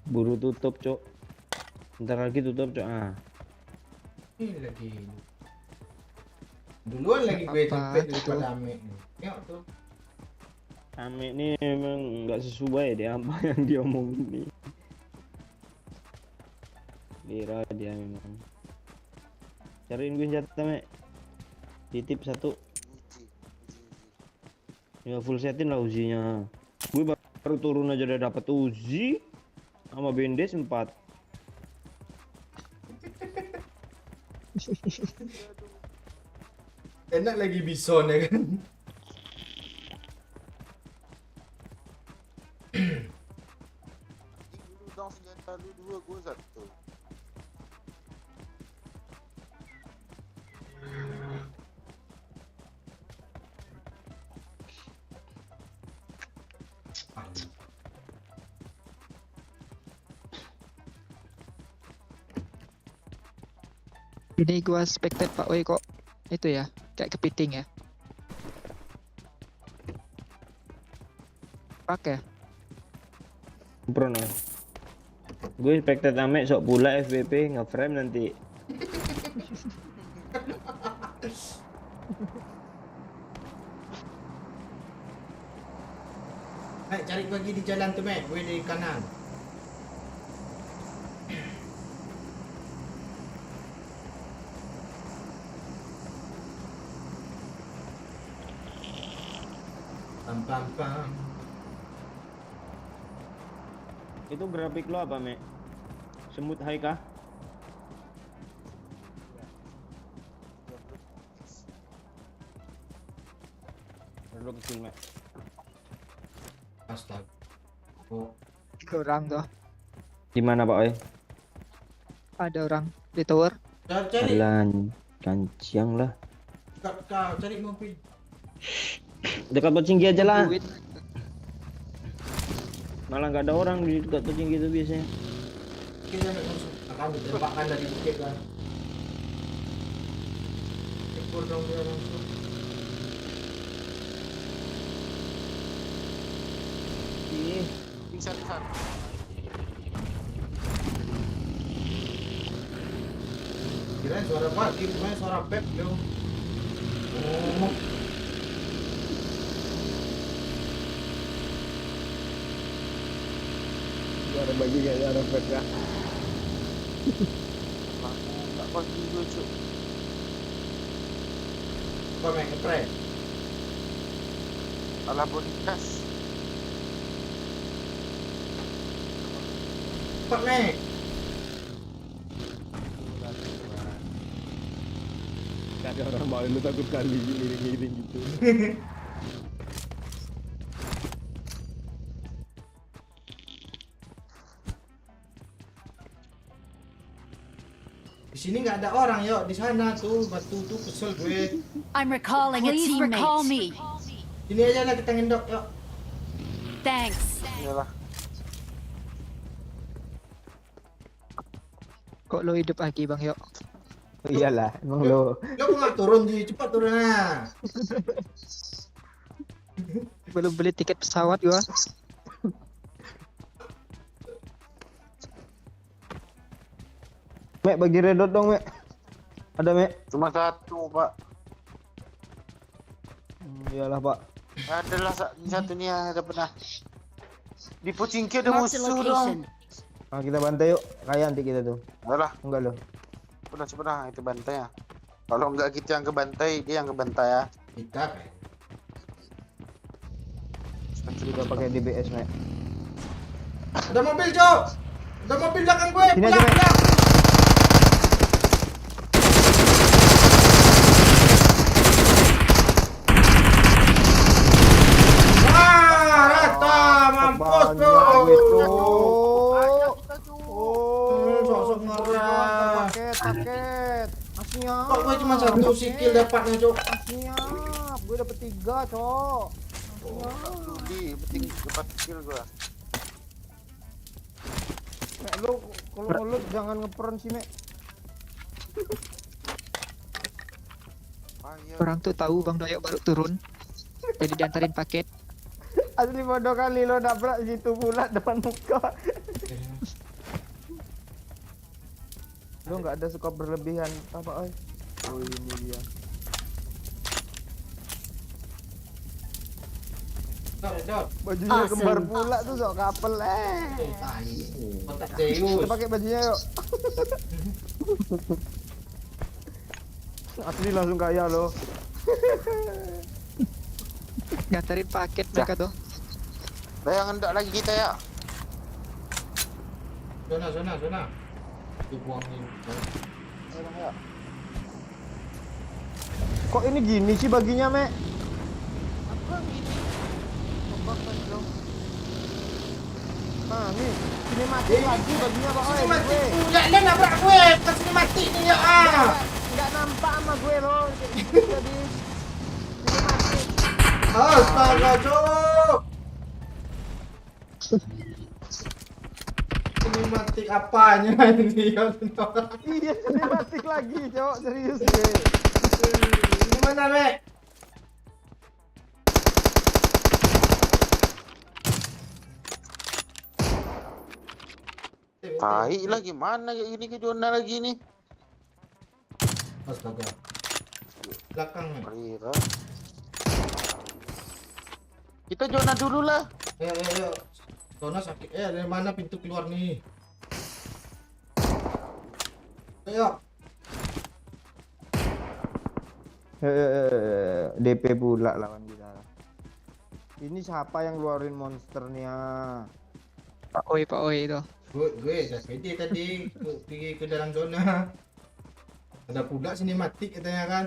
Buru tutup, Cok. Bentar lagi tutup, Cok. Ah. Ini lagi. Duluan lagi gue Apa cepet tuh? daripada Ame. Yuk tuh. Ame ini memang nggak sesuai deh apa yang dia omongin nih. Kira dia memang. Cariin gue senjata, Mek. Titip satu. Ya full setin lah Uzinya. Gue baru turun aja udah dapat Uzi sama Bendes 4. Enak lagi bison ya kan. Lu dong senjata lu 2, gua 1. Ini gua spectate Pak Oi kok itu ya, kayak kepiting ya. Pakai. Pernah. Gue expected ame sok pula FVP nge-frame nanti. Mek, cari lagi di jalan tu Mek, gue di kanan. Pam pam pam. Itu grafik lo apa, Mek? Semut high kah? Lo kecil, Mek. Astaga. Oh, 3 orang tuh. Di mana, Pak Oi? Ada orang di tower. cari Jalan kancing lah. kau cari mobil. Dekat Pocinggi aja lah. Duit. Malah nggak ada orang di dekat Pocinggi itu biasanya. Kita nak langsung akan ditembakkan dari bukit kan. Ekor dong dia langsung. Ih, Pingsan. Kirain suara parkir, main suara pep lo. Oh, ada bagi gak ada efek kah? Tak pagi gua cuk. kau main ngeprank. Alah bonikas. Cepat Mek. Gak ada orang mau lu takut kali giring-giring gitu. Di sini nggak ada orang yuk, di sana tuh batu tuh kesel gue. I'm recalling a Please recall teammate. me. Sini aja lah kita ngendok yuk. Thanks. Iyalah. Kok lo hidup lagi Bang Yok? Iyalah, emang lo. Lo kok nggak turun Ji, cepat turun lah. Belum beli tiket pesawat gua. Mek bagi redot dong, Mek. Ada, Mek? Cuma 1, Pak. Iyalah, Pak. Adalah satu ni yang ada pernah. Di Pocingki ada Marked a musuh location. dong. Ah, kita bantai yuk. Kaya nanti kita tuh. Alah, Enggak lo. cepat dah itu bantai ya. Kalau enggak kita yang ke bantai, dia yang ke bantai ya. Kita kan. Kita pakai DBS, Mek. Ada mobil Cok. Ada mobil belakang gue. Sini aja, Pulang, Mek. pulang. Wah, rata mampus tuh. Sosok ngerah. Paket. Siap. Kok gue cuma 1 skill dapatnya Cok. Siap. Gue dapet 3, Cok. Di penting dapat skill gua. Mek, lu kalau ngelut jangan ngepron sih, Mek. Ayo. Orang tuh tahu Bang Doyok baru turun. Jadi diantarin paket. Asli bodoh kali lo nabrak situ pula depan muka. Lo nggak ada suka berlebihan apa, oi? Oh ini dia. Dok. Bajunya Awesome. kembar pula tuh sok kapel Tai. Otak Kita Zeus. pakai bajunya yuk. Asli langsung kaya loh. Nganterin paket mereka tuh. Bayang hendak lagi kita ya. Zona. Dibuangin. Kok ini gini sih baginya, Mek? Apa ini? Apa dong? Nah, nih, sini mati lagi baginya, Pak. Sini mati pula lah nabrak gue. Kan sini mati ni ya. Enggak nampak sama gue loh. Jadi sini mati. Astaga, Cok. Ini mati apanya ini ya? Iya, sini mati lagi, Cok. Serius gue. Gimana, Mek? Tai lah gimana ya ini ke zona lagi nih. Astaga. Belakang, Mek. Kira. Kita zona dulu lah. Ayo. Zona sakit. Dari mana pintu keluar nih? Ayo. DP pula lawan kita. Ini siapa yang ngeluarin monsternya? Pak Oi itu. Gue udah pede tadi pergi ke dalam zona. Ada pula sini mati katanya kan.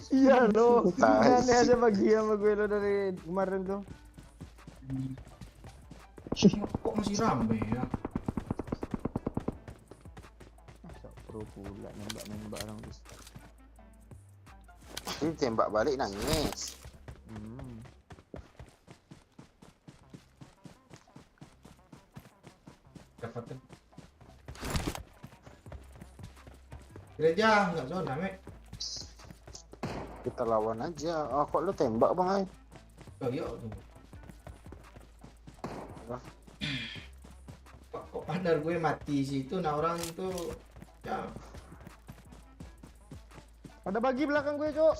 Iya loh. Tai. Aneh aja bagi sama gue lo dari kemarin tuh. Kok masih rame ya? Masa pro pula nembak orang tuh. Ini tembak balik nangis. Dapatkan. Gereja nggak zona, Mek. Kita lawan aja. Ah, kok lu tembak bang ay? Oh, yuk tuh. Kok pandar gue mati situ, nah orang itu ya. Ada bagi belakang gue, Cok.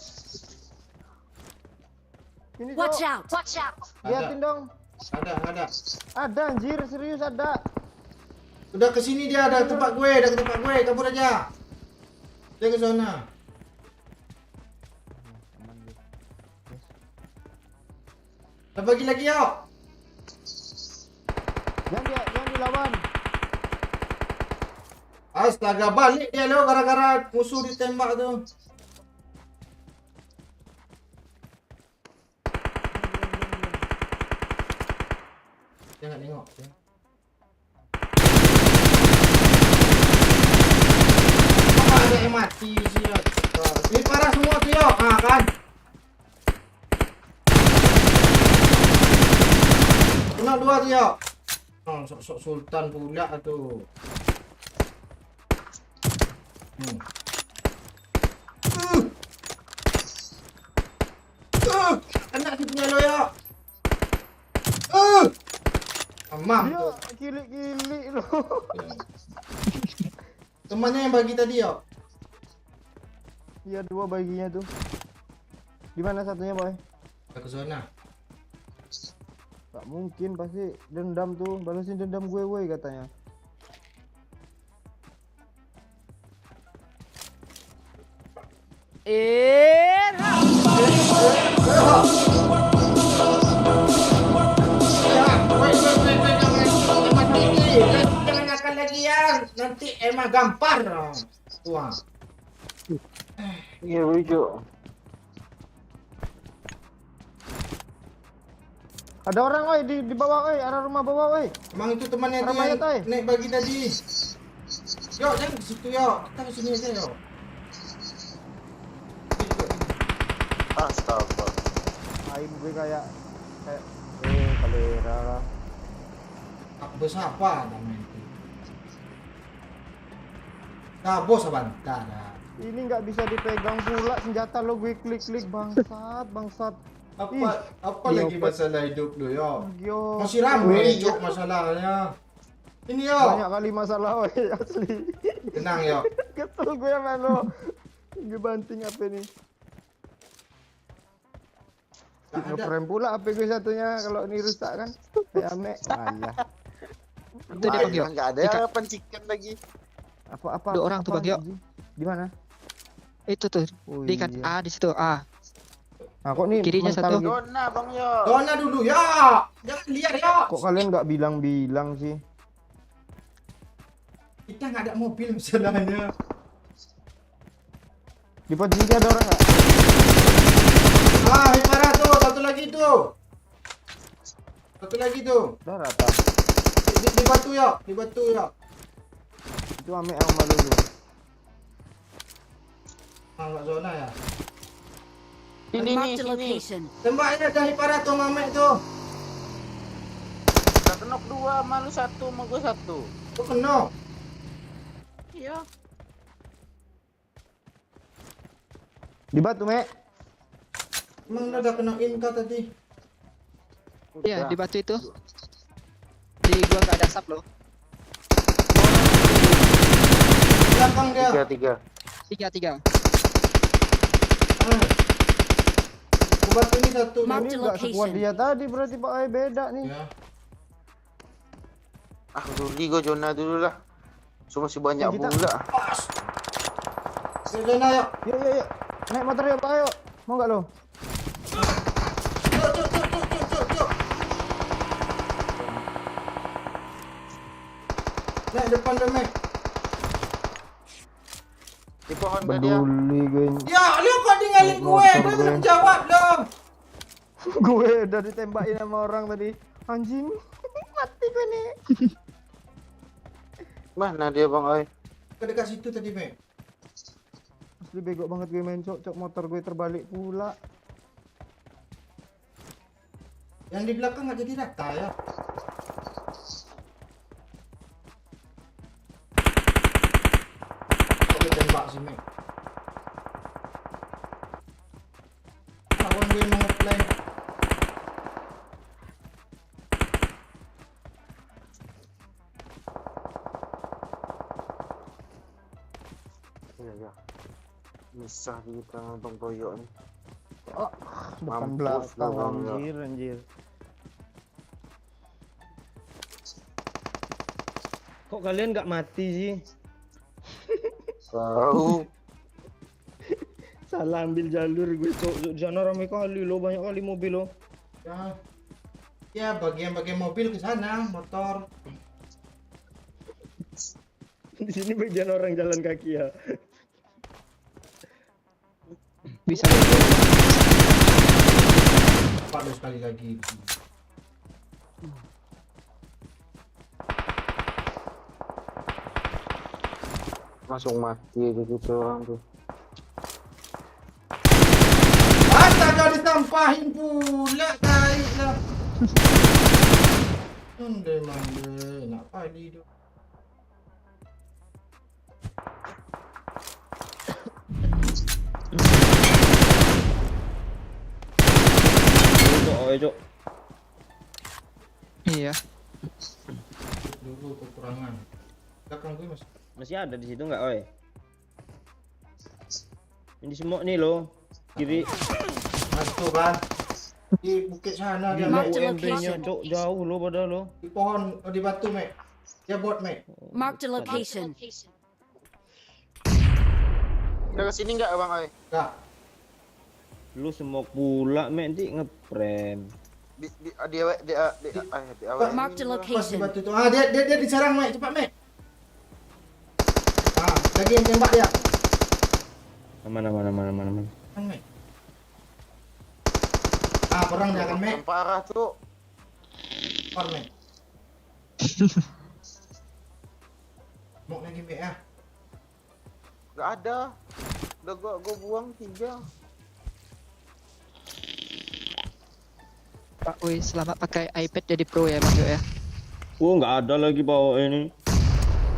Ini, Watch Cok. out! Watch out! Liatin dong. Ada. Ada anjir, serius ada. Udah kesini dia, ada tempat gue, kabur aja. Dia ke zona. Ada bagi lagi yuk. Jangan dilawan. Astaga, balik dia lo gara-gara musuh ditembak tuh. Jangan nengok. Apa ada yang mati sih ya? Ini parah semua tuh yuk, kan? Kena dua tuh yuk. Oh, sok-sok sultan pula tuh. Anak si punya lo ya. Amam Dia tuh. kili-kili loh. Temannya yang bagi tadi ya. Iya, dua baginya tuh. Di mana satunya, Boy? Ke zona. Gak mungkin, pasti dendam tuh. Balesin dendam gue, woi, katanya. Jangan nakal lagi ya. Nanti emang gampar. Tua. Iya lucu. Ada orang, woi, di bawah, woi, arah rumah bawah, woi. Emang itu temannya dia Mayat, ay. yang naik bagi tadi. Yo, jangan ke situ yo. Kita ke sini aja yo. Astaga. Aim gue kayak kalera lah. Bos apa namanya itu? Nah, bos abanta dah. Ini nggak bisa dipegang pula senjata lo, gue klik-klik, bangsat. Apa lagi masalah hidup lu yo? Yo. Masih rame Jok masalahnya. Ini yo. Banyak kali masalah, woi, asli. Tenang yo. Kesel gue sama lo. Gue banting apa nih? Tak ada. Ngeframe pula HP gue satunya kalau ini rusak kan. Kayak ame. Alah. Itu dia panggil. Nggak ada pencikan lagi. Apa? Dua orang tuh, Bang, yuk. Di mana? Itu tuh. Oh, Di kan iya. A di situ A. Nah, kok nih Kirinya mental satu. gitu? Zona bang yo. Zona dulu ya. Jangan liar ya. Kok kalian nggak bilang-bilang sih? Kita nggak ada mobil masalahnya. Di pos sini ada orang nggak? Ah, Hipara tuh, satu lagi tuh. Satu lagi tuh. Udah rata. Di batu ya, di batu ya. Itu ame yang malu tuh. Ah, nggak zona ya. Ini nih Marked a sini. location. Tembaknya ada Hipara tuh Mamek tuh. Udah kenok 2, malu 1, mau gue 1. Tuh kena. Iya. Di batu, Mek. Emang udah kena inka tadi. Iya, di batu itu. Di gua nggak ada asap loh. Belakang dia. 3. 3. Ah. Ke batu ini satu. Mark Ini the nggak sekuat location. dia tadi, berarti Pak Ai beda nih. Ya. Ah dulu gue zona dulu lah. So masih banyak Kita- pula. Ke zona yuk. Yuk. Naik motor yuk, Pak Ayo. Mau nggak lo? Cuk. Naik depan dia, Mek. Di pohon tadi ya. Peduli gue. Ya, lu kok tinggalin gue? Motor Gue gue. belum jawab loh. Gue udah ditembakin sama orang tadi. Anjing. Mati gue nih. Mana dia bang Ai? Ke dekat situ tadi, Mek. Asli bego banget gue main cok motor gue terbalik pula. Yang di belakang nggak jadi rata ya. Oke, tembak sih, Mek. Kawan gue mau nge-play. Iya. Misah kita bang Toyo nih. Depan Mampus belakang lu, Bang, ya. anjir. Kok kalian nggak mati sih? Tahu. Salah ambil jalur gue cok. Di sana ramai kali lo, banyak kali mobil lo. Ya, ya bagian-bagian mobil ke sana, motor. Di sini bagian orang jalan kaki ya. Bisa. Pak lu sekali lagi. Langsung mati gitu orang tuh. Astaga, disampahin pula tai lah. Mande, nak padi tu. Cok, cok. Iya. Dulu kekurangan. Belakang gue masih. Masih ada di situ nggak, oi? Ini semua nih lo. Kiri. Masuk kan. Di bukit sana dia, Mark Mek. the UMP-nya location. cok jauh lo padahal lo. Di pohon, di batu, Mek. Dia bot, Mek. Marked a location. Udah kesini nggak bang Ai? Enggak. Lu semok pula, mek nanti ngeprem. Di awal. Marked a Pas di location. batu tu. Ah, dia diserang, Mek. Cepat, Mek. Ah, lagi yang tembak dia. Mana. Kan, Mek. Ah, perang dia kan, Mek. Yang parah tuh. Par, Mek. Mau lagi, Mek, ya. Nggak ada. Udah gua buang 3. Pak Uy, selamat pakai iPad jadi pro ya Bang Yo ya. Oh, nggak ada lagi bawa ini.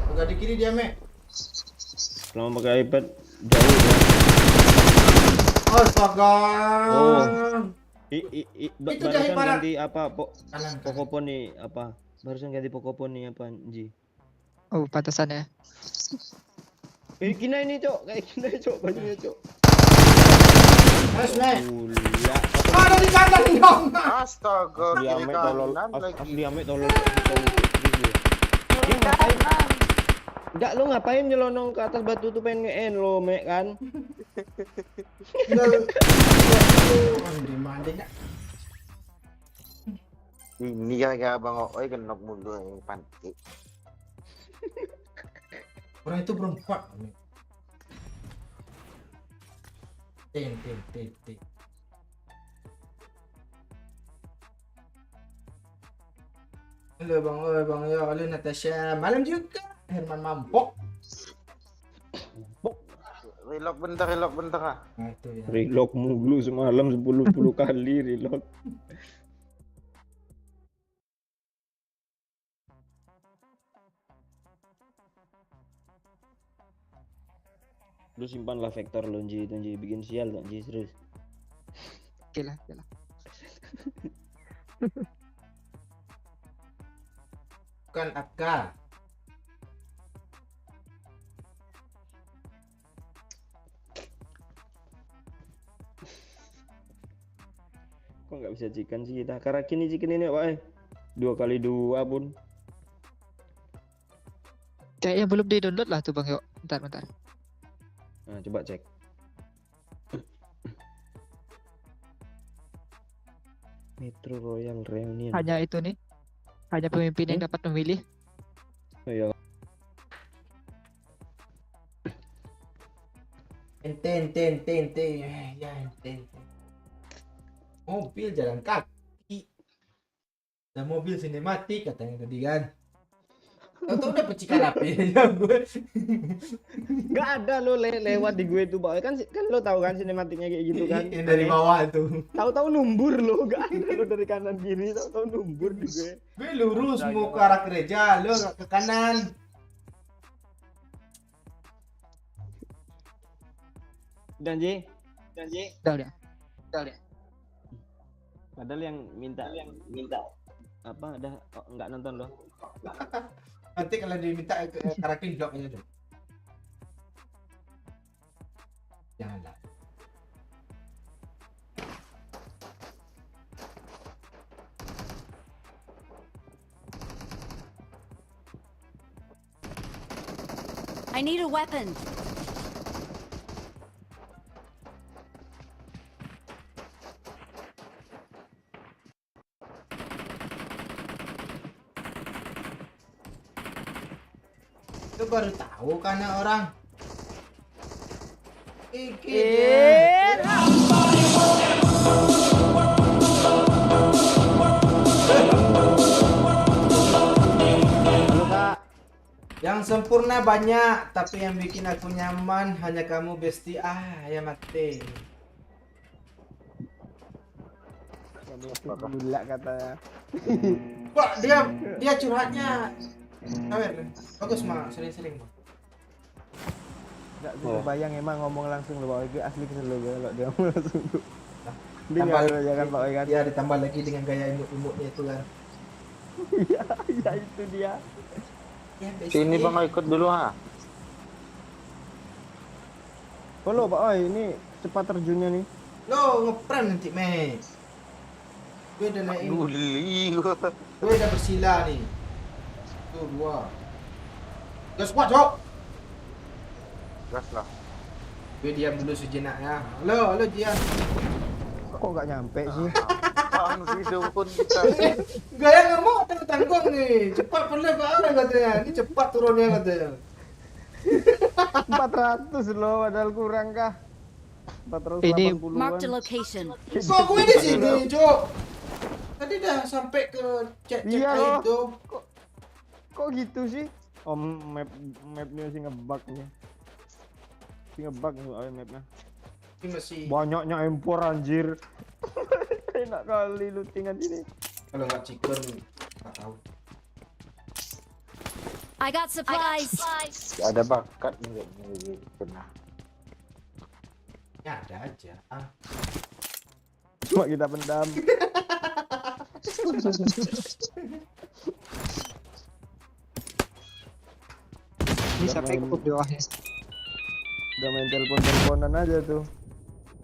Udah di kiri dia, Mek. Selama pakai iPad jauh ya. Astaga. Oh. Itu Barusan dari para- ganti apa? Kanan. Pokopon nih apa? Barusan ganti Pokopon nih apa, Ji? Oh, pantasan ya. Kina ini, Cok. Kayak kina, Cok. Bajunya, Cok. Nice, Mek. Pula. Ada di kanan dong. Astaga, Asli kiri Ame tolol. kanan lagi. Asli Ame tolol. Dia ngapain? Enggak, lu ngapain nyelonong ke atas batu tuh pengen nge-end lo, Mek kan? Tinggal Andre mandenya. Ini gara-gara Bang Oi kenok mulu yang pantik. Orang itu berempat. Tin. Halo Bang Yo, halo Natasha. Malam juga. Herman Mampok. Relock bentar ah. Nah, itu ya. Relock mulu semalam 10 kali relock. Lu simpanlah vektor lo Nji, itu Nji bikin sial tak Nji serius. Oke lah. Bukan Akka. Kok nggak bisa chicken sih kita? Karakin nih chicken ini Pak. 2x2 pun. Kayaknya belum di-download lah tuh Bang Yo. Bentar. Nah, coba cek. Metro Royal Reunion. Hanya itu nih. Hanya pemimpin yang dapat memilih. Oh iya. Enten. Ya enten. Mobil jalan kaki. Ada mobil sinematik katanya tadi kan. Tahu udah pecikan api ya gue. Gak ada lo lewat di gue tuh Pak. Kan lo tahu kan sinematiknya kayak gitu kan. Yang dari bawah tuh. Tahu-tahu numbur lo, gak ada lo dari kanan kiri, tahu-tahu numbur di gue. Gue lurus mau ke arah gereja, lo ke kanan. Janji. Udah. Padahal yang minta apa dah nggak nonton lo. Nanti kalau diminta karakter blok aja dong. Janganlah. I need a weapon. Lu baru tahu karena orang. Halo Kak. Yang sempurna banyak, tapi yang bikin aku nyaman hanya kamu Besti. Ya mati. Gula katanya. Kok dia curhatnya. Sawer, bagus mah, sering-sering mah. Gak bisa bayang emang ngomong langsung lo Pak Oi, asli kesel lo kalau dia ngomong langsung. Dia Tambah nggak ada kan Pak Oi kan? Ya ditambah lagi dengan gaya imut-imutnya itu kan. Iya itu dia. Ya, Sini Bang Oi ikut dulu ha. Follow Pak Oi, ini cepat terjunnya nih. Lo ngeprank nanti Mei. Gue udah naik. Guli gua. Gue udah bersila nih. Tuh 2. Gas kuat, Cok. Gas lah. Gue diam dulu sejenak ya. Halo Jian. Kok nggak nyampe sih? Bang sih dukun kita. Gaya nggak mau tanggung nih. Cepat perlu ke arah katanya. Ini cepat turunnya katanya. 400 loh, padahal kurang kah? 480-an. Marked a location. Kok gue di sini, Cok? Tadi dah sampai ke cek-cek Iya kayak loh. itu. Kok gitu sih? Oh, mapnya sih ngebug nih. Si ngebug nih Pak Oi mapnya. Ini masih Banyaknya impor anjir. Enak kali lootingan ini. kalau nggak chicken nggak tahu. I got supplies. Ada bakat nih pernah. Ya ada aja. Cuma kita pendam. Ini sampai ke bawahnya. Udah main telepon-teleponan aja tuh.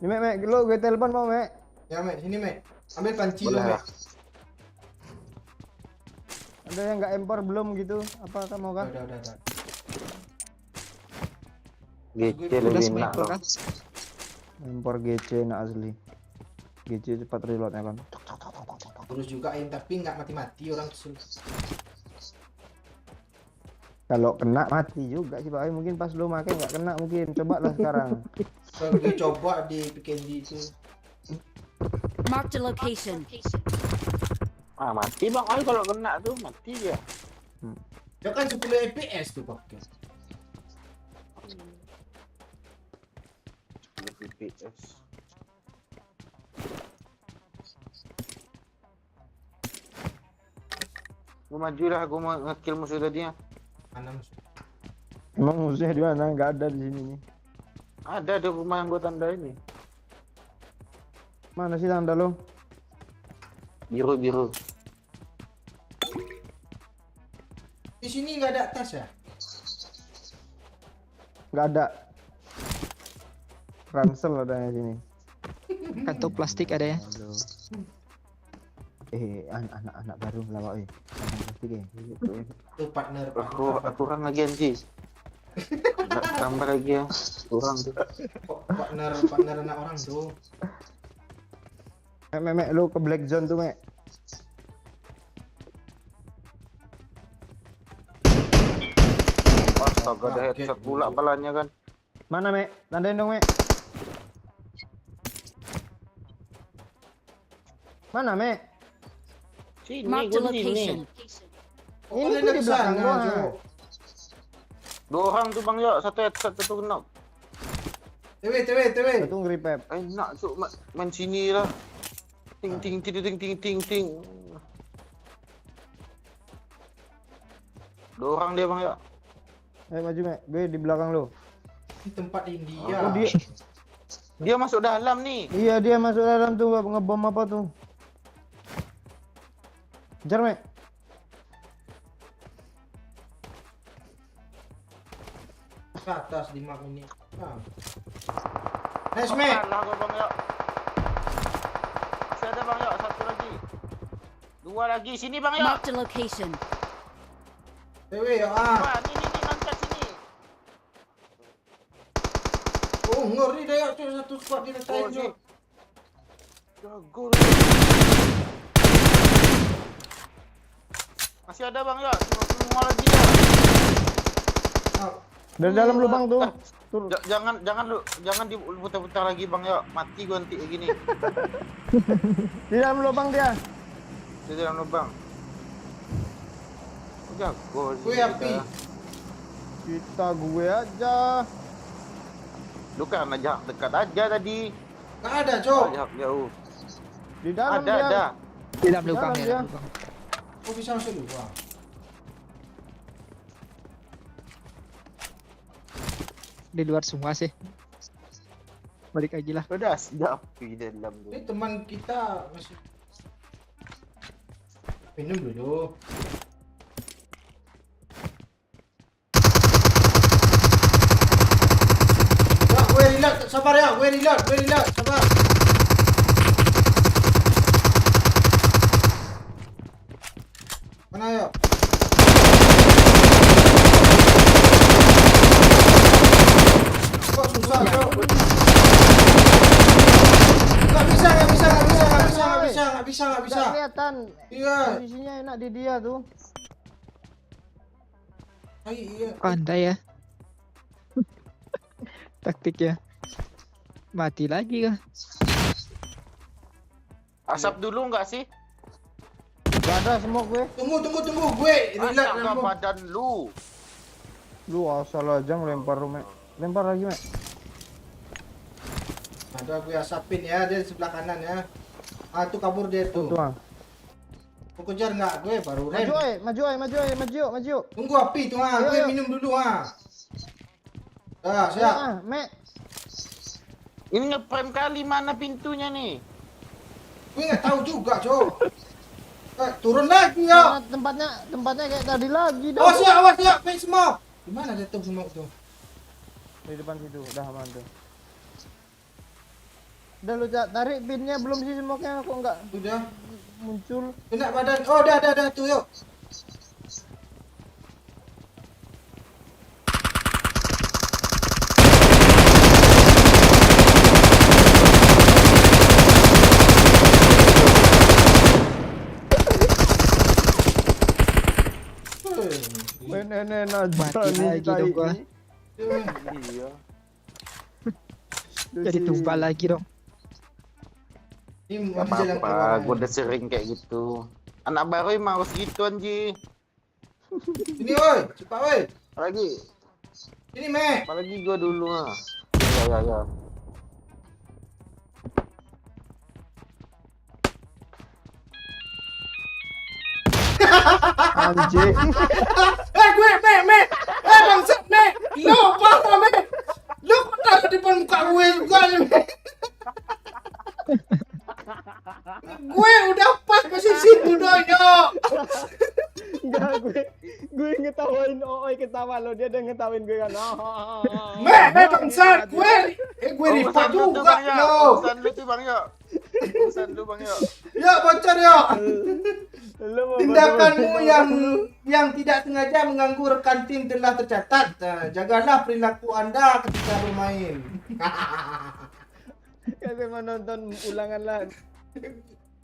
Ini Mek, lo gue telepon mau Mek. Ya Mek, sini Mek. Ambil panci lo Boleh. Mek. Ada yang nggak impor belum gitu? Apa kamu kan? Udah. GC Udah lebih enak sniper loh. kan? Lempar GC enak asli. GC cepat reloadnya kan. Terus juga aim tapi nggak mati-mati orang kesel. Kalau kena mati juga sih Pak. Mungkin pas lu makan nggak kena mungkin. Coba lah sekarang. Kalau gue coba di PKD itu. Marked a location. Ah mati bang, Oi kalau kena tuh mati dia. Dia kan 10 FPS tuh pakai. FPS. Gue maju lah, gue mau nge-kill musuh tadi ya. Mana musuh? Emang musuhnya di mana? Nggak ada di sini nih. Ada di rumah yang gue tanda ini. Mana sih tanda lo? Biru-biru. Di sini nggak ada tas ya? Nggak ada. Ransel ada di sini. Kantong plastik ada ya. Aduh. Anak-anak baru lawak kantong plastik ya. Tuh partner. Aku kurang lagi anjing. Nggak tambah lagi ya. Kurang tuh. Partner anak orang tuh. Mek, lu ke black zone tuh, Mek. Astaga, ada headshot pula palanya kan. Mana, Mek? Tandain dong, Mek. Mana, Mek? Sini, Marked a gue sini. location. Ini Kalian tuh dari di belakang sana, gua. Jo. 2 orang tuh bang ya, 1 headshot, 1 kena. TW. Satu nge-repap. Enak cuk, main sini lah. Ting ting ting ting ting ting ting. 2 orang dia bang ya. Ayo maju, Mek. Gue di belakang lu. Di tempat India. Oh, Dia masuk dalam nih. Iya, dia masuk dalam tuh ngebom apa tuh. Kejar, Mek. Ke atas 5 menit. Nah. Nice, Mek. Kalah gua bang ya. Masih ada bang ya, 1 lagi. 2 lagi, sini bang ya. Marked a location. TW ya. Ah. Wah, ni angkat sini. Oh, ngeri dah ya. Cuy, satu squad dia Oh, naik ni. tu. Jago. Masih ada bang ya, semua lagi ya. Dari dalam lubang tuh. Tur. Jangan diputar-putar lagi bang ya. Mati gua nanti kayak gini. Di dalam lubang dia. Di dalam lubang. Jago. Gue api. Kita gue aja. Lu kan ajak dekat aja tadi. Nggak ada, Cok. Ajak jauh. Di dalam Ada, dia. ada. Di dalam lubang Dalam ya. dia. Dalam lubang. Oh, bisa masuk lubang. Di luar semua sih. Balik lagi lah. Udah siap di dalam tu. Ini teman kita masih minum dulu. Ya, gue reload, sabar ya, gue reload, sabar. Mana ya? Kok susah, Cok? Nggak bisa. Nggak kelihatan. Iya. Posisinya enak di dia tuh. Iya. Pandai ya. Taktiknya. Mati lagi kah? Asap dulu enggak sih? Gak ada smoke gue. Tunggu, gue reload Astaga dulu. badan lu. Lu asal aja ngelempar lu, Mek. Lempar lagi, Mek. Ada gue asapin ya, dia di sebelah kanan ya. Ah, tuh kabur dia tuh. Tuh, ah. Mau kejar nggak gue baru rem. Maju. Tunggu api tuh ah, Ayo, gue ayo. minum dulu ah. Dah, siap. Ah, Mek. Ini ngeprem kali mana pintunya nih? Gue nggak tahu juga, Cok. Turun lagi ya. Mana tempatnya kayak tadi lagi dong. Awas ya, main smoke. Gimana dia tuh smoke tuh? Di depan situ, udah aman tuh. Udah lu tarik pinnya belum sih smoke-nya kok enggak Udah. muncul. Kena badan. Oh, dah tuh yuk. Main nenen aja Mati nih lagi dong gua. ini. Iya. Jadi tumbal lagi dong. Ini Gak masih jalan apa-apa, keluar. gue udah sering kayak gitu. Anak baru emang harus gitu anji. Sini woi, cepat woi. Apalagi, Sini Mek. apalagi gue dulu ah. Ya. Anjing. Mek. Bangsat Mek. Lu apa Mek? Lu kok taruh di depan muka gue juga Mek. Gue udah pas posisi udah yo. Enggak, gue ngetawain Oi ketawa lo, dia udah ngetawain gue kan. Mek bangsat gue. Gue report juga lo. Urusan lu tuh Bang Yo. Urusan lu Bang Yo. Ya bocor yo. Lu mau Tindakanmu yang tidak sengaja mengganggu rekan tim telah tercatat. Jagalah perilaku Anda ketika bermain. kasih mau nonton ulangan lah.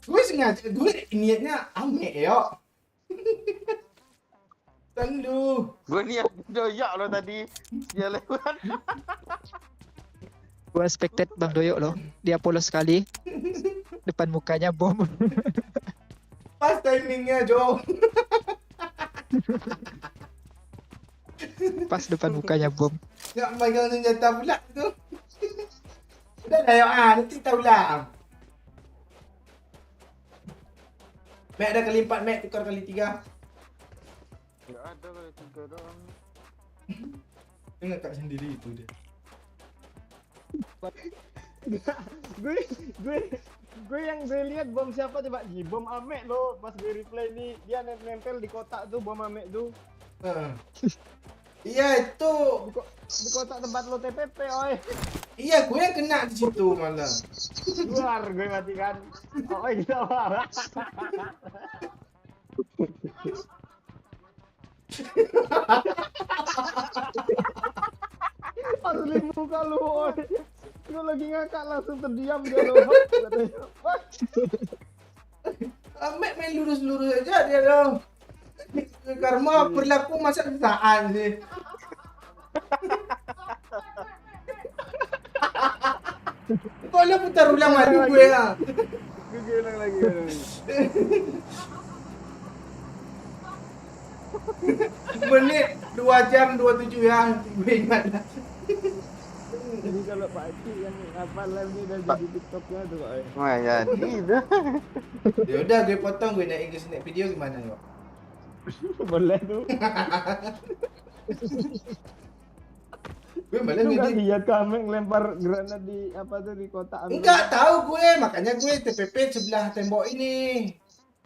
Gue sengaja, gue niatnya ame yo. Tendu. Gue niat doyak lo tadi. Dia lewat. Gua expected Bang Doyok loh. Dia polos sekali. Depan mukanya bom. Pas timingnya Jo. Pas depan mukanya bom. Nggak megang senjata pula tu. Udah dah yo nanti tahu lah. Mek ada kali 4, Mek tukar kali 3. Gak ada kali 3 doang. Dia ngangkat sendiri itu dia. gue yang gue lihat bom siapa coba Ji, bom Amek lo. Pas gue replay nih dia nempel di kotak tuh bom Amek tuh. Heeh. Iya itu. Di kotak tempat lo TPP oi. Iya gue yang kena di situ malah. Luar gue mati kan. Oi kita marah. Asli muka lu oi. Gue lagi ngakak langsung terdiam dia lo. Katanya, "Wah." Mek main lurus-lurus aja dia dong. Karma perilaku masa kesaan sih. Kok lu putar ulang maju gue ya? Gue ulang lagi. Menit 2 jam 27 ya. Gue ingat lah. Jadi kalau Pak Cik yang apa live ni dah jadi TikToknya tuh oi. Wah jadi dah. Ya udah gue potong gue naik ke snack video gimana yo? Boleh tuh. Gue malah Lu nggak ngedit. lihat kami ngelempar granat di apa tuh di kotak Amek? Enggak tahu gue, makanya gue TPP sebelah tembok ini.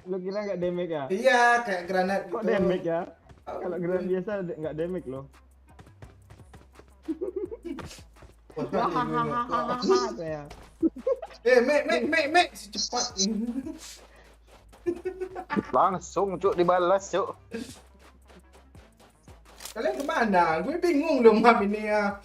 Lu kira nggak damage ya? Iya, kayak granat gitu. Kok damage ya? Kalau granat biasa nggak damage loh. Wah, balik gue nih. Saya. Mek, secepat. Langsung cuk dibalas cuk. Kalian kemana? Gue bingung loh map ini ya.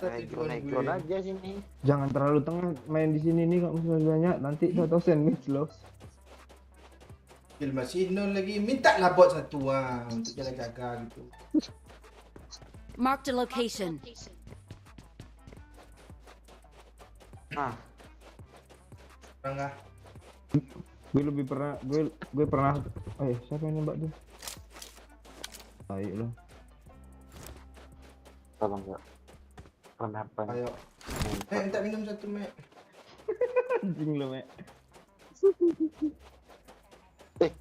Naik drone aja sini. Jangan terlalu tengah main di sini nih kalau misalnya banyak nanti satu sandwich loh. Skill masih nol lagi. Minta lah bot satu untuk jaga-jaga gitu. Marked a location. Ah, Orang ah. Gue lebih pernah gue pernah siapa yang nembak tuh? Ayo loh. tolong ya. Kenapa? Ayo. Minta minum satu, Mek. Anjing lo, Mek.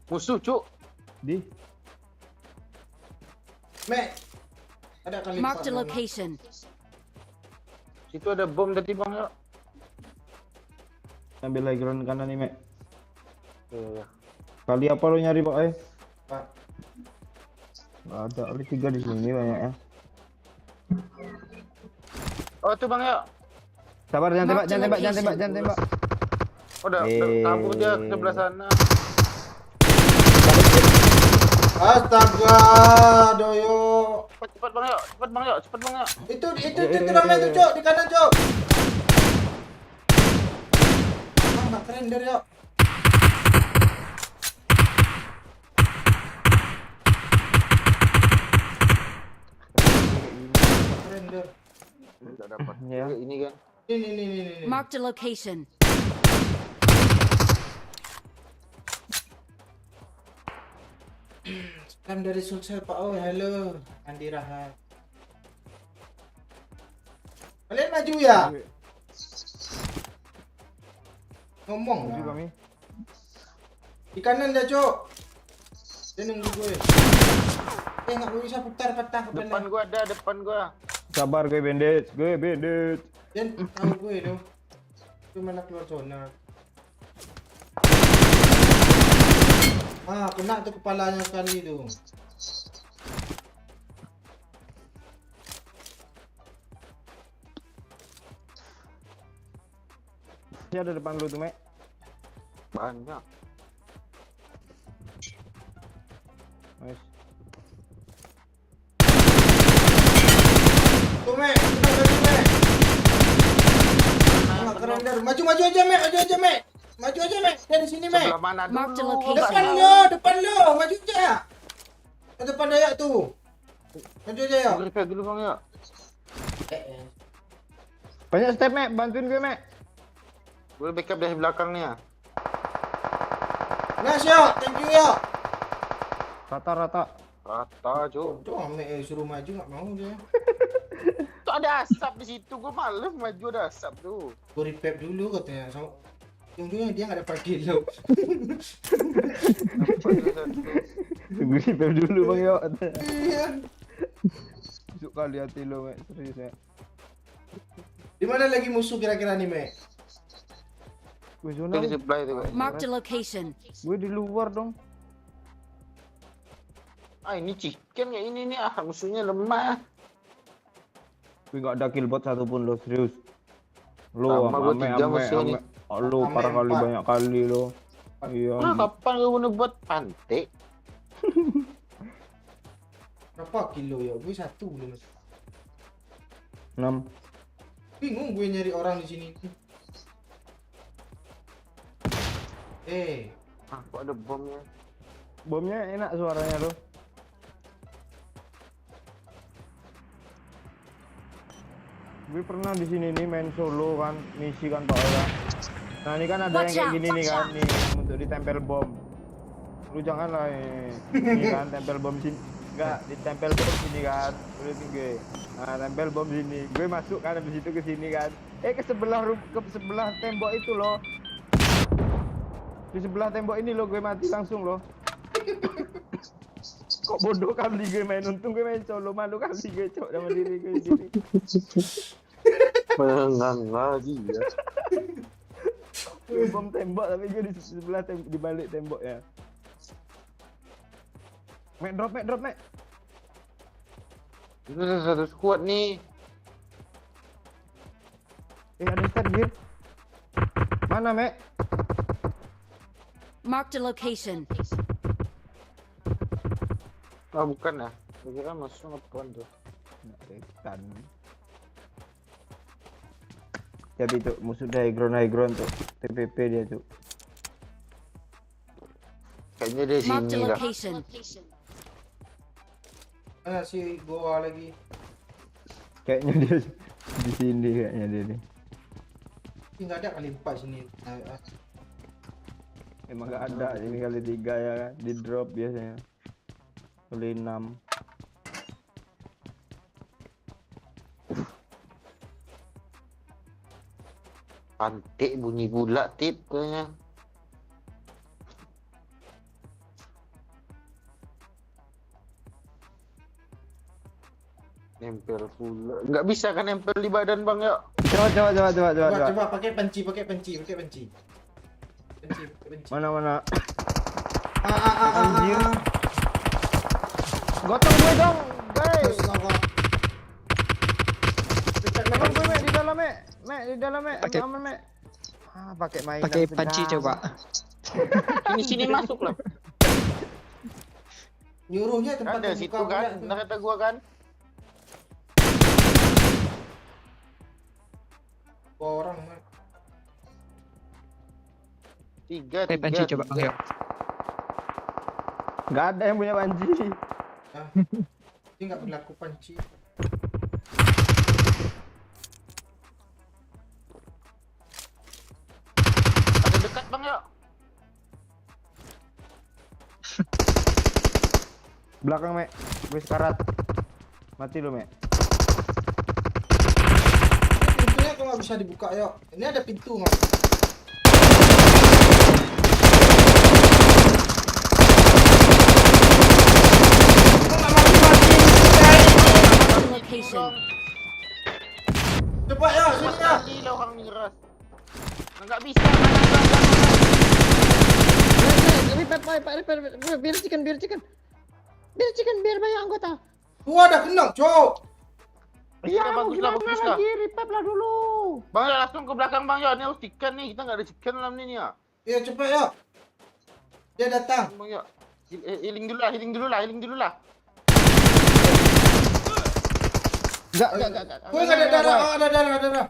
Musuh cuk. Di Mek. Ada kali Marked a 4 location. Situ ada bom tadi Bang ya. ambil lagi ground kanan nih, Mek. Iya. Kali apa lo nyari, Pak? Pak. Nggak ada, kali 3 di sini banyak ya. Oh tuh Bang ya. Sabar, jangan tembak. Oh, udah kabur dia ke sebelah sana. Astaga, Doyo. Cepat Bang ya, cepet Bang ya. Itu ramai tuh, Cok, di kanan, Cok. Nggak keren dari, Cok. render. Enggak dapat. Ya. Ini kan. Ini. Marked a location. Salam dari Sulsel Pak. Oh, halo. Andi Rahat. Kalian maju ya? Ngomong Maju lah. kami. Di kanan dah, Cok. Dia nunggu gue. Nggak bisa putar patah ke Depan gua ada, depan gua. Sabar gue bandit. Dan tahu gue tuh. Itu mana keluar zona. Kena tuh kepalanya sekali tuh. Ini ada depan lu tuh, Mek. Banyak. Nice. Tuh, Mek. Kita maju, Mek. Keren dar. Maju aja, Mek. Maju aja, Mek. Dia di sini, Mek. Sebelah mana Marked dulu? location. Depan lo. Maju aja. Ke depan Dayak tuh. Maju aja ya. Repair dulu Bang ya. Banyak step, Mek. Bantuin gue, Mek. Gue backup dari belakangnya. Nice yo. Thank you yo. Rata-rata. Rata, Cuk. Tuh, Mek suruh maju nggak mau dia. Tuh ada asap di situ. Gue malas maju ada asap tuh. Gue repair dulu katanya. Sama ujung-ujungnya dia nggak dapat kill. Tunggu di pep dulu, Bang yo. Iya. Busuk kali hati lo, Mek. Serius, Mek. Di mana lagi musuh kira-kira nih, Mek? Gue Itu zona. di sebelah itu. Bang. Marked a location. Gue di luar dong. Ini chicken kayak ini nih. Musuhnya lemah. Gue gak ada killbot satupun lo, serius. Lo Sama gua tiga musuh nih. Lo Ame parah kali, 4. banyak kali lo. Iya. Kapan gue mau buat pantai? Berapa kilo ya? Gue 1 belum. 6. Bingung gue nyari orang di sini. Kok ada bomnya? Bomnya enak suaranya lo. Gue pernah di sini nih main solo kan, misi kan Pak Ola. Nah ini kan ada yang Watch kayak out, gini nih watch kan, out. nih untuk ditempel bom. Lu jangan lah ini kan tempel bom sini. Enggak, ditempel bom sini kan. Udah tinggi. Nah, tempel bom sini. Gue masuk kan habis itu ke sini kan. Ke sebelah tembok itu loh. Di sebelah tembok ini loh gue mati langsung loh. Kok bodoh kali gue main, untung gue main solo, malu kali gue cok sama diri gue sendiri. Mengang lagi ya. Gue bom tembok tapi gue di sebelah di balik tembok ya. Mek drop mek. Itu satu squad nih. Ada step gear. Mana mek? Marked a location. Bukan ya. Gue kira masuk apaan tuh. Kan. Tapi tuh musuh high ground tuh. TPP dia tuh. Kayaknya dia Marked a sini dah. location. Si goa lagi. Kayaknya dia di sini kayaknya dia nih. Nggak ada kali 4 sini. Emang gak ada, ini kali 3 ya kan. Di drop biasanya. Kali 6. Pantik bunyi pula tip kayaknya. Nempel pula. Nggak bisa kan nempel di badan Bang ya? Coba. Pakai panci. Panci. Mana? Anjir. Gotong gue dong, guys. Memang gue mek di dalam mek. Di dalam mek. Pakai- Aman mek. Pakai mainan. Pakai segala. panci coba. Sini masuk lah. Nyuruhnya tempat Ada situ terbuka kan? pula tuh. Ntar kata gua kan. Orang Mek. 3. Pakai panci coba Bang Yo. Gak ada yang punya panci. Dia nggak berlaku panci. dekat bang yuk. Belakang, Mek. Gue sekarat. Mati lu, Mek. Pintunya kok nggak bisa dibuka yuk. Ini ada pintu nggak? Location. Cepat ya, sini ya. Kali lah orang ni ras. Enggak bisa. Biar banyak anggota. Gua ada kena, cok. Iya, bagus lah, bagus lah. Revive lah dulu. Bang yuk langsung ke belakang bang yuk. Ni harus chicken nih. Kita nggak ada chicken dalam ni ya. Ya cepat ya. Dia datang. Bang yuk. Healing dulu lah, healing dulu lah, healing dulu lah. Enggak. Gue nggak ada darah, oh, ada darah.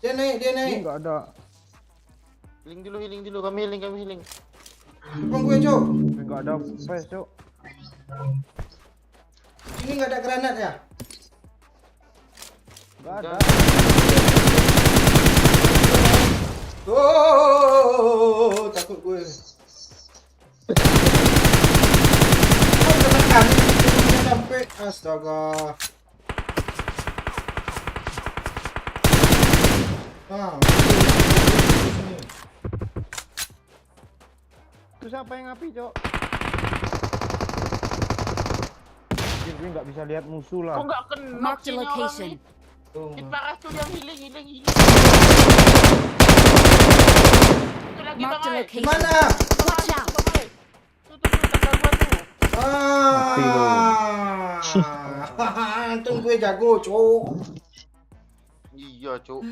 Dia naik. Enggak ada. Healing dulu. Kami healing. Bang gue, cok. Enggak ada face, Cuk. Ini nggak ada granat ya? Enggak ada. Oh, takut gue. Oh, tekan. Sampai astaga. Sini. Itu siapa yang ngapi, Cok? Gue nggak bisa lihat musuh lah. Kok nggak kena Mark the sini orang location. ni? Oh. Di paras tu yang healing. Itu lagi Mark bang the Ai. location. Mana? Watch out. Tu tekan gua tu. Mati lu. Untung gue jago, cok. Iya cuk.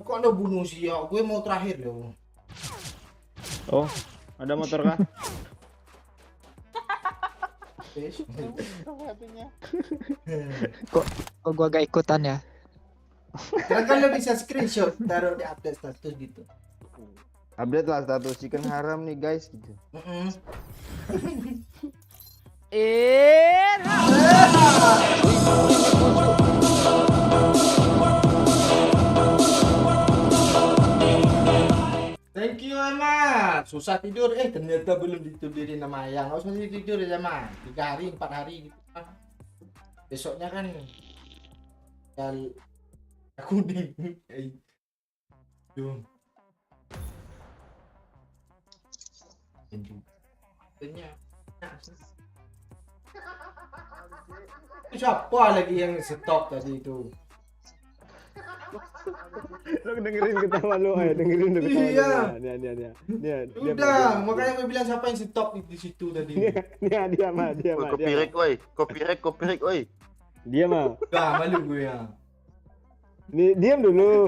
Kok ada bunuh sih ya? Gue mau terakhir loh. Oh, ada motor kah? Kok gua gak ikutan ya? Karena kan lo bisa screenshot taruh di update status gitu. Update lah status chicken haram nih guys gitu. Thank you Ahmad. Susah tidur, ternyata belum ditidurin sama Ayang. Nggak usah tidur ya Ahmad. 3 hari, 4 hari gitu kan. Besoknya kan ya kuning. Tuh. Ternyata. Siapa lagi yang stop tadi itu? Lu dengerin ketawa lu, dengerin ketawa lu. Iya. Dia. Udah, makanya gue bilang siapa yang stop di situ tadi. Dia mah. Copyright oi. Dia mah. Gak malu gue ya. Nih, diam dulu.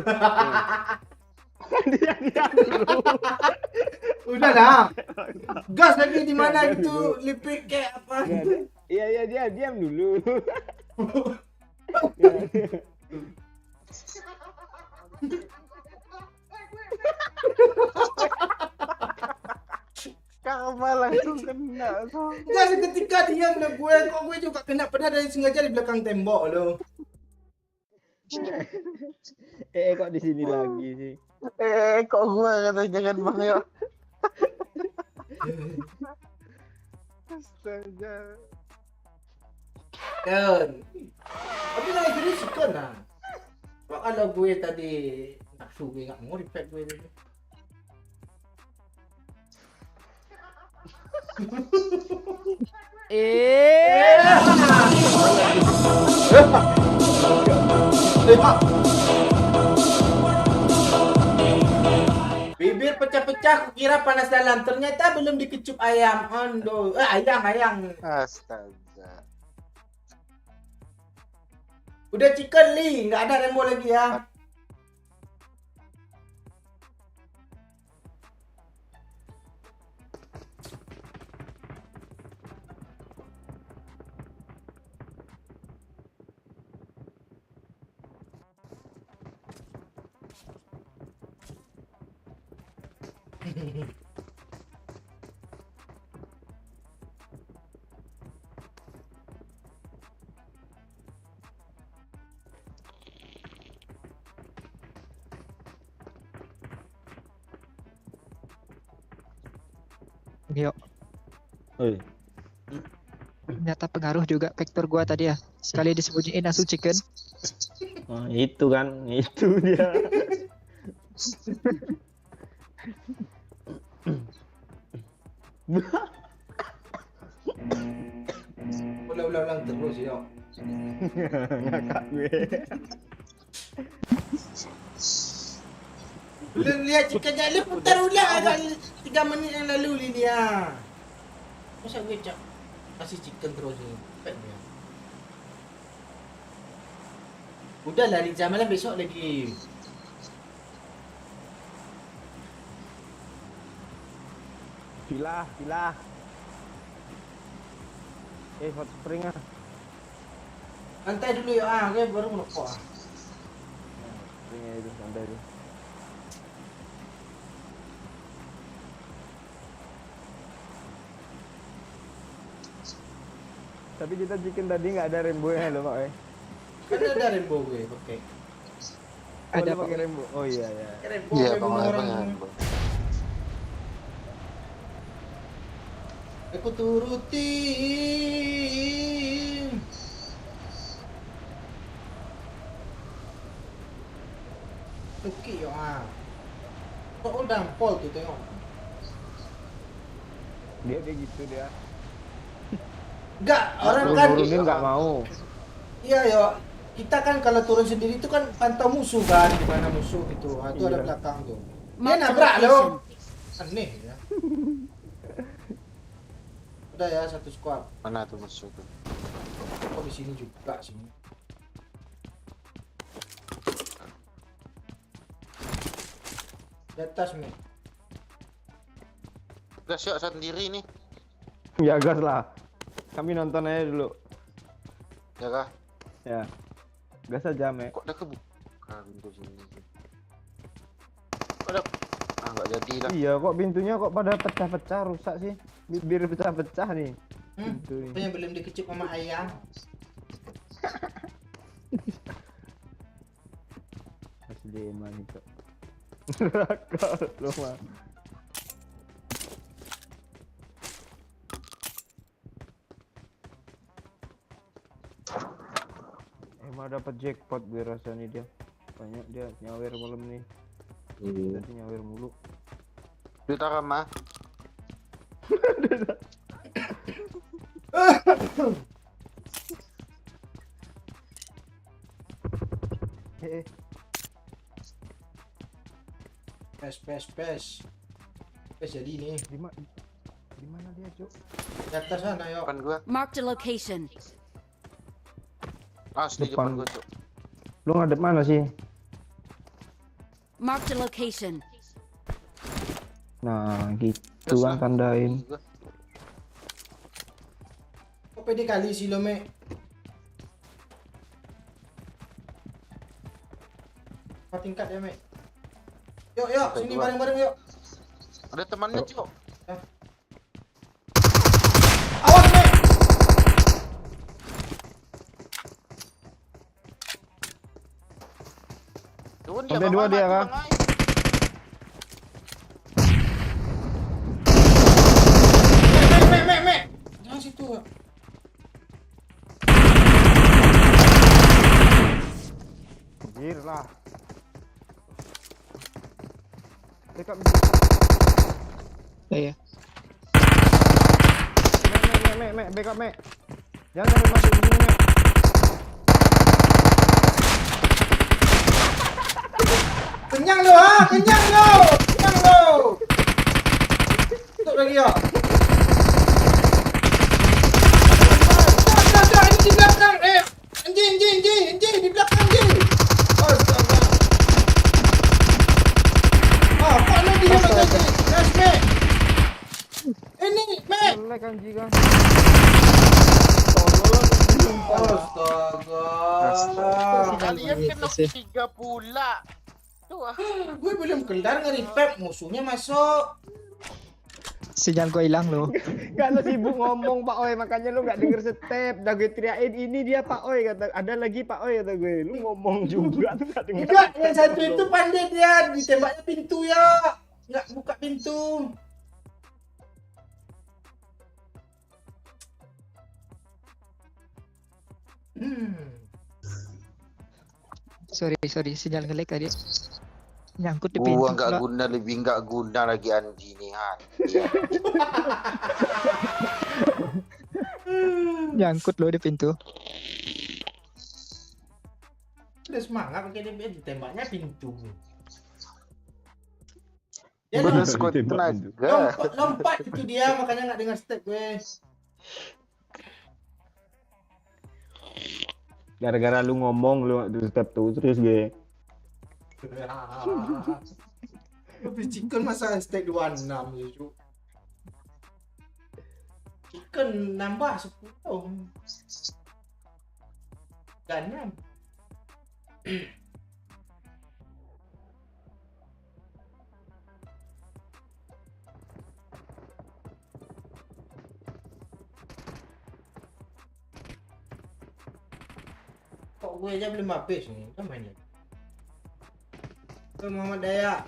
Dia dulu. Udah dah. Gas lagi di mana gitu, lipik kayak apa? Iya, dia diam dulu. Karma langsung kena. Enggak seketika diam lah gue, kok gue juga kena pernah dari sengaja di belakang tembok lo. Kok di sini lagi sih? Kok gua kata jangan bang ya. Astaga. Kan. Tapi nak serius kan lah. Kok kalau gue tadi nafsu gue nggak mau repack gue tadi. Bibir pecah-pecah, kukira panas dalam. Ternyata belum dikecup ayam. Ondo, ayang. Astaga. Udah chicken li, nggak ada rembo lagi ya. Yo, Oi. ternyata pengaruh juga faktor gua tadi ya. Sekali disembunyiin langsung chicken. Oh, itu kan, itu dia. Ulang terus yo. Ngakak gue. Belum lihat chicken dia putar ulang agak 3 menit yang lalu Lilia. Masa gue cak kasih chicken terus ni. Pet dia. Udah lah Liza malam besok lagi. Pilah. Hot spring ah. Santai dulu ya gue baru merokok Springnya itu santai itu. Tapi kita chicken tadi nggak ada rainbow-nya loh Pak. Kan ada rainbow gue pakai. Ada Ada pakai rainbow. Oh iya. Rainbow Iya, memang Bang, orang. Bang. Aku turuti. Oke ya. Kok udah pol tuh tengok. Dia gitu dia. Enggak, orang kan Turunin nggak mau. iya ya. Kita kan kalau turun sendiri itu kan pantau musuh kan, di mana musuh gitu. Itu ada Iya. belakang tuh. Dia Marked a nabrak location. loh. Aneh ya. Udah ya satu squad. Mana tuh musuh tuh? Kok di sini juga sini. Di atas nih. Udah siap sendiri nih. Ya gas lah. Kami nonton aja dulu. Ya kah? Ya. Gas aja, Mek. Kok udah kebuka pintu sini? Kok udah nggak jadi lah. Iya, kok pintunya kok pada pecah-pecah rusak sih. Bibir pecah-pecah nih. Pintu nih. Punya belum dikecup sama ayam. Masih dema nih, Cok. Neraka lu mah. Emang dapat jackpot gue rasanya dia. Banyak dia nyawer malam nih. Tadi nyawer mulu. Kita ramah. Eh, Pes. Jadi nih. di mana dia, Cok? Di atas sana yuk. Depan gua. Marked a location. Asli Depan. depan gua, Cok. Lu ngadep mana sih? Marked a location. Nah, gitu Terus kan lah. tandain. Gua. Kok pede kali sih lo, Mek? Apa tingkat ya, Mek? Yuk, sini Dua. bareng-bareng yuk. Ada temannya, Cok. Awas, Mek! Turun Sampai dua dia, kah? Mek! Jangan situ. Anjir lah. Dekat Iya. Mek, backup, Mek. Jangan sampai masuk di sini, Mek. Kenyang lo, ha? Kenyang lo! Tutup lagi yuk. Tak, ini di belakang. Anjing, di belakang anjing. Astaga. Kok lo di dalam anjing? Gas, Mek. Ini, Mek. Jelek anjing kan. Astaga. Kalian kena 3 pula. Tuh ah. Gue belum kelar nge-repap, musuhnya masuk. Sinyal gua hilang loh. Gak lo sibuk ngomong Pak Oi, makanya lu gak denger step. Udah gue teriakin ini dia Pak Oi kata. Ada lagi Pak Oi kata gue. Lu ngomong juga tuh gak denger. Enggak, yang satu itu pandai dia ditembaknya pintu ya. Enggak buka pintu. Sorry, sinyal nge-lag tadi. Nyangkut di pintu Gua nggak pula. guna, lebih nggak guna lagi Andi nih Han. Iya. Nyangkut loh di pintu. Udah semangat pakai DBS ditembaknya pintu. Bener Dia squad Tembak tenaga. lompat itu dia, makanya nggak dengar step gue. Gara-gara lu ngomong lu di step tuh terus gue. Habis chicken masa step 26 ya, chicken nambah 10. Dan 6. Kok gue aja belum habis nih, kan main lagi. Ke Muhammad Dayak.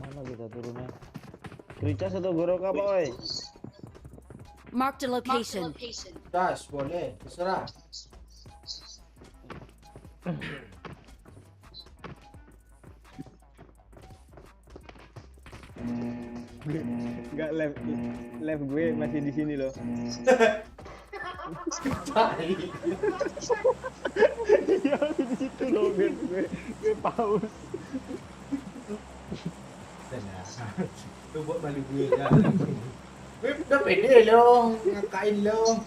Mana kita turunnya? Ricas atau Goroka, boy? Marked a location. Das, boleh, terserah. Enggak, live gue masih di sini loh. Tai. Iya, di situ loh gue pause. Lu buat malu gue dah. Gue udah pede lo, ngakain lo.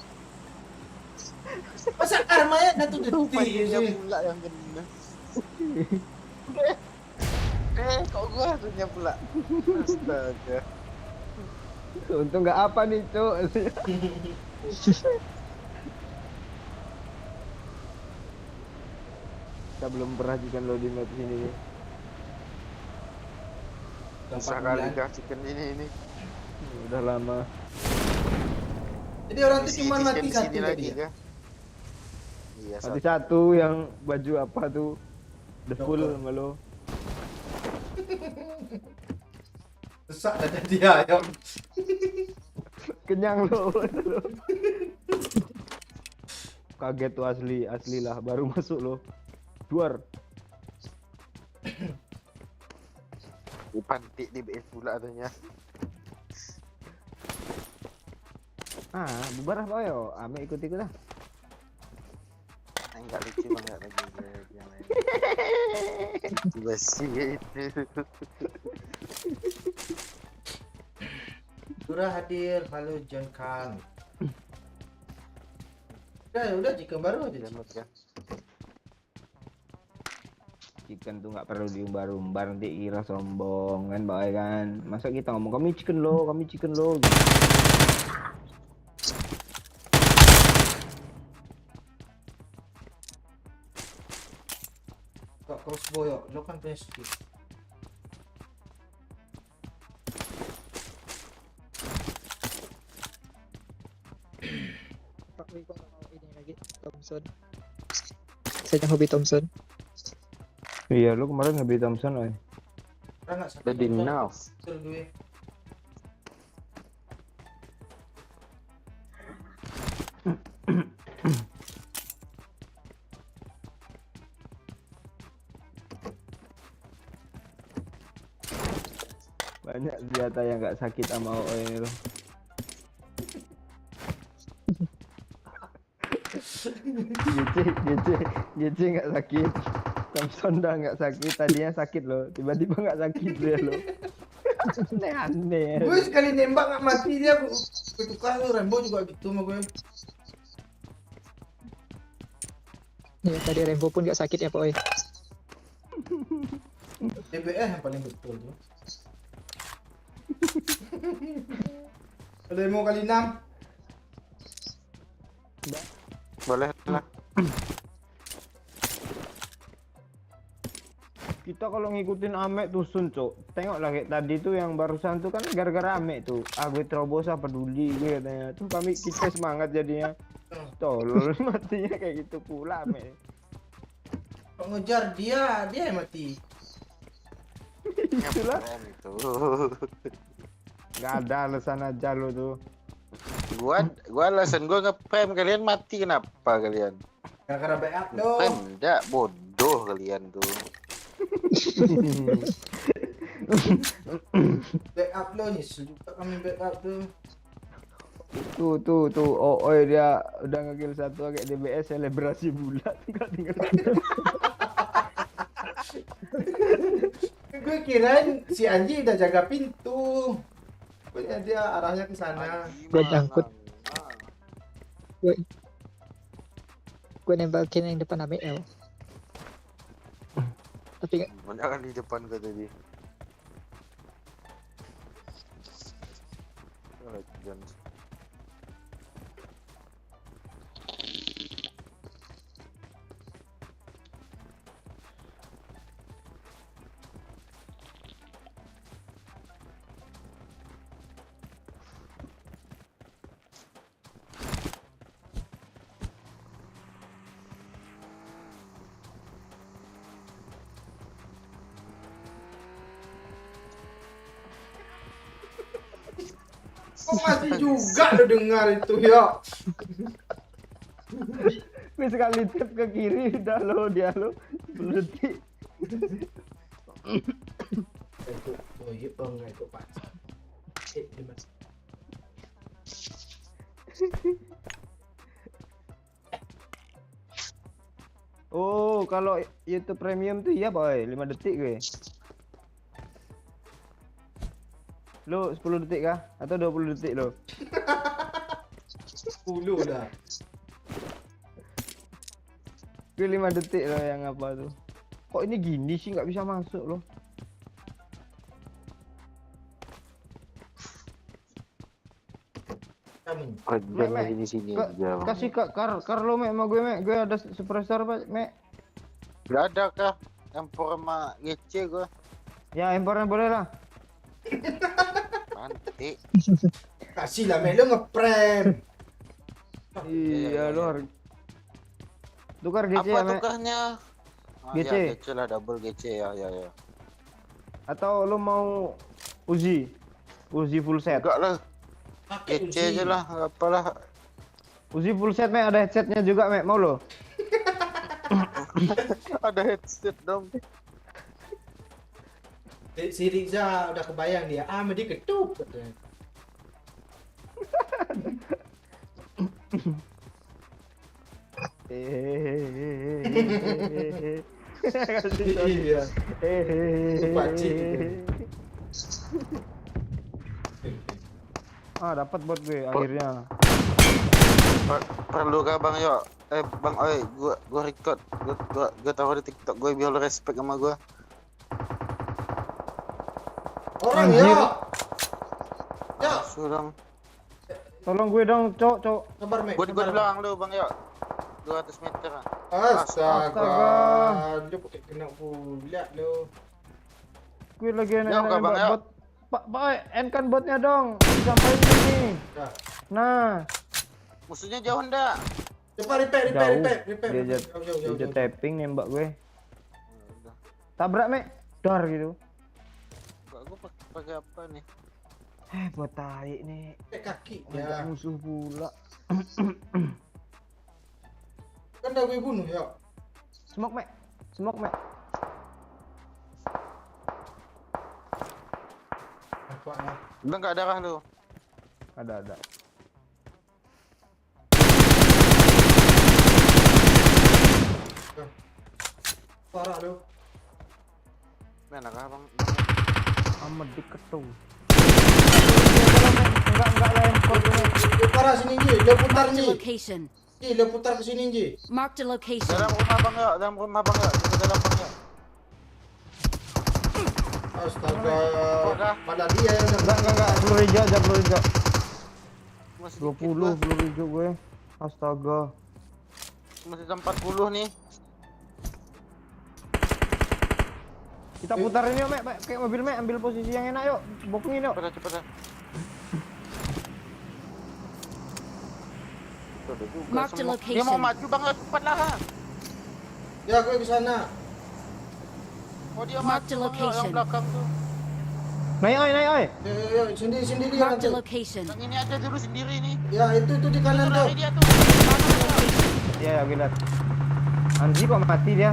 Masa armanya satu detik Rupanya sih. pula yang kena. Kok gua harusnya pula. Astaga. Untung nggak apa nih, Cuk. Kita belum pernah chicken lo di map sini nih. Susah kali kah chicken ini. Udah lama. Jadi orang tuh cuma Isi mati chicken di satu sini tadi lagi ya. kah? Iya, Mati satu. satu yang baju apa tuh? The full Joker. sama lo. Sesak dah jadi ayam. Kenyang lo. Kaget tuh asli lah baru masuk lo. Duar. Pantik di BS pula adanya. Bubar apa yo? Ame ikut-ikut lah. Enggak lucu banget lagi yang lain. Coba sih itu. Surah hadir, halo John Kang. Udah chicken baru aja. Jamut kan. Chicken tuh nggak perlu diumbar-umbar nanti kira sombong kan, boy kan. Masa kita ngomong kami chicken lo. Gitu. Kok crossbow yuk, lo kan punya skill. Pak Wih, kok nggak mau ini lagi Thompson. Saya hobi Thompson. Iya, lu kemarin nge Thompson, oi. Orang nggak sakit. Jadi Thompson. now. Suruh gue. Banyak senjata yang nggak sakit sama OE lo. GC nggak sakit. Thompson dah nggak sakit. Tadinya sakit loh. Tiba-tiba nggak sakit dia lo. Aneh. Gue sekali nembak nggak mati dia. Gue tukar tuh Rambo juga gitu sama gue. Ya, tadi Rembo pun nggak sakit ya Pak Wih. DBS yang paling betul tuh. Ada mau kali 6. Boleh lah. Kita kalau ngikutin Ame tuh Sun, Cok. Tengoklah kayak tadi tuh yang barusan tuh kan gara-gara Ame tuh. Ah, gue terobos ah, peduli gue katanya. Tuh kita semangat jadinya. Tolol matinya kayak gitu pula Ame. Pengejar dia yang mati. Itulah. Keren itu. Gak ada alasan aja lo tuh. Gua alasan gua nge-prem, kalian mati kenapa kalian? Gara-gara backup Prem dong. enggak, bodoh kalian tuh. Backup lo nih, suka kami backup tuh. Tuh. Oh, dia udah nge-kill satu kayak DBS selebrasi bulat enggak tinggal. Gue kirain si Anji udah jaga pintu. Pokoknya dia arahnya ke sana. Gue nyangkut. Gue nembakin yang depan AML. Tapi Jangan di depan gua tadi. Kok masih juga lo dengar itu ya? Gue sekali tap ke kiri udah lo dia lo 10 detik. Itu, oh iya enggak itu Pak. Gimana? Oh, kalau YouTube Premium tuh iya boy, 5 detik gue. Lo 10 detik kah? Atau 20 detik lo? 10 dah. Gue 5 detik lo yang apa tuh. Kok ini gini sih nggak bisa masuk lo? Kami. Jangan lagi di sini aja. Kasih kar lo mek sama gue mek. Gue ada suppressor pak mek. Enggak ada kah? Empor sama GC gua. Ya empornya boleh lah. Nanti. Kasih lah Melo ngeprem. Iya lo harus. Tukar GC ya Apa mek. tukarnya? GC. Ya, GC lah, double GC ya. Atau lo mau Uzi? Uzi full set. Enggak lah. Pakai GC aja lah, nggak apalah. Uzi full set mek, ada headsetnya juga mek, mau lo? Ada headset dong. Si Riza udah kebayang dia. Ah, dia ketup katanya. Iya. Pakcik gitu. Ah, dapat bot gue akhirnya. Perlu kah Bang Yo? Bang Oi, gua record. Gua taruh di TikTok gue biar lo respect sama gua. Orang Anjir. ya. Ya, Sudah. Tolong gue dong, cok. Gua sabar Mek. di belakang lu Bang Yo. 200 meter. Astaga. Dia pakai kena pula lo. Gue lagi Ya, enak-enak Bang, nembak ya. bot. Pak, end-kan botnya dong. Sampai sini. Dah. Nah, Musuhnya jauh ndak? Cepat repair. Dia Jauh. tapping nembak gue. Tabrak, Mek. Dar gitu. Gua pakai apa nih? Buat tai nih. Pakai kaki Ada ya. musuh pula. Kan dah gue bunuh ya. Smoke, Mek. Apa ya? Udah enggak darah lu. Ada. Parah lo. Mana kah Bang? Amat diketung. Enggak lah import ini. Parah sini Ji. Lo putar Marked a Ji. location. Ji, lo putar ke sini Ji. Marked a location. Dalam rumah Bang Yo, dalam rumah Bang Yo. Kita dalam Bang Yo. Astaga. Udah. Pada dia yang udah Enggak. Peluru hijau aja, peluru hijau. Masih 20 peluru hijau gue. Astaga. Masih 40 nih. Kita putarin yuk, Mek. Kayak mobil, Mek. Ambil posisi yang enak yuk. Bokongin yuk. Cepet. Mark the Dia mau location. maju bang, cepat lah. Ya, gue ke sana. Oh dia Mark maju the Bang, Yo, location. yang belakang tuh. Naik, oi. Yo, sendiri Mark nanti. the location. Yang ini aja dulu sendiri nih. Ya, itu di Itu kanan tuh. lari dia tuh. Iya, ya, gue liat. Anji kok mati dia.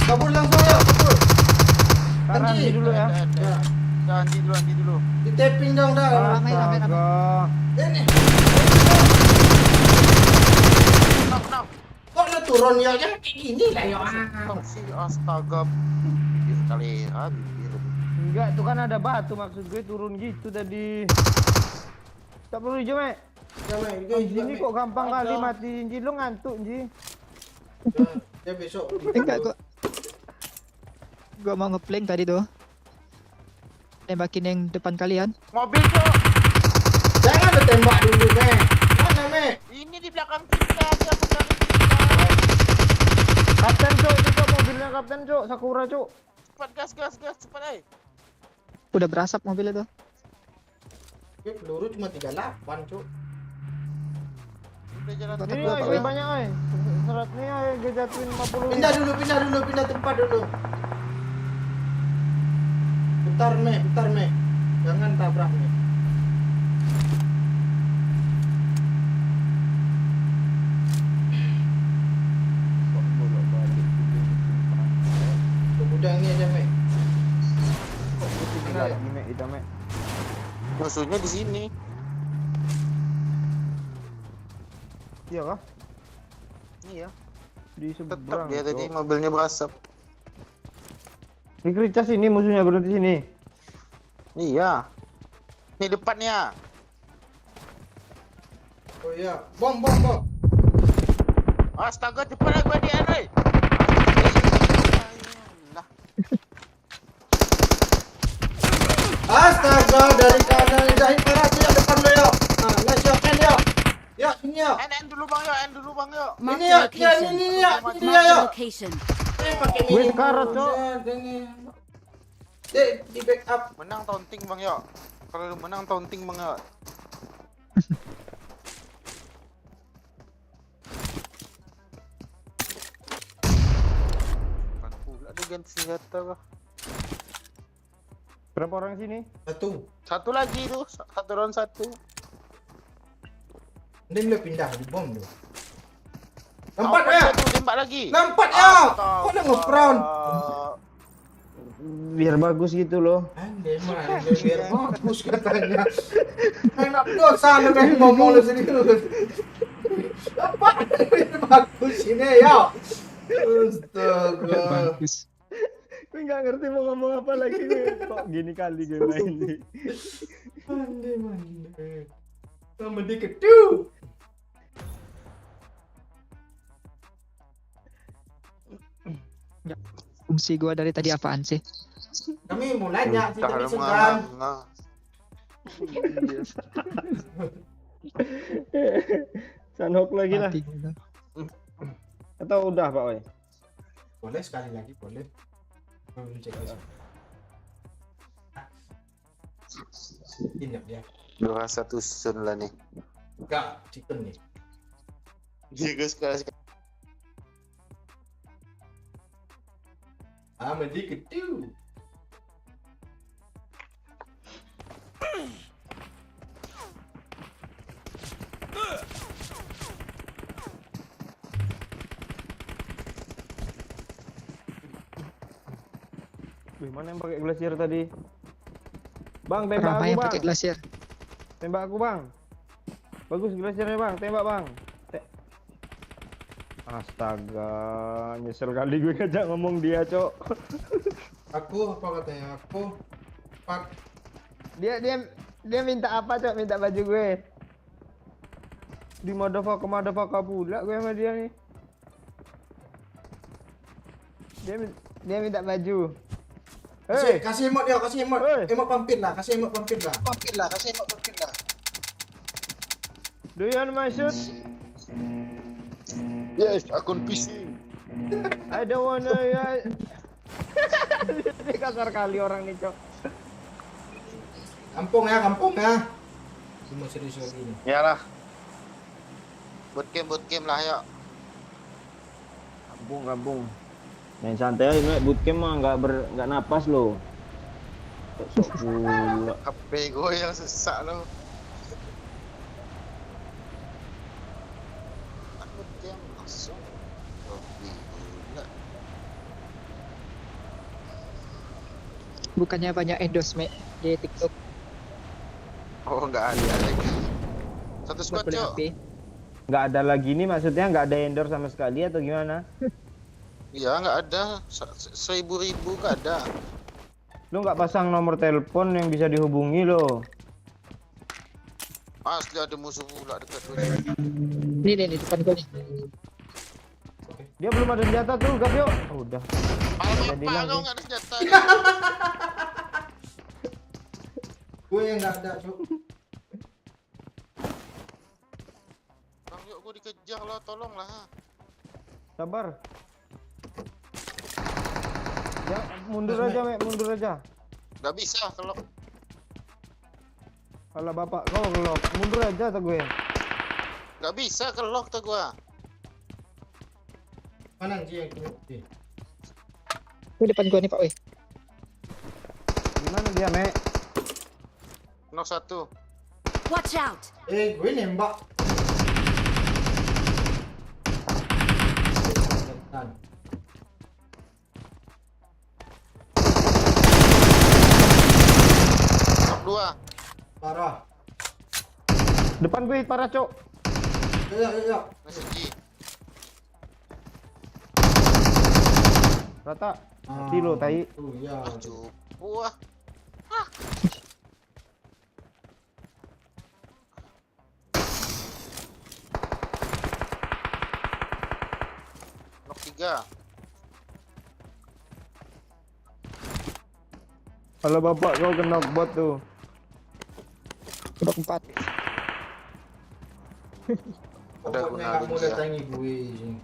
Kabur langsung ya, kabur. Tahan Anji. Anji dulu ya. Ya, Anji dulu. di tapping dong dah. Ramai. Astaga. Ini. Kenapa? Kok lu turun ya? Jangan kayak gini lah ya. Si astaga. Bibir kali ya, bibir. Enggak, itu kan ada batu maksud gue turun gitu tadi. Tak perlu hijau, Mek. Jangan, Anji ini kok gampang kali mati. Anji lu ngantuk, Anji. Ya besok. Enggak kok. Gua mau ngeplank tadi tuh. Tembakin yang depan kalian. Mobil tuh. Jangan lu tembak dulu, Mek. Mana, Mek? Ini di belakang kita aja benar. Kapten, Cuk. Itu Cuk, mobilnya Kapten, Cuk. Sakura, Cuk. Cepat gas, cepat ay. Udah berasap mobil itu. Oke, peluru cuma 38, Cuk. Udah jalan. Tetap Ini, gua, oi, Pak, ini ya. banyak, oi. Serat nih, oi. Gue jatuhin 50. Pindah dulu tempat dulu. Bentar, Mek. Jangan tabrak, Mek. Gudang ini aja, Mek. Enggak, ini, Mek. Itu, Mek. Musuhnya di sini. Iya kah? Iya. Di Tetap seberang. dia tadi Cuk. mobilnya berasap. Di kericas ini musuhnya berhenti sini. Iya. Ini depannya. Oh iya, bom. Astaga, cepat gua dia, Ray. Astaga, dari kanan jahit merah tuh yang depan lo, yo. Nah, nice yo, kan yo. Yo, sini yo. End dulu bang yo. Mark Ini the ya, location. ini ya, Mark ini dia the yo. location. Pakai Gue mini sekarat, Cok. ini. Di backup. Menang taunting bang yo. Kalau lu menang taunting bang yo. Pula dia ganti senjata bah. Berapa orang sini? Satu lagi tuh, satu round satu. Dia boleh pindah di bom tuh. Nampak ya? Tuh, tembak lagi. Nampak ya? Kok udah nge-frown? Biar bagus gitu loh. Ande mah, biar bagus katanya. Enak dosa lu main ngomong lu sendiri lu. Apa? Bagus ini ya. Astaga. Bagus. Gue nggak ngerti mau ngomong apa lagi gue. Kok gini kali gue main nih. Mande. Sama dikit tuh. Fungsi gua dari tadi apaan sih? Kami mau nanya sih tapi Tahan segan. menganga. Sanhok lagi lah. Mati gua. Atau udah Pak Oi? Boleh sekali lagi, boleh. Belum cek lagi. Ini dia. 2-1 sun lah nih. Enggak, chicken nih. Jaga sekali. Sama dikit tuh. Wih, mana yang pakai glasier tadi? Bang, tembak Ramai aku yang bang. pakai glacier. Tembak aku bang. Bagus glasiernya bang, tembak bang. Astaga, nyesel kali gue ngajak ngomong dia, Cok. Aku apa katanya? Aku Pak. Dia minta apa, Cok? Minta baju gue. Di motherfucker pula gue sama dia nih. Dia minta baju. Kasih emot dia, kasih emot. Hey. Emot pampir lah, kasih emot pampir lah. Do you want my shoot? Yes, akun PC. I don't wanna ya. Ini kasar kali orang nih, Cok. Kampung ya, kampung ya. Cuma serius lagi nih. Iyalah. Bootcamp lah yuk. Kampung. Main santai aja, Mek. Bootcamp mah nggak napas lo. Sok pula. HP gue yang sesak lo. Bootcamp langsung. Gila. Bukannya banyak endorse di TikTok Oh nggak ada lagi. Satu buat squad beli cok. HP. Nggak ada lagi nih, maksudnya nggak ada endorse sama sekali atau gimana? Iya nggak ada. 1000 nggak ada. Lu nggak pasang nomor telepon yang bisa dihubungi lo? Asli ada musuh pula dekat gue. Nih depan gua nih. Dia belum ada senjata tuh, Gavio. Oh, udah. Jadi Apa lang kau sih. nggak ada senjata? Gue yang nggak ada, Cuk. Bang yuk gue dikejar lah, tolonglah. Sabar. Ya, mundur aja, Mek, mundur aja. Nggak bisa kalau Kalau bapak kau kalau mundur aja atau gue. nggak bisa kelok tuh gua. Mana sih yang itu? Tuh depan gua nih, Pak. Woi. Gimana dia, Mek? Knock 1. Watch out! Gue nembak. Knock 2. Parah. Depan gue parah, Cok. Iya. SG. Rata. Mati lo, tai. Tuh, ya. Cupu ah. Knock 3. Kalau bapak kau kena bot tuh. Udah 4. Ada Pokoknya guna nggak mau dia. datangi gue sih.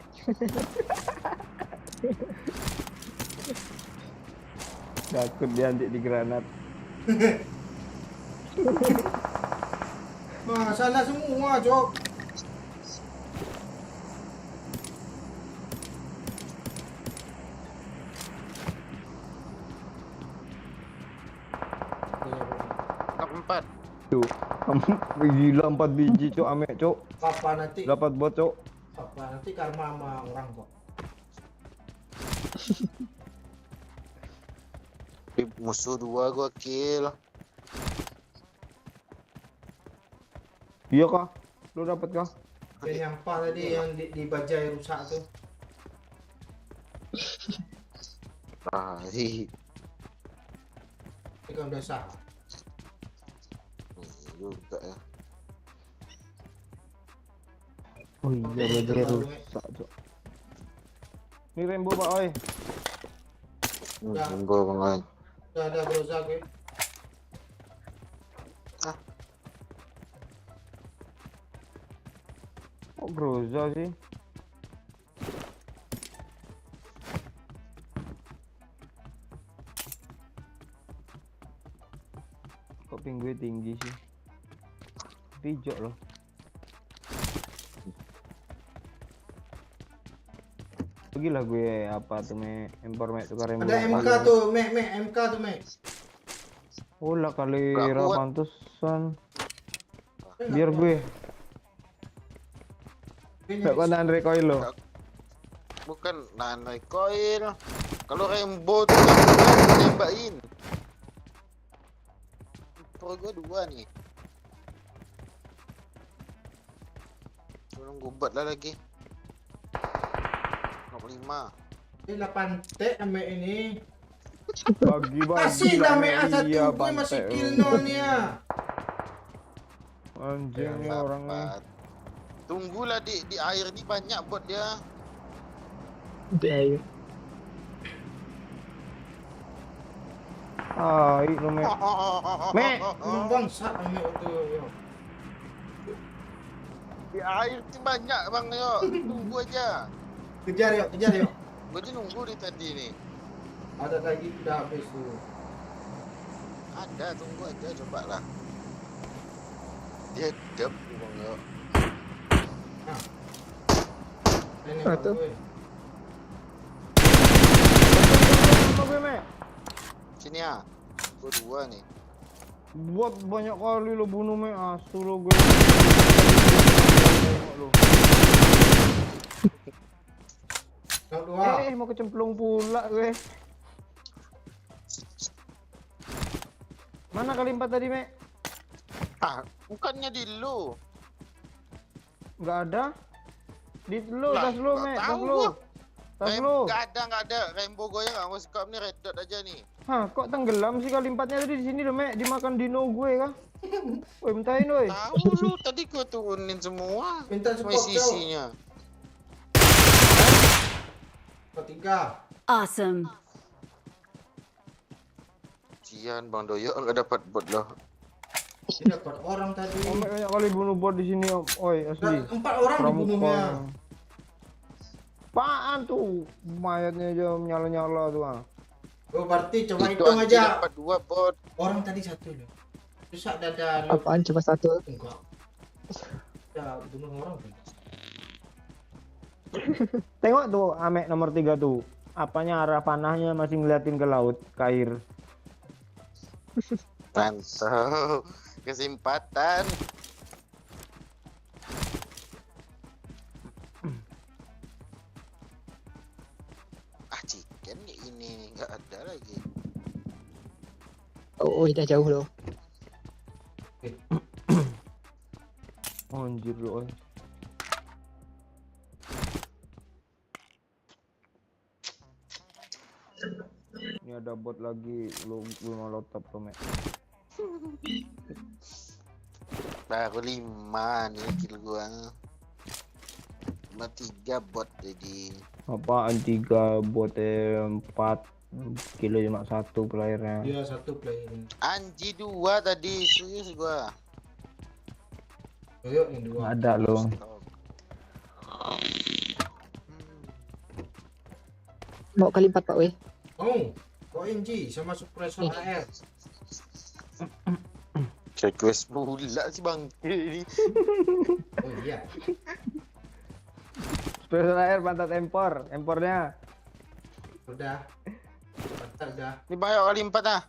Takut dia nanti di granat. Nah, sana semua, Cok. Knock 4. Tuh. Gila 4 biji, Cok, Ame, Cok. Papa nanti, Dapat bot, Cok. papa nanti karma sama orang kok. Musuh 2 gua kill. Iya kah? Lu dapat kah? Dan yang apa tadi yang di bajai rusak tuh? Hi. Ini kan udah sah. Juga ya. Oh iya, bajai rusak, Cok. Ini Rembo, Pak, oi. Gua banget. Udah ada berusaha gue. Kok Groza sih? Kok ping gue tinggi sih? Pijok loh. Gila gue apa tuh impor tukar rembo. Ada MK tuh, MK tuh, Oh lah kali Nggak kuat. pantesan. Biar gue nggak kuat nahan recoil lo. Bukan nahan recoil. Kalau Rembo tuh kan tembakin. Pro gua 2 nih. Tolong gubat lah lagi. Knock 5. Ini 8T ame ini. Bagi Kasih lah, ame A1 iya, gue masih pantai kill lo. nolnya. Anjing nih Dapat. orang nih. Tunggulah di air ini banyak bot dia. Udah. Ah, lo me. Me. Emang bangsa ame itu. Yo. Di air ini banyak bang yo. Tunggu aja. Kejar yuk. Gue dia nunggu di tadi nih. Ada lagi udah habis tuh. Ada, tunggu aja, coba lah. Dia dep, bang yo. Ini Ah, bang tuh. gue. Sama gue, Mek. Sini ya. Gue 2 nih. Buat banyak kali lo bunuh, Mek. Asu lo gue. Tengok lo. Yang 2. Mau kecemplung pula gue. Mana kali 4 tadi, Mek? Ah, bukannya di lu. Nggak ada. Di lu, Lah, tas lu, nggak Mek. Tas tahu lu. gua. Tas lu. Nggak ada. Rainbow goyang nggak mau skop nih, red dot aja nih. Hah, kok tenggelam sih kali 4-nya tadi di sini loh, Mek. Dimakan dino gue kah? Woi, bentahin, woi. Tahu lu, tadi gue turunin semua. Minta Semua support, sisinya. Ketiga. Awesome. Cian Bang Doyo nggak dapat bot loh. Dia dapat orang tadi. Oh, Mek, banyak kali bunuh bot di sini, Om. Oi, asli. 4 orang dibunuhnya. Apaan tuh? Mayatnya aja nyala-nyala tuh, ah. Oh, berarti coba Itu hitung anjing aja. dapat 2 bot. Orang tadi 1 loh. Rusak dada lo. Apaan cuma satu? Enggak. Ya, bunuh orang tuh. Tengok tuh, Amek nomor 3 tuh. Apanya arah panahnya masih ngeliatin ke laut, ke air. Mantap. Kesempatan. Ah, chicken ini nggak ada lagi. Oh, udah jauh loh. Anjir lu, oi. Ini ada bot lagi, lu gue ngelotap tuh, Mek. Baru 5 nih kill gua. 3 bot jadi. Apaan 3 bot 4 kilo cuma 1 playernya. Dia 1 player. Anji 2 tadi, serius gua. Doyo yang 2. Nggak ada loh. Mau kali 4 Pak Weh. Oh, ONG sama suppressor AR. Request pula si bang ini. Oh iya. Special air pantat empornya. Udah. Mantap dah. Ini banyak kali 4 ah.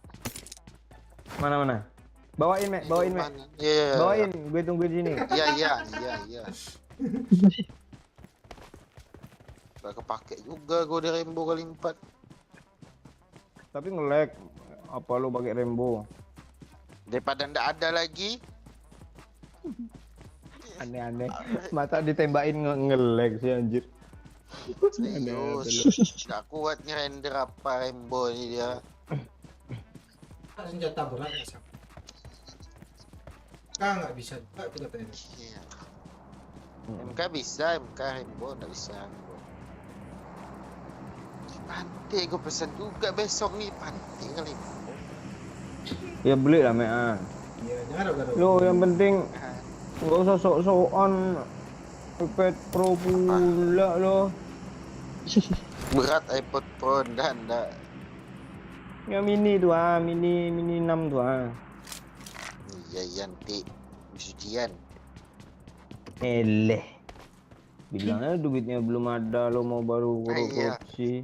Mana? Bawain, Mek, bawain, Mek. Iya. Bawain, gue tunggu di sini. Iya. Gak kepake juga gue di Rainbow kali 4. Tapi nge-lag. Apa lu pakai Rainbow? Daripada ndak ada lagi. Aneh-aneh. Mata ditembakin nge-lag sih anjir. Serius. Gak kuat ngerender apa Rainbow ini dia. Senjata berat nggak sama. Nggak bisa juga tuh katanya. Iya. MK bisa, MK Rainbow nggak bisa. Pantai gue pesan juga besok nih, pantai kali. Ya beli lah, Mek. Iya, jangan ada. Lo yang penting nggak usah sok-sokan iPad Pro pula lo. Berat iPod Pro dan ndak. Yang mini tuh mini 6 tuh Iya nanti ujian. Eleh. Bilangnya duitnya belum ada, lo mau baru Iya. korupsi.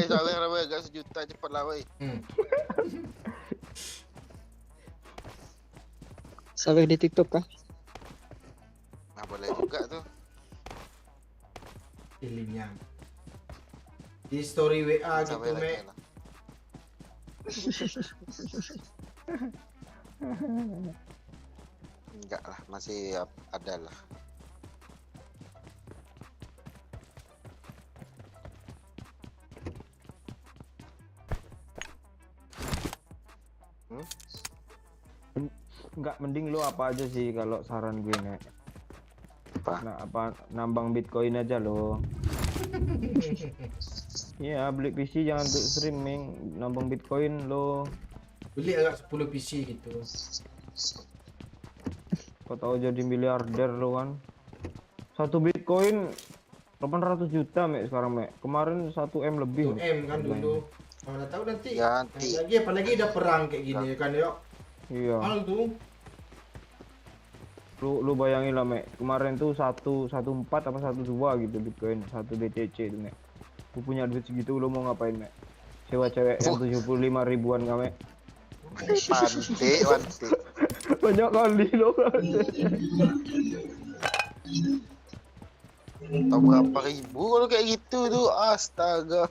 Soalnya agak 1 juta cepet lah woi. Sampai di TikTok kah? Nah boleh juga tuh. Feelingnya. Di story WA gitu, Sampai Mek. lah. Enggak lah, masih ada lah. Enggak, mending lo apa aja sih kalau saran gue, Nek. Apa? Nah, nambang Bitcoin aja lo. Iya, beli PC jangan untuk streaming, nambang Bitcoin lo. Beli agak 10 PC gitu. Kau tahu jadi miliarder lo kan. 1 Bitcoin 800 juta Mek sekarang Mek. Kemarin 1 M lebih. 1 M kan dulu. Mana tahu nanti. Ganti. Lagi apalagi ada perang kayak gini kan yuk. Iya. Mahal tuh. Lu bayangin lah Mek. Kemarin tuh 114 apa 12 gitu Bitcoin, 1 BTC itu Mek. Lu punya duit segitu lu mau ngapain Mek? Sewa cewek yang 75 ribuan gak Mek? Pante. Banyak kali lo. Tahu berapa ribu kalau kayak gitu tuh, astaga.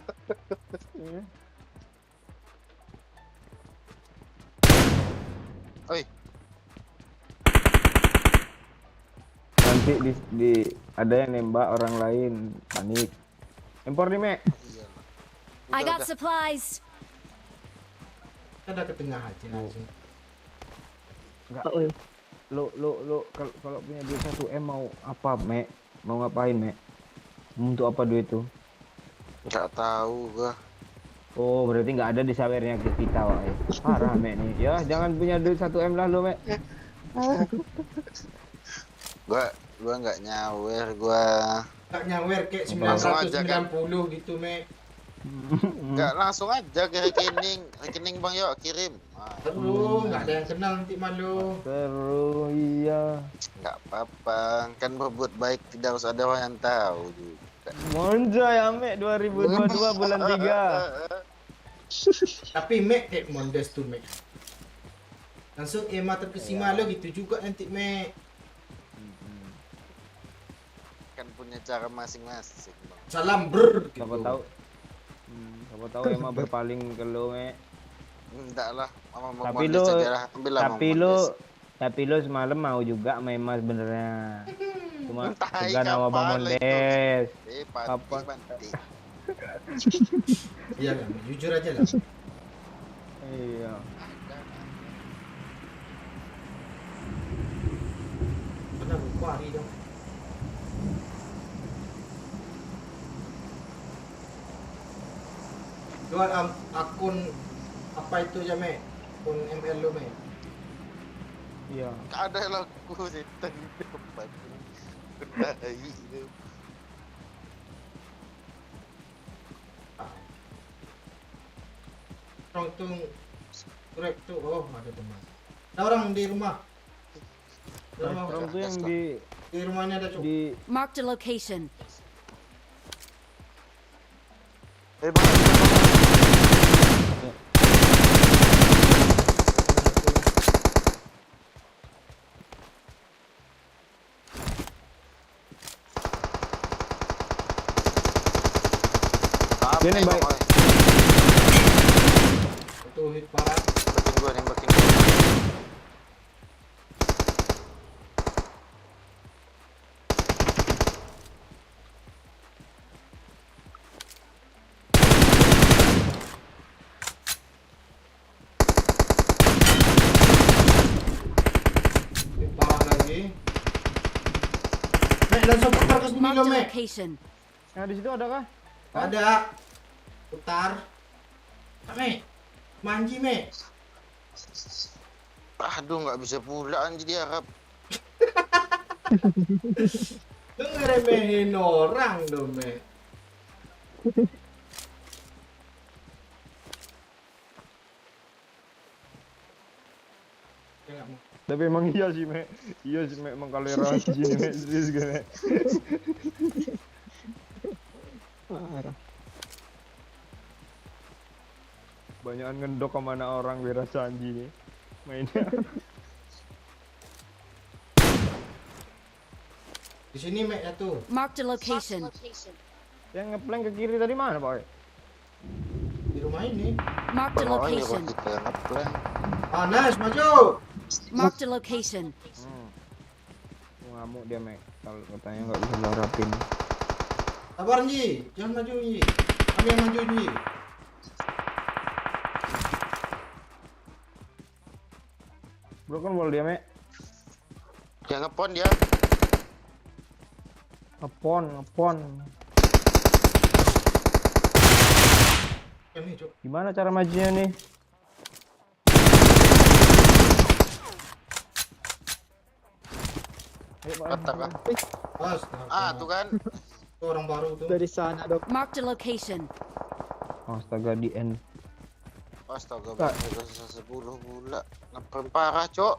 Oi, Nanti di ada yang nembak orang lain, panik. Empor nih Mek. iya. I Udah, got udah. supplies. Ada ke tengah aja langsung. Enggak. Lo kalau punya duit 1 M mau apa Mek? Mau ngapain Mek? Untuk apa duit tuh? Nggak tahu gua. Oh, berarti nggak ada di sawernya kita, wah. Parah Mek nih. Ya, jangan punya duit 1 M lah lo Mek. Gua nggak nyawer gua. Tak nyawer kayak Langsung aja, kan? 990 gitu, Mek. Nggak langsung aja ke rekening Bang Yo kirim. Nah, Aduh, nggak ada yang kenal nanti malu. Terus iya. nggak apa-apa, kan berbuat baik tidak harus ada orang yang tahu juga. Monja ya Mek 2022 bulan 3. Tapi Mek kayak mondes tuh, Mek. Langsung Emma terkesima lo gitu juga nanti, Mek. Kan punya cara masing-masing Bang. Salam ber gitu. Siapa tahu emang berpaling ke lo Mek. Enggak lah, Mama mau Tapi modest lu- aja lah. Ambil lah, Tapi Mama lo modest. tapi lo semalam mau juga sama Emma sebenarnya. Cuma Entah, segan sama Bang kapan lah itu. Mondes. Panti, Apa? panti. Iya, kan? Jujur aja lah. Iya. Benar, kuari dong. Jual akun apa itu aja, Mek? Akun ML lo, Mek. Iya. Ada lagu setan di depan. Kedai itu. Orang tuh Grab tuh, oh ada teman. Ada orang di rumah. Di rumah, Orang tuh yang di rumahnya ada cuk. di Marked a location. Bang. Dia nembak. Itu hit parah. Nembakin gua. Hit parah lagi. Mek, langsung putar ke sini lo, Marked a Mek. location. Nah, di situ ada kah? Ada. Putar. Mek. Manji, Mek. Aduh, nggak bisa pula anjir di Arab. Lu ngeremehin orang dong, Mek. Ya, nggak mau. Tapi emang iya sih Mek. Iya sih Mek, emang kalera sini Mek. Serius gak Mek? Parah. Banyakan ngendok kemana orang Wira Sanji nih mainnya. Di sini, Mek, ya tuh. Marked a location. Yang ngeplank ke kiri tadi mana Pak? Di rumah ini. Marked a Oh, ini location. buat kita yang ngeplan. Panas, maju. Marked a location. Ngamuk dia Mek. Kalau katanya nggak bisa larapin. Sabar, Ji. Jangan maju, Ji. Kami yang maju, Ji. Broken wall dia Mek. Yang ngepon dia. Ngepon. Nih, Cuk. Gimana cara majunya nih? Ayo, Pak. Kata kah? Astaga. Ah, tuh kan. Orang baru tuh. Dari sana dok. Marked a location. Astaga di end. Astaga, Tak. bisa 10 pula. Ngeprank parah, Cok.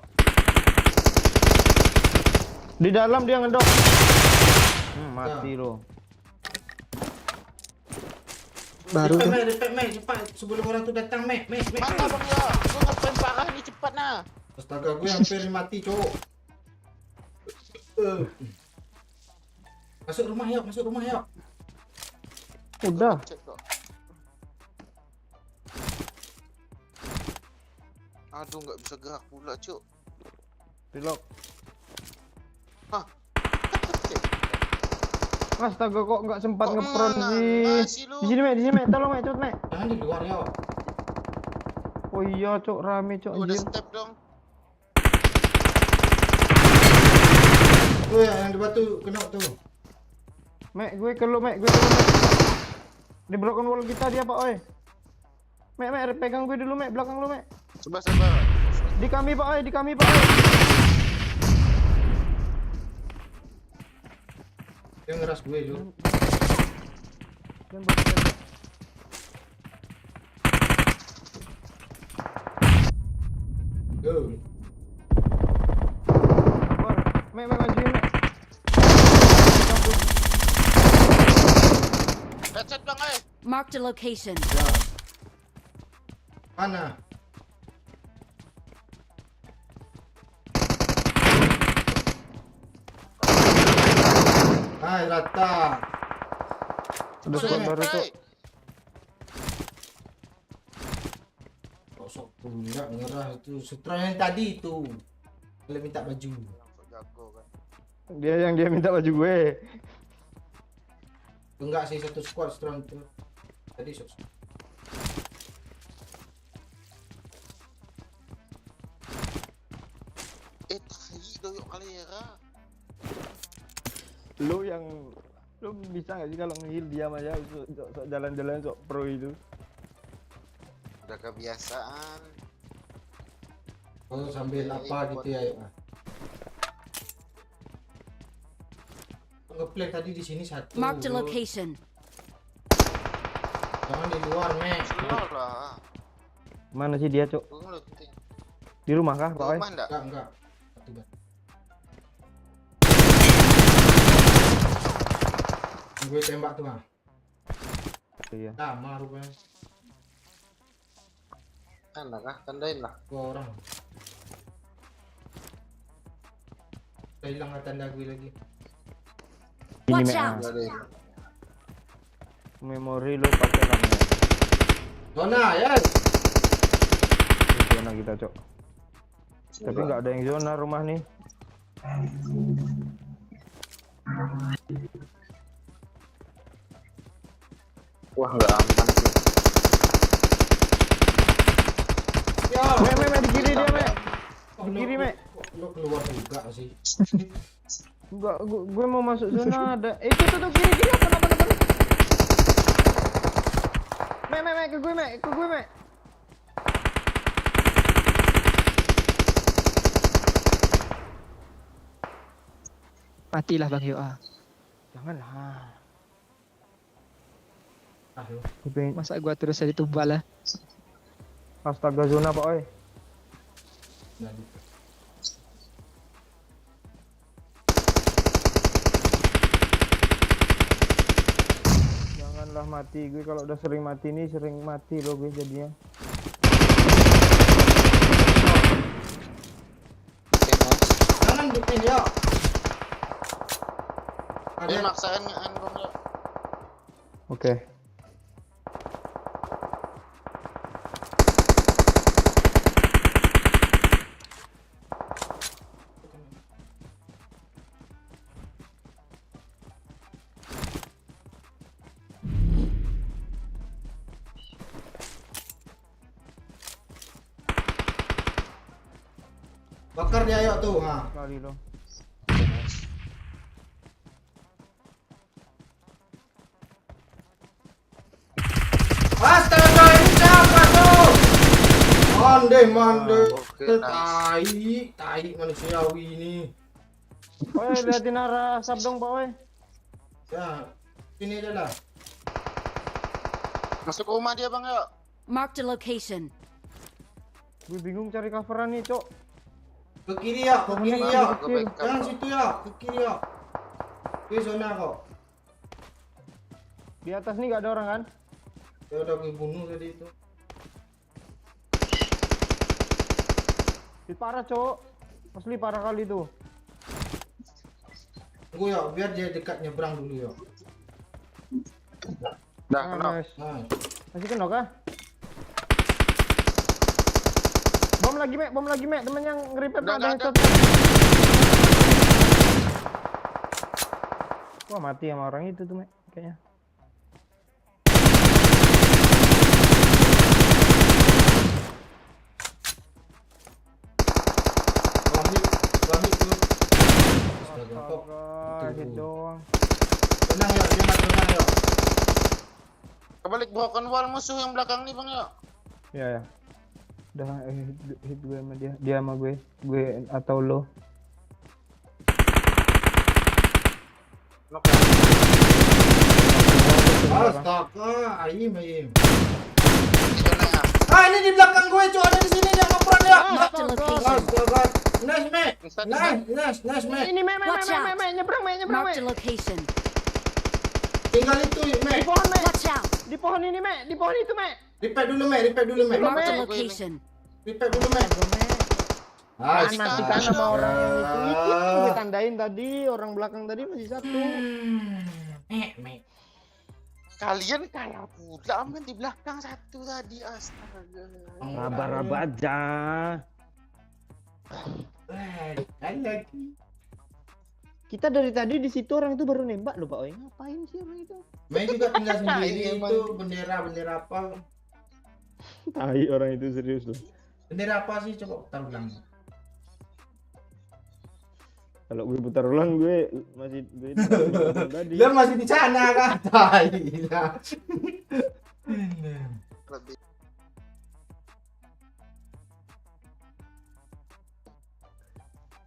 Di dalam dia ngedok. Mati lo. Baru tuh. Mek, cepat sebelum orang tuh datang, Mek. Mana Bang ya? Gua ngeprank parah nih, cepat nah. Astaga, gue hampir mati, Cok. Masuk rumah yuk. Udah. Cek kok. Aduh, nggak bisa gerak pula, Cok. Reload. Hah? Astaga kok nggak sempat Kok ngepron ngasih sih. lu? Di sini Mek, tolong Mek, cepet Mek. Jangan di luar yuk. Oh iya Cok, rame Cok Udah anjir. step dong. Tuh yang di batu kena tuh. Mek, gue ke lu Mek, gue ke lu Mek. Di broken wall kita dia Pak oi. Mek, pegang gue dulu Mek, belakang lu Mek. Sabar. Di kami Pak oi. Dia ngeras gue, Cok. Go. Mek, majuin Mek. Headset Bang, Marked a location. Ya. Mana? Hai, rata. Udah squad baru Cok. Kok sok punya ngerah itu sutra yang tadi itu. Boleh minta baju. Langsung jago kan. Dia minta baju gue. Enggak sih satu squad strong itu. Tadi sok. Tai doyok kalera. Lu bisa nggak sih kalau nge-heal diam aja sok jalan-jalan sok pro itu. Udah kebiasaan. Oh, sambil apa gitu ya, yuk. Ngeplay tadi di sini satu. Marked a location. Jangan di luar, Mek. Slow lah. Mana sih dia Cok? Gua ngelutin. Di rumah kah Pak oi? Rumah enggak? Enggak. Satu bat. Gue tembak tuh, Bang. Iya. Lama rupanya. Tanda kah? Tandain lah. 2 orang. Udah hilang tanda gue lagi. Ini Watch Mek. out. Udah deh. Memori lu pakai namanya. Zona, ya. Di zona kita Cok. Tapi nggak ada yang zona rumah nih. Wah, nggak aman sih. Ya. Mek, di kiri dia Mek. Oh, Di kiri, Mek. Lo keluar juga sih. Enggak, gue mau masuk zona ada. Itu tuh kiri apa. Mek, ke gue Mek. Matilah Bang Yo. Ah. Janganlah. Ah, lo. Gue pengen- Masa gua terus jadi tumbal lah. Astaga zona Pak oi. Nah, Janganlah mati. Gue kalau udah sering mati nih sering mati loh gue jadinya. Oke, nice. jangan bikin ya. Dia Ada maksain ngean Bang ya. Oke. bakar dia yuk tuh. Nah. Kali loh. Oke, nice. Astaga, ini siapa tuh? Mande. Oke, nice. Tai manusiawi ini. Oi, liatin arah asap dong Pak oi. Ya, Sini aja lah. Masuk rumah dia bang yuk. Marked a location. Gue bingung cari coveran nih, Cok. Ke kiri ya, ke kiri ya. Gue backup. Jangan situ ya, ke kiri ya. Ke zona kok. Di atas nih gak ada orang kan? Ya udah gue bunuh tadi itu. Di parah, Cok. Asli parah kali tuh. Tunggu ya, biar dia dekat nyebrang dulu ya. Dah kena. Nice. Nah, Masih kena kah? Bom lagi, Mek. Temen yang nge-repair Udah, ada udah, headshot. Wah, mati sama orang itu tuh, Mek. Kayaknya. Lamit tuh. Astaga, kok. Astaga, hit doang. Tenang ya, dia mati tenang ya. Kebalik broken wall musuh yang belakang nih bang yuk. Ya, ya. Udah hit gue sama dia. Dia sama gue. Gue atau lo. Knock ya. Astaga, aim. Di zona ya. Ah, ini di belakang gue, cuy. Ada di sini dia ngepron ya. Marked a location. Astaga. Nice, Mek. Instan, Nice, Mek. Ini, Mek. Watch out. Nyebrang, Marked Mek. a location. Tinggal itu, Mek. Di pohon, Mek. Watch out. Di pohon ini, Mek. Di pohon itu, Mek. Repair dulu, Mek. Marked a Mek. location. Repair dulu, Mek. Mati kan sama orang yang itu. Itu yang gue Ah. tandain tadi. Orang belakang tadi masih satu. Mek. Kalian kalah pula men di belakang satu tadi astaga. Raba-raba aja. Kan lagi. Kita dari tadi di situ orang itu baru nembak loh Pak Oi. Ngapain sih orang itu? Mek juga tinggal sendiri Ini emang. itu bendera apa? Tai orang itu serius loh. Bendera apa sih? Coba putar ulang. Kalau gue putar ulang gue masih tadi. Dia masih di sana kan? Tai lah. Lebih.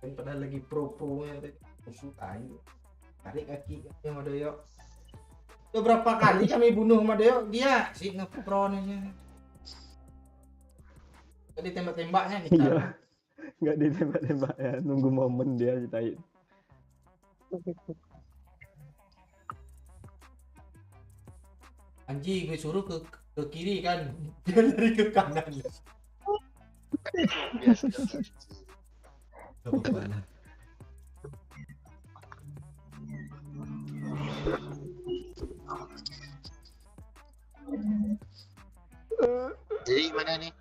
Kan padahal lagi pro-nya tadi. Musuh tai. Tarik kaki yang ada yuk. Beberapa kali kami bunuh sama Deo, dia si ngepron aja. Tadi tembak-tembaknya nih. Iya. Nggak ditembak-tembak ya, nunggu momen dia si tai. Anji, gue suruh ke kiri kan, dia lari ke kanan. Biasa. Gak apa-apa lah. Jadi gimana nih?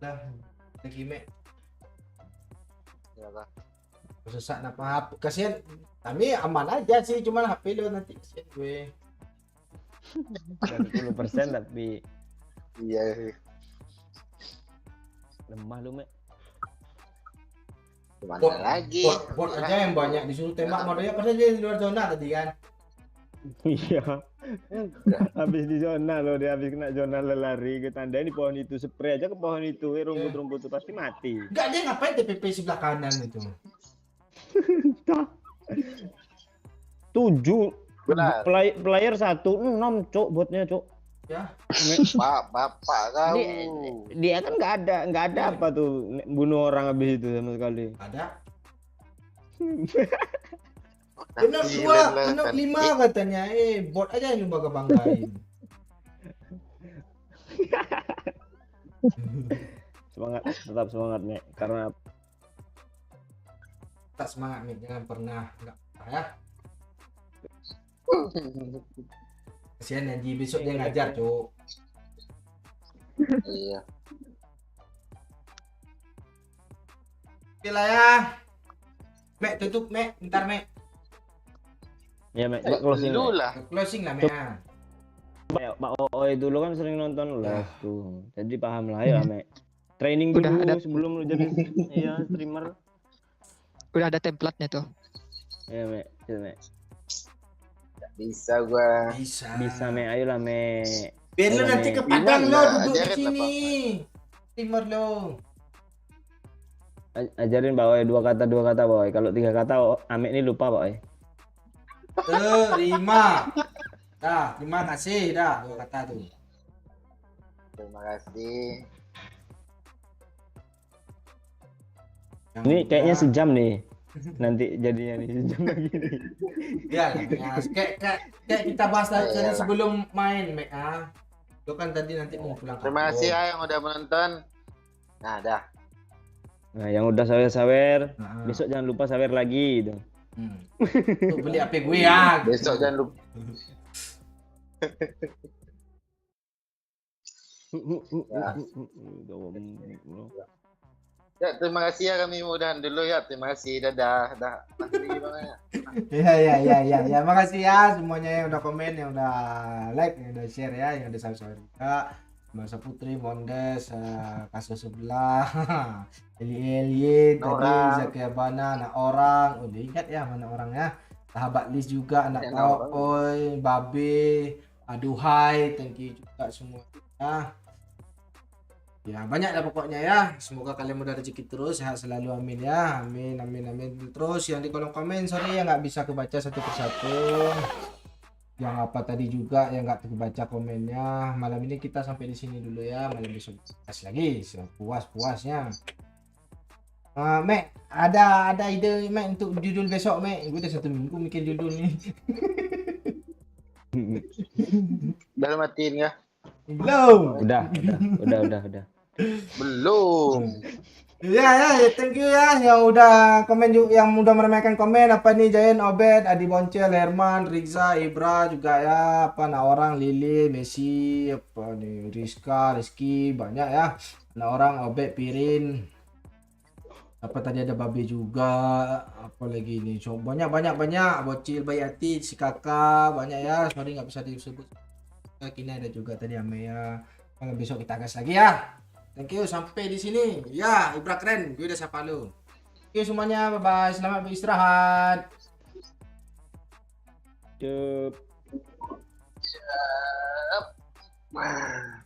Lah, lagi Mek. Ya Pak. Sesak napa kasihan. Kami aman aja sih, cuman HP lo nanti kasihan gue. 10% tapi Iya. lemah lu Mek. Gimana lagi? Bot aja yang banyak disuruh tembak sama dia, padahal dia di luar zona tadi kan. Iya. Habis di zona loh, dia habis kena zona lari ke tanda di pohon itu, spray aja ke pohon itu, rumput-rumput itu pasti mati. Enggak, dia ngapain TPP sebelah kanan itu? 7 Benar. player 1 6 cok botnya cok. Ya. Bapak kau. Dia kan nggak ada apa tuh bunuh orang habis itu sama sekali. Ada. Kena 2, kena 5 katanya. Bot aja yang lu bangga-banggain. Semangat, tetap semangat Mek, karena Tak semangat nih, jangan pernah enggak ya. Kasihan Anji, besok dia ngajar, Cuk. Iya. Oke lah ya. Mek, tutup Mek, bentar Mek. ya Mek, coba closing Mek. Dulu lah. Closing lah Mek. Pak Oi dulu kan sering nonton live tuh, jadi paham lah ya Mek. Training dulu Udah ada. sebelum lu jadi iya streamer. Udah ada template-nya tuh. Ya Mek, ya Mek. Bisa gua. Bisa Mek, ayolah Mek. Biar lu Ayolah, nanti Mek. ke Padang lo, Gimana? duduk di Ajarin sini. apa? Timer lo. Ajarin Pak Oi 2 kata Pak Oi. Kalau 3 kata Amek ini lupa Pak Oi. Terima. Dah, terima kasih dah dua kata tuh. Terima kasih. Yang Ini kayaknya udah- sejam nih. Nanti jadinya nih sejam lagi nih. Ya, kayak kita bahas tadi Iyalah. sebelum main, Mek. Itu kan tadi nanti mau pulang. Terima kampung. kasih ya yang udah menonton. Nah, dah. Nah, yang udah sawer-sawer, Nah, besok jangan lupa sawer lagi gitu. Tuh, beli HP gue ya. Besok jangan lupa. Ya, terima kasih ya, kami mudahan dulu ya. Terima kasih. Dadah. Dah. Masih gimana ya? Ya. Makasih ya semuanya yang udah komen, yang udah like, yang udah share ya, yang udah subscribe juga. Masa Putri, Mondes, kasus sebelah, Eli tadi, Orang. Zakia Bana, anak orang, udah ingat ya mana orang ya. Sahabat Lis juga, anak Ya, kau, orang. Oi, Babe, aduhai, thank you juga semua. Ya banyak lah pokoknya ya. Semoga kalian mudah rezeki terus, sehat selalu, amin ya. Amin. Terus yang di kolom komen, sorry ya nggak bisa kebaca satu persatu. Yang apa tadi juga yang nggak terbaca komennya. Malam ini kita sampai di sini dulu ya. Malam besok bahas lagi puas-puasnya. Mek, ada ide Mek untuk judul besok, Mek? Gue udah 1 minggu mikir judul nih. Udah matiin ya? Belum. Udah. Belum. Ya, thank you ya yang udah komen yang udah meremehkan komen apa nih Jayan, Obed, Adi Boncel, Herman, Riza, Ibra juga ya, apa nah orang Lili, Messi, apa nih Rizky banyak ya. Nah orang Obed, Pirin. Apa tadi ada Babe juga, apa lagi nih. So, banyak Bocil, Bayati, si kakak banyak ya. Sorry nggak bisa disebut. Kini ada juga tadi Amea. Kalau besok kita gas lagi ya. Thank you sampai di sini. Ya, Ibra keren. Gue udah sapa lu. Oke semuanya, bye bye. Selamat beristirahat. Cep. Wah.